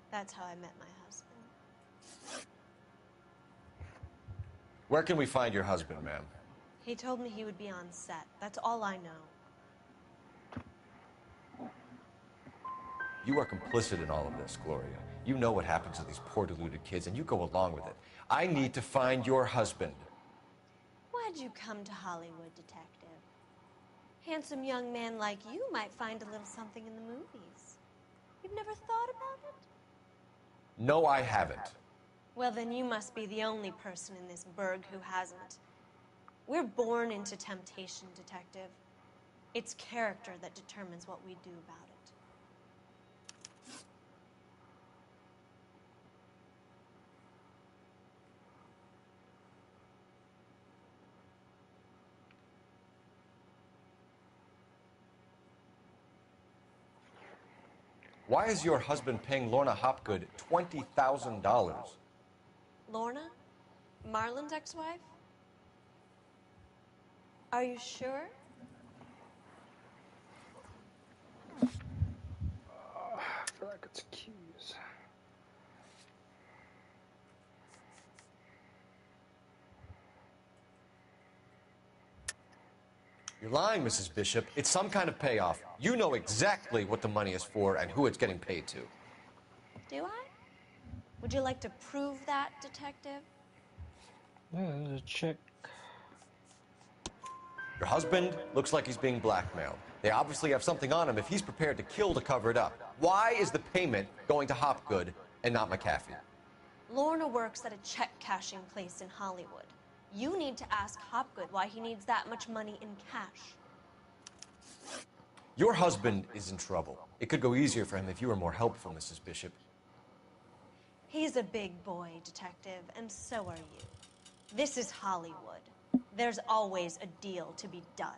C: That's how I met my husband.
D: Where can we find your husband, ma'am?
C: He told me he would be on set. That's all I know.
D: You are complicit in all of this, Gloria. You know what happens to these poor deluded kids, and you go along with it. I need to find your husband.
C: Why'd you come to Hollywood, detective? Handsome young man like you might find a little something in the movies. You've never thought about it?
D: No, I haven't.
C: Well, then you must be the only person in this burg who hasn't. We're born into temptation, detective. It's character that determines what we do about it.
D: Why is your husband paying Lorna Hopgood $20,000?
C: Lorna? Marlon's ex-wife? Are you sure?
A: I feel like it's keys.
D: You're lying, Mrs. Bishop. It's some kind of payoff. You know exactly what the money is for and who it's getting paid to.
C: Do I? Would you like to prove that, detective?
A: Yeah, there's a check.
D: Your husband looks like he's being blackmailed. They obviously have something on him if he's prepared to kill to cover it up. Why is the payment going to Hopgood and not McAfee?
C: Lorna works at a check-cashing place in Hollywood. You need to ask Hopgood why he needs that much money in cash.
D: Your husband is in trouble. It could go easier for him if you were more helpful, Mrs. Bishop.
C: He's a big boy, detective, and so are you. This is Hollywood. There's always a deal to be done.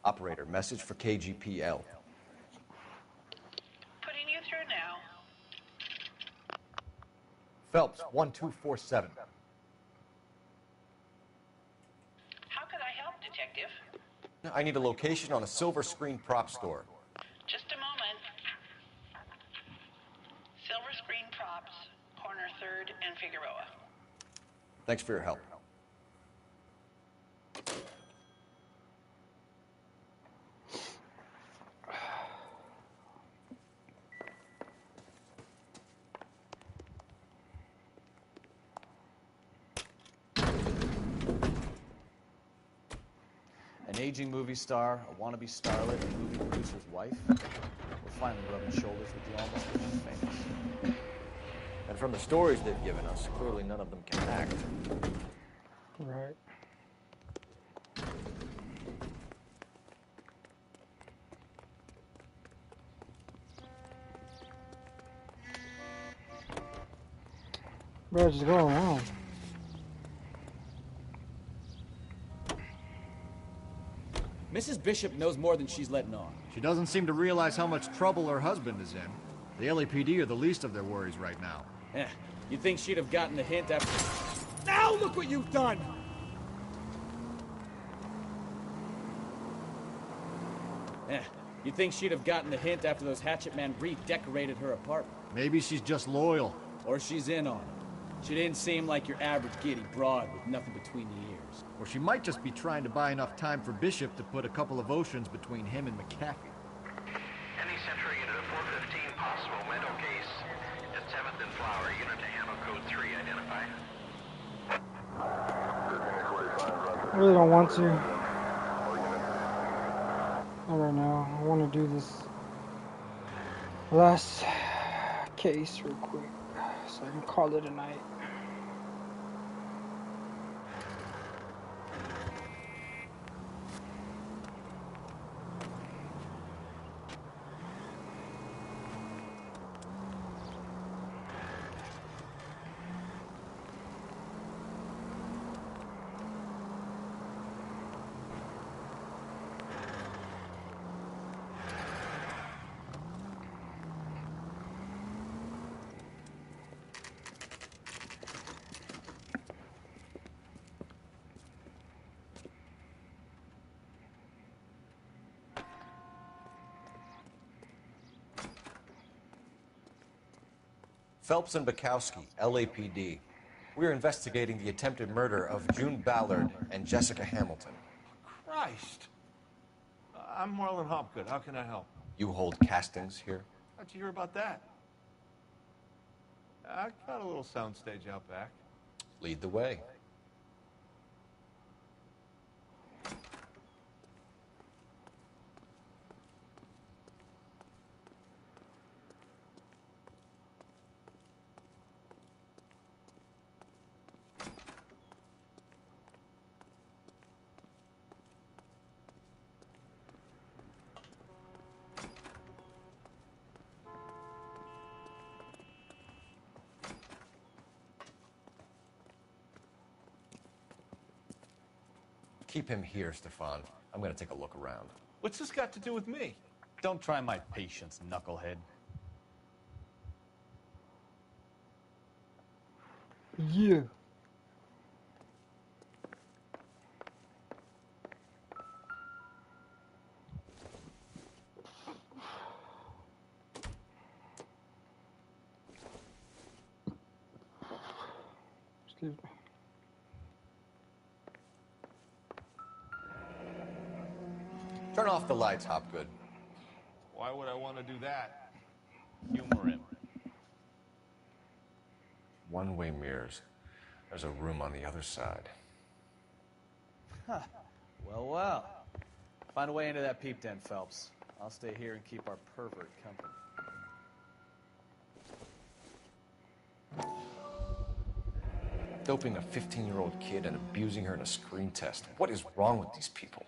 D: Operator, message for KGPL.
O: Putting you through now.
D: Phelps, 1247.
O: How could I help, detective?
D: I need a location on a silver screen prop store.
O: Just a moment. Silver Screen Props, corner 3rd and Figueroa.
D: Thanks for your help.
E: aging movie star, a wannabe starlet, a movie producer's wife. We're finally rubbing shoulders with the almost rich and famous.
D: And from the stories they've given us, clearly none of them can act.
A: Right. Bro, just go around.
Q: Mrs. Bishop knows more than she's letting on.
T: She doesn't seem to realize how much trouble her husband is in. The LAPD are the least of their worries right now.
Q: You'd think she'd have gotten the hint after... Now look what you've done! You'd think she'd have gotten the hint after those hatchet men redecorated her apartment.
T: Maybe she's just loyal.
Q: Or she's in on it. She didn't seem like your average giddy broad with nothing between the ears.
T: Or she might just be trying to buy enough time for Bishop to put a couple of oceans between him and McAfee.
F: Any Central unit of 415 possible mental case at 7th and Flower. Unit to handle code 3 identify.
A: I really don't want to. Not right now. I want to do this last case real quick so I can call it a night.
D: Phelps and Bukowski, LAPD. We are investigating the attempted murder of June Ballard and Jessica Hamilton.
M: Christ. I'm Marlon Hopgood. How can I help?
D: You hold castings here?
M: How'd you hear about that? I got a little soundstage out back.
D: Lead the way. Keep him here, Stefan. I'm gonna take a look around.
M: What's this got to do with me?
E: Don't try my patience, knucklehead.
A: Yeah. Excuse me.
D: Turn off the lights, Hopgood.
M: Why would I want to do that?
E: Humor him.
D: One-way mirrors. There's a room on the other side.
Q: Huh. Well, well. Find a way into that peep den, Phelps. I'll stay here and keep our pervert company.
D: Doping a 15-year-old kid and abusing her in a screen test. What is wrong with these people?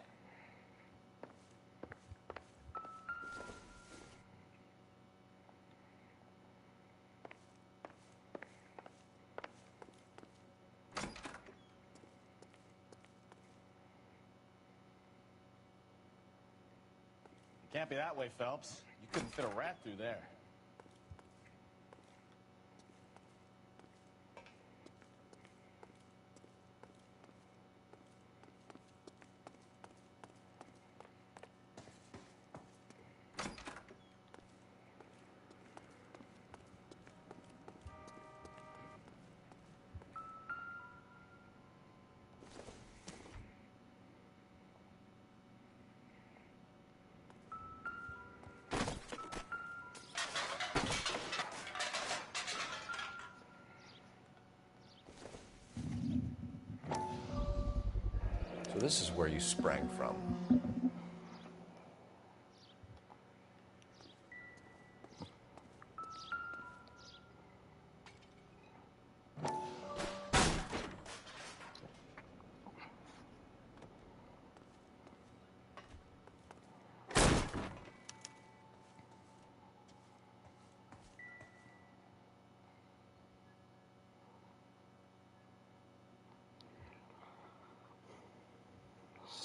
E: Can't be that way, Phelps. You couldn't fit a rat through there.
D: this is where you sprang from.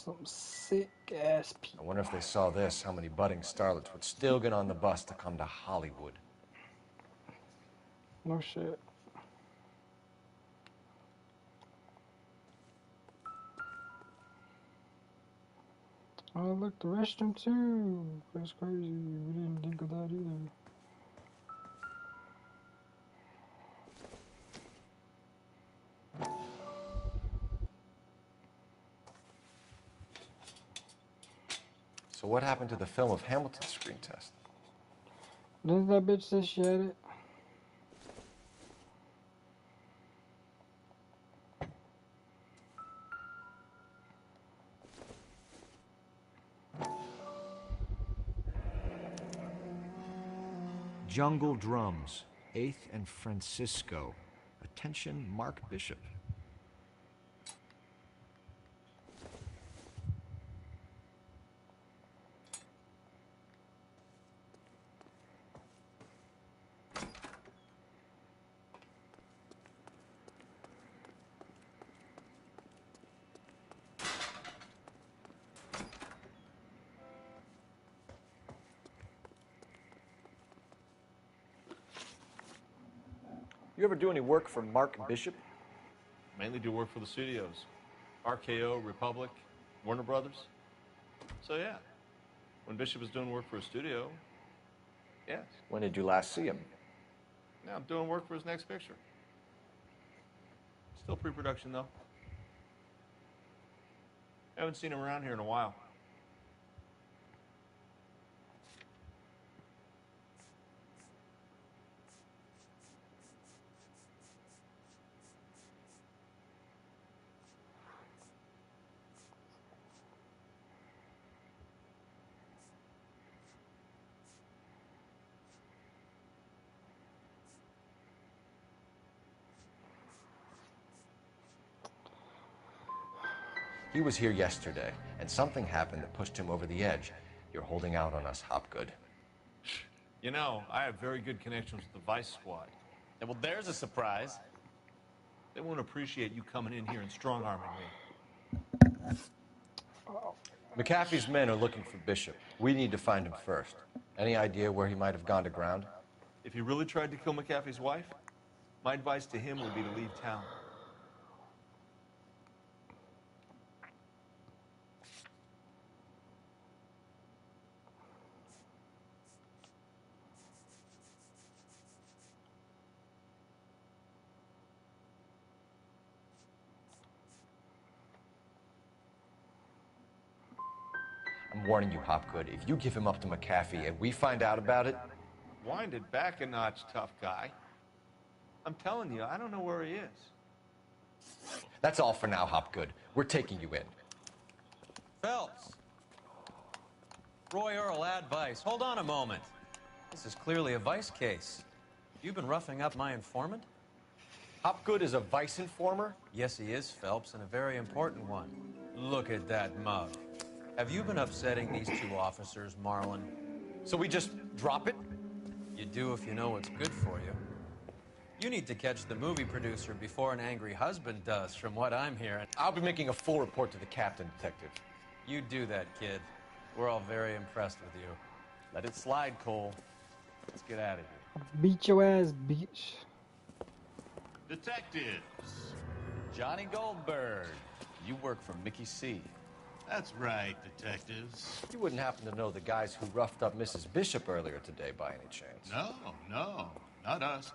A: Some sick ass people.
D: I wonder if they saw this, how many budding starlets would still get on the bus to come to Hollywood.
A: No shit. Oh, look, the restroom too. That's crazy. We didn't think of that either.
D: So what happened to the film of Hamilton's screen test?
A: Didn't that bitch say she had it?
T: Jungle Drums, 8th and Francisco. Attention, Mark Bishop.
D: You ever do any work for Mark Bishop?
K: Mainly do work for the studios. RKO, Republic, Warner Brothers. So yeah, when Bishop was doing work for a studio, yes.
D: When did you last see him?
K: Now I'm doing work for his next picture. Still pre-production though. Haven't seen him around here in a while.
D: He was here yesterday, and something happened that pushed him over the edge. You're holding out on us, Hopgood.
K: You know, I have very good connections with the Vice Squad.
E: Yeah, well, there's a surprise.
K: They won't appreciate you coming in here and strong-arming me.
D: McAfee's men are looking for Bishop. We need to find him first. Any idea where he might have gone to ground?
K: If he really tried to kill McAfee's wife, my advice to him would be to leave town.
D: I'm warning you, Hopgood. If you give him up to McAfee and we find out about it...
K: Wind it back a notch, tough guy. I'm telling you, I don't know where he is.
D: That's all for now, Hopgood. We're taking you in.
B: Phelps. Roy Earl, advice. Hold on a moment. This is clearly a vice case. You've been roughing up my informant?
D: Hopgood is a vice informer?
B: Yes, he is, Phelps, and a very important one. Look at that mug. Have you been upsetting these two officers, Marlin?
D: So we just drop it?
B: You do if you know what's good for you. You need to catch the movie producer before an angry husband does, from what I'm hearing.
D: I'll be making a full report to the captain, Detective.
B: You do that, kid. We're all very impressed with you.
E: Let it slide, Cole. Let's get out of here.
A: Beat your ass, bitch.
N: Detectives.
E: Johnny Goldberg. You work for Mickey C.
N: That's right, detectives.
D: You wouldn't happen to know the guys who roughed up Mrs. Bishop earlier today by any chance?
N: No, not us.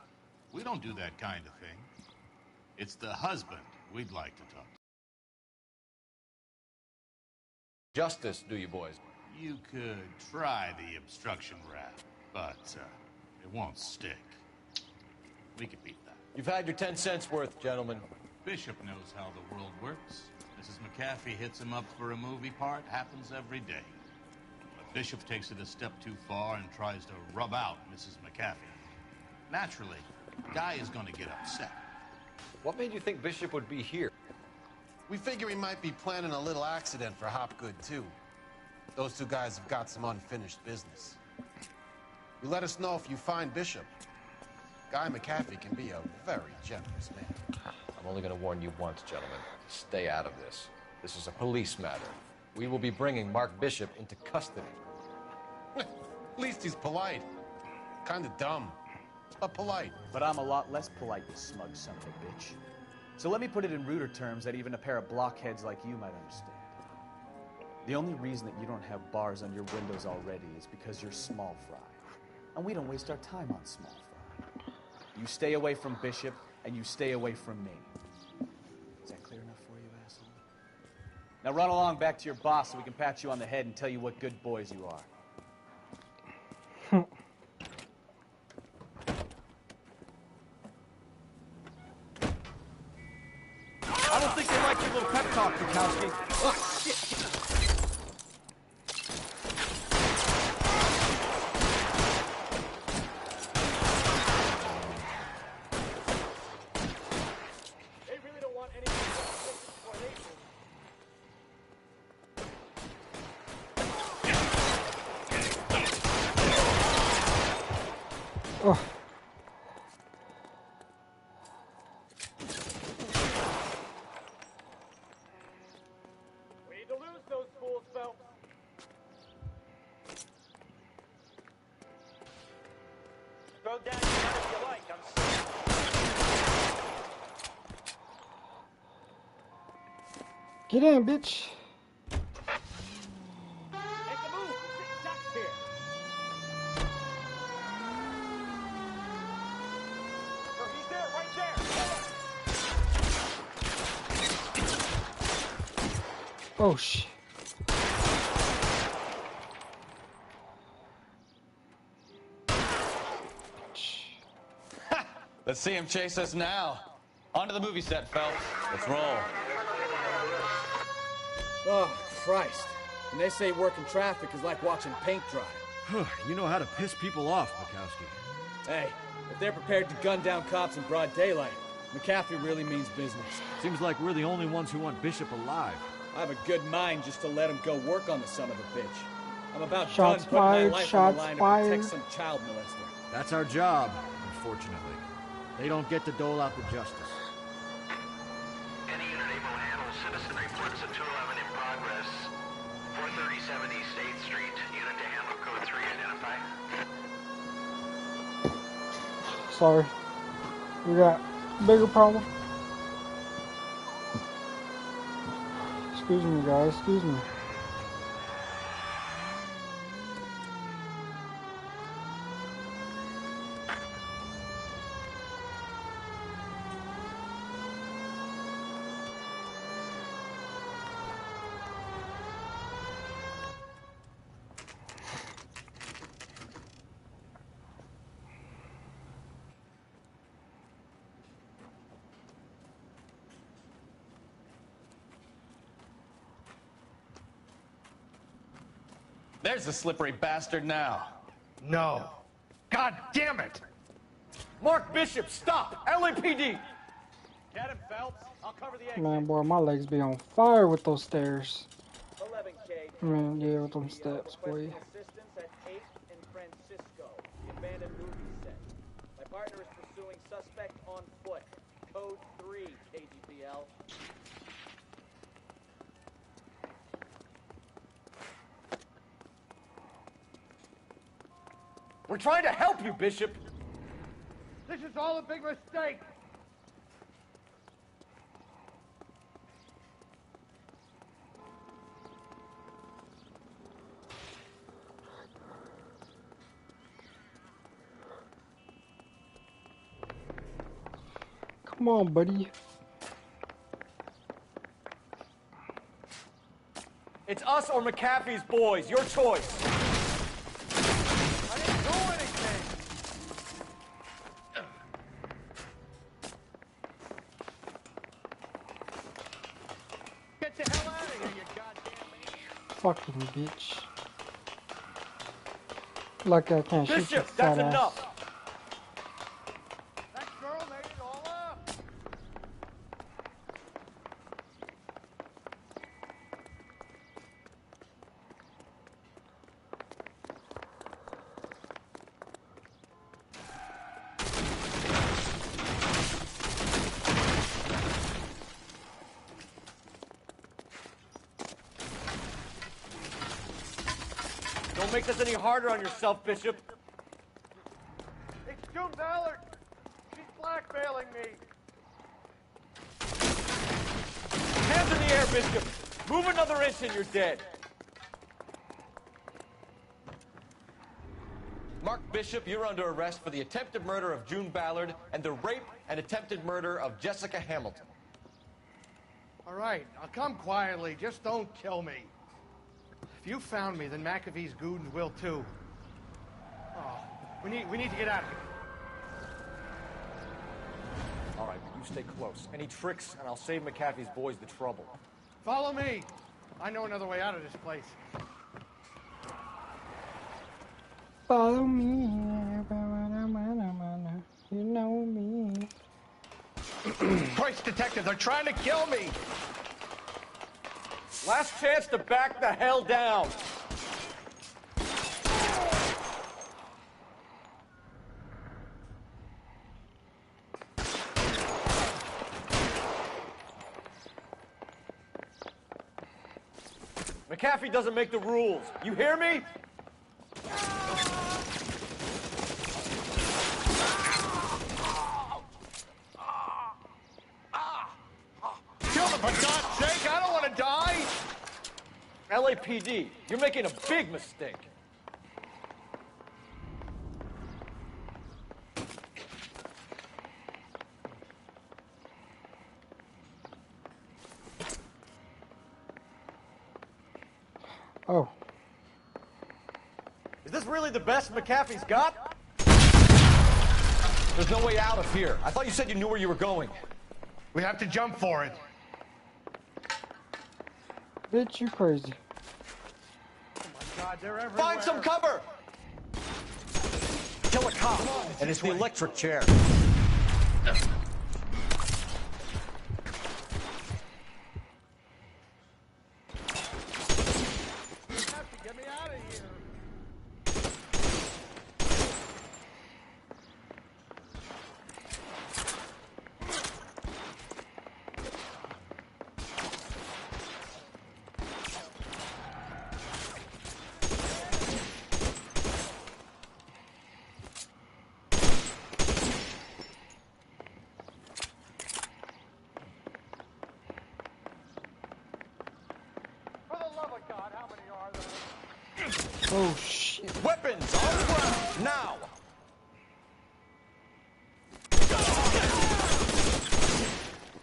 N: We don't do that kind of thing. It's the husband we'd like to talk to.
D: Justice, do you boys?
N: You could try the obstruction rap, but it won't stick. We could beat that.
D: You've had your 10 cents worth, gentlemen.
N: Bishop knows how the world works. Mrs. McAfee hits him up for a movie part. Happens every day. But Bishop takes it a step too far and tries to rub out Mrs. McAfee. Naturally, Guy is going to get upset.
D: What made you think Bishop would be here?
M: We figure he might be planning a little accident for Hopgood, too. Those two guys have got some unfinished business. You let us know if you find Bishop. Guy McAfee can be a very generous man.
D: I'm only going to warn you once, gentlemen. Stay out of this. This is a police matter. We will be bringing Mark Bishop into custody.
M: At least he's polite. Kind of dumb, but polite.
Q: But I'm a lot less polite, you smug son of a bitch. So let me put it in ruder terms that even a pair of blockheads like you might understand. The only reason that you don't have bars on your windows already is because you're small fry. And we don't waste our time on small fry. You stay away from Bishop, and you stay away from me. Is that clear enough for you, asshole? Now run along back to your boss so we can pat you on the head and tell you what good boys you are.
T: I don't think they like your little pep talk, Bukowski.
Q: Oh, shit! They really don't want any exploration.
A: Oh.
Q: We need to lose those fools, Phelps. Throw down your gun if you like. I'm sorry.
A: Get in, bitch.
Q: Make a move. We're sitting ducks here. Oh, he's there, right there.
A: Oh, shit.
E: Let's see him chase us now. On to the movie set, Phelps. Let's roll.
Q: Oh, Christ. And they say working traffic is like watching paint dry.
T: You know how to piss people off, Bukowski.
Q: Hey, if they're prepared to gun down cops in broad daylight, McAfee really means business.
T: Seems like we're the only ones who want Bishop alive.
Q: I have a good mind just to let him go work on the son of a bitch. I'm about
A: Shots
Q: done putting
A: fired,
Q: my life
A: shots
Q: on the line
A: fired.
Q: to protect some child molester.
T: That's our job, unfortunately. They don't get to dole out the justice.
F: Any unit able to handle citizen reports at 211 in progress. 437 East 8th Street. Unit to handle code 3 identify.
A: Sorry. We got bigger problem. Excuse me, guys. Excuse me.
E: There's the slippery bastard now.
D: No. God damn it! Mark Bishop, stop! LAPD!
Q: Get him, Phelps. I'll cover the exit.
A: Man, boy, my legs be on fire with those stairs.
Q: 11K.
A: Man, yeah, with them steps, boy.
Q: Assistance at 8th and Francisco, the abandoned movie set. My partner is pursuing suspect on foot. Code 3, KGPL.
D: We're trying to help you, Bishop!
M: This is all a big mistake.
A: Come on, buddy.
D: It's us or McAfee's boys. Your choice.
M: I didn't do anything. Get
A: Fucking bitch. Lucky I can't shoot your
D: Bishop,
A: fat
D: that's
A: ass.
D: enough.
M: That girl made it all up.
D: Don't make this any harder on yourself, Bishop.
M: It's June Ballard. She's blackmailing me.
D: Hands in the air, Bishop. Move another inch and you're dead.
E: Mark Bishop, you're under arrest for the attempted murder of June Ballard and the rape and attempted murder of Jessica Hamilton.
M: All right, I'll come quietly. Just don't kill me. If you found me, then McAfee's goons will too. Oh, we need to get out of here.
D: All right, but you stay close. Any tricks, and I'll save McAfee's boys the trouble.
M: Follow me. I know another way out of this place.
A: Follow me. You know me.
M: Christ, detective, they're trying to kill me.
D: Last chance to back the hell down. McAfee doesn't make the rules. You hear me?
M: Kill them, for God's sake! I don't want to die!
D: LAPD, you're making a big mistake.
A: Oh.
D: Is this really the best McAfee's got? There's no way out of here. I thought you said you knew where you were going.
M: We have to jump for it.
A: Bitch, you crazy.
M: Oh my God, they're everywhere.
D: Find some cover! Kill a cop, and it's the electric chair.
M: Get me out of here. For the love of God, how many are there?
A: Oh, shit.
D: Weapons on the ground, now!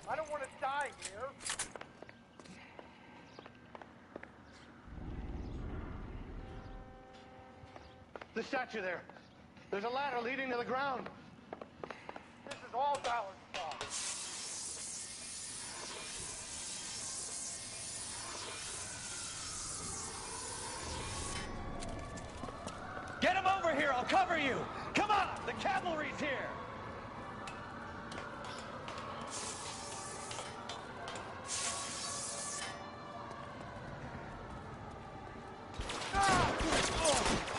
M: I don't want to die here. The statue there. There's a ladder leading to the ground. This is all Ballard's fault.
E: Get him over here, I'll cover you! Come on, the cavalry's here!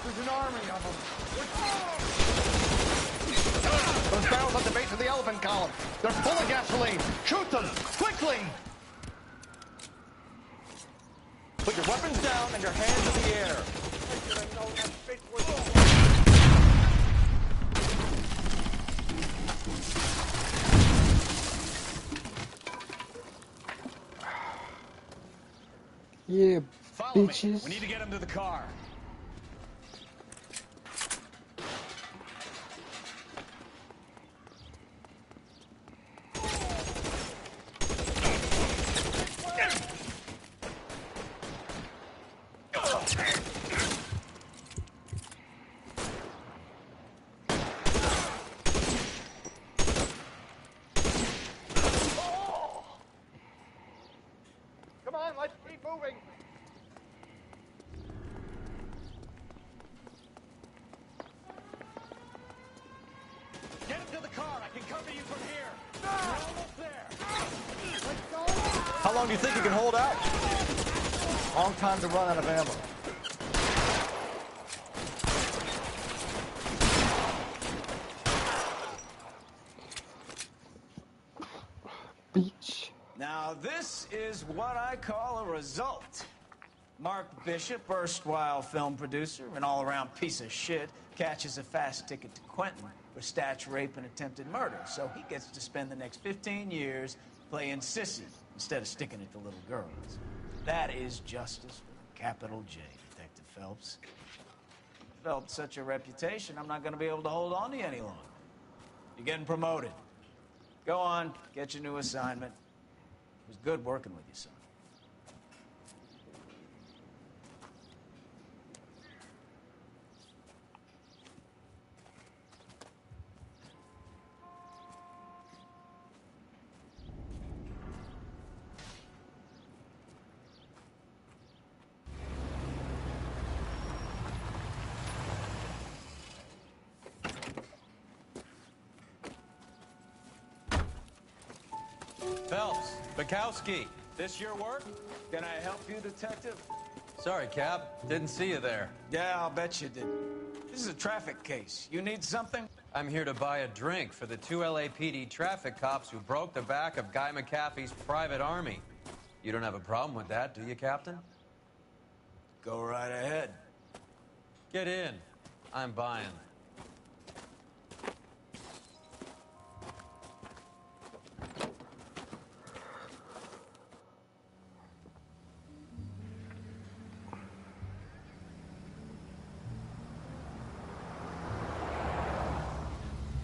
M: There's an army of them. Those barrels at the base of the elephant column. They're full of gasoline. Shoot them, quickly!
D: Put your weapons down and your hands in the air.
M: I should have known that bitch was...
A: Yeah,
E: Follow me.
A: bitches.
E: We need to get him to the car.
M: Come on, let's keep moving.
E: from here. We're almost there.
D: How long do you think you can hold out? Long time to run out of ammo.
A: Beach.
B: Now, this is what I call a result. Mark Bishop, erstwhile film producer and all-around piece of shit, catches a fast ticket to Quentin for statue rape and attempted murder, so he gets to spend the next 15 years playing sissy instead of sticking it to little girls. That is justice with a capital J, Detective Phelps. Developed such a reputation, I'm not going to be able to hold on to you any longer. You're getting promoted. Go on, get your new assignment. It was good working with you, son.
V: Phelps, Bukowski, this your work?
B: Can I help you, Detective?
V: Sorry, Cap. Didn't see you there.
B: Yeah, I'll bet you did. This is a traffic case. You need something?
V: I'm here to buy a drink for the 2 LAPD traffic cops who broke the back of Guy McAfee's private army. You don't have a problem with that, do you, Captain?
B: Go right ahead.
V: Get in. I'm buying.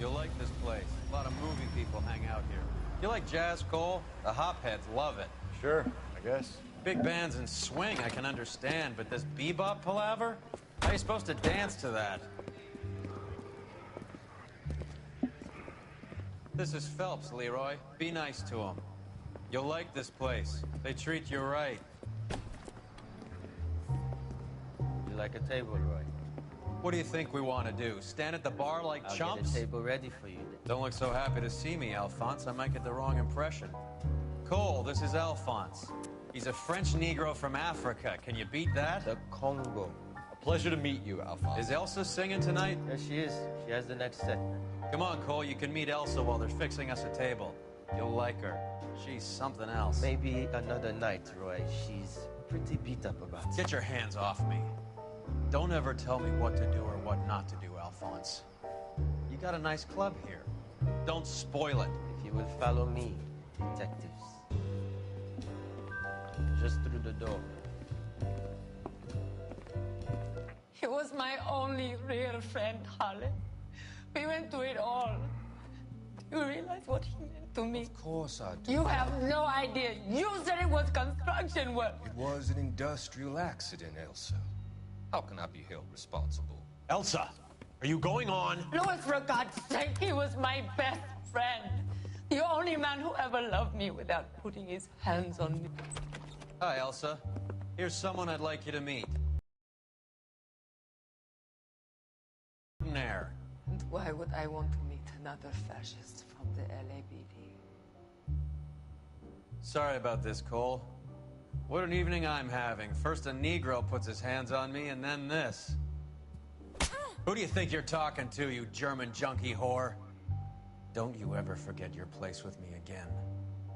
V: You'll like this place. A lot of movie people hang out here. You like jazz, Cole? The hopheads love it.
D: Sure, I guess.
V: Big bands and swing I can understand, but this bebop palaver? How are you supposed to dance to that? This is Phelps, Leroy. Be nice to him. You'll like this place. They treat you right.
L: You like a table, Roy?
V: What do you think we want to do? Stand at the bar like
L: I'll
V: chumps?
L: get a table ready for you.
V: Don't look so happy to see me, Alphonse. I might get the wrong impression. Cole, this is Alphonse. He's a French Negro from Africa. Can you beat that?
L: The Congo.
D: A pleasure to meet you, Alphonse.
V: Is Elsa singing tonight?
L: Yes, she is. She has the next set.
V: Come on, Cole. You can meet Elsa while they're fixing us a table. You'll like her. She's something else.
L: Maybe another night, Roy. She's pretty beat up about it.
V: Get your hands off me. Don't ever tell me what to do or what not to do, Alphonse. You got a nice club here. Don't spoil it.
L: If you will follow me, detectives. Just through the door.
U: He was my only real friend, Harley. We went through it all. Do you realize what he meant to me?
W: Of course I do.
U: You have no idea. You said it was construction work.
W: It was an industrial accident, Elsa. How can I be held responsible?
V: Elsa, are you going on?
U: Louis, for God's sake, he was my best friend. The only man who ever loved me without putting his hands on me.
V: Hi, Elsa. Here's someone I'd like you to meet. Nair.
U: And why would I want to meet another fascist from the LAPD?
V: Sorry about this, Cole. What an evening I'm having. First a Negro puts his hands on me, and then this. Who do you think you're talking to, you German junkie whore? Don't you ever forget your place with me again.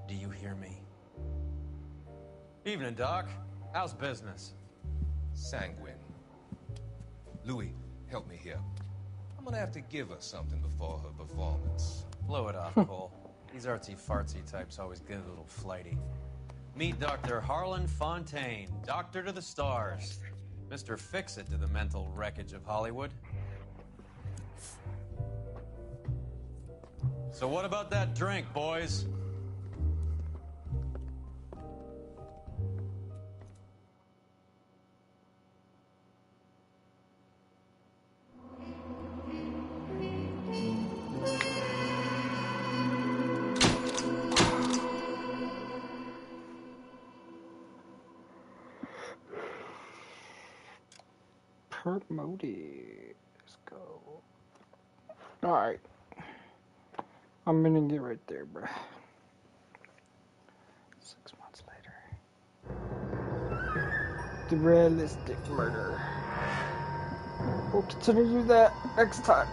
V: Do you hear me? Evening, Doc. How's business?
W: Sanguine. Louis, help me here. I'm gonna have to give her something before her performance.
V: Blow it off, Cole. These artsy-fartsy types always get a little flighty. Meet Dr. Harlan Fontaine, doctor to the stars. Mr. Fix-It to the mental wreckage of Hollywood. So what about that drink, boys?
A: Promoted. Let's go. Alright. I'm gonna get right there, bruh. 6 months later. The realistic murder. We'll continue that next time.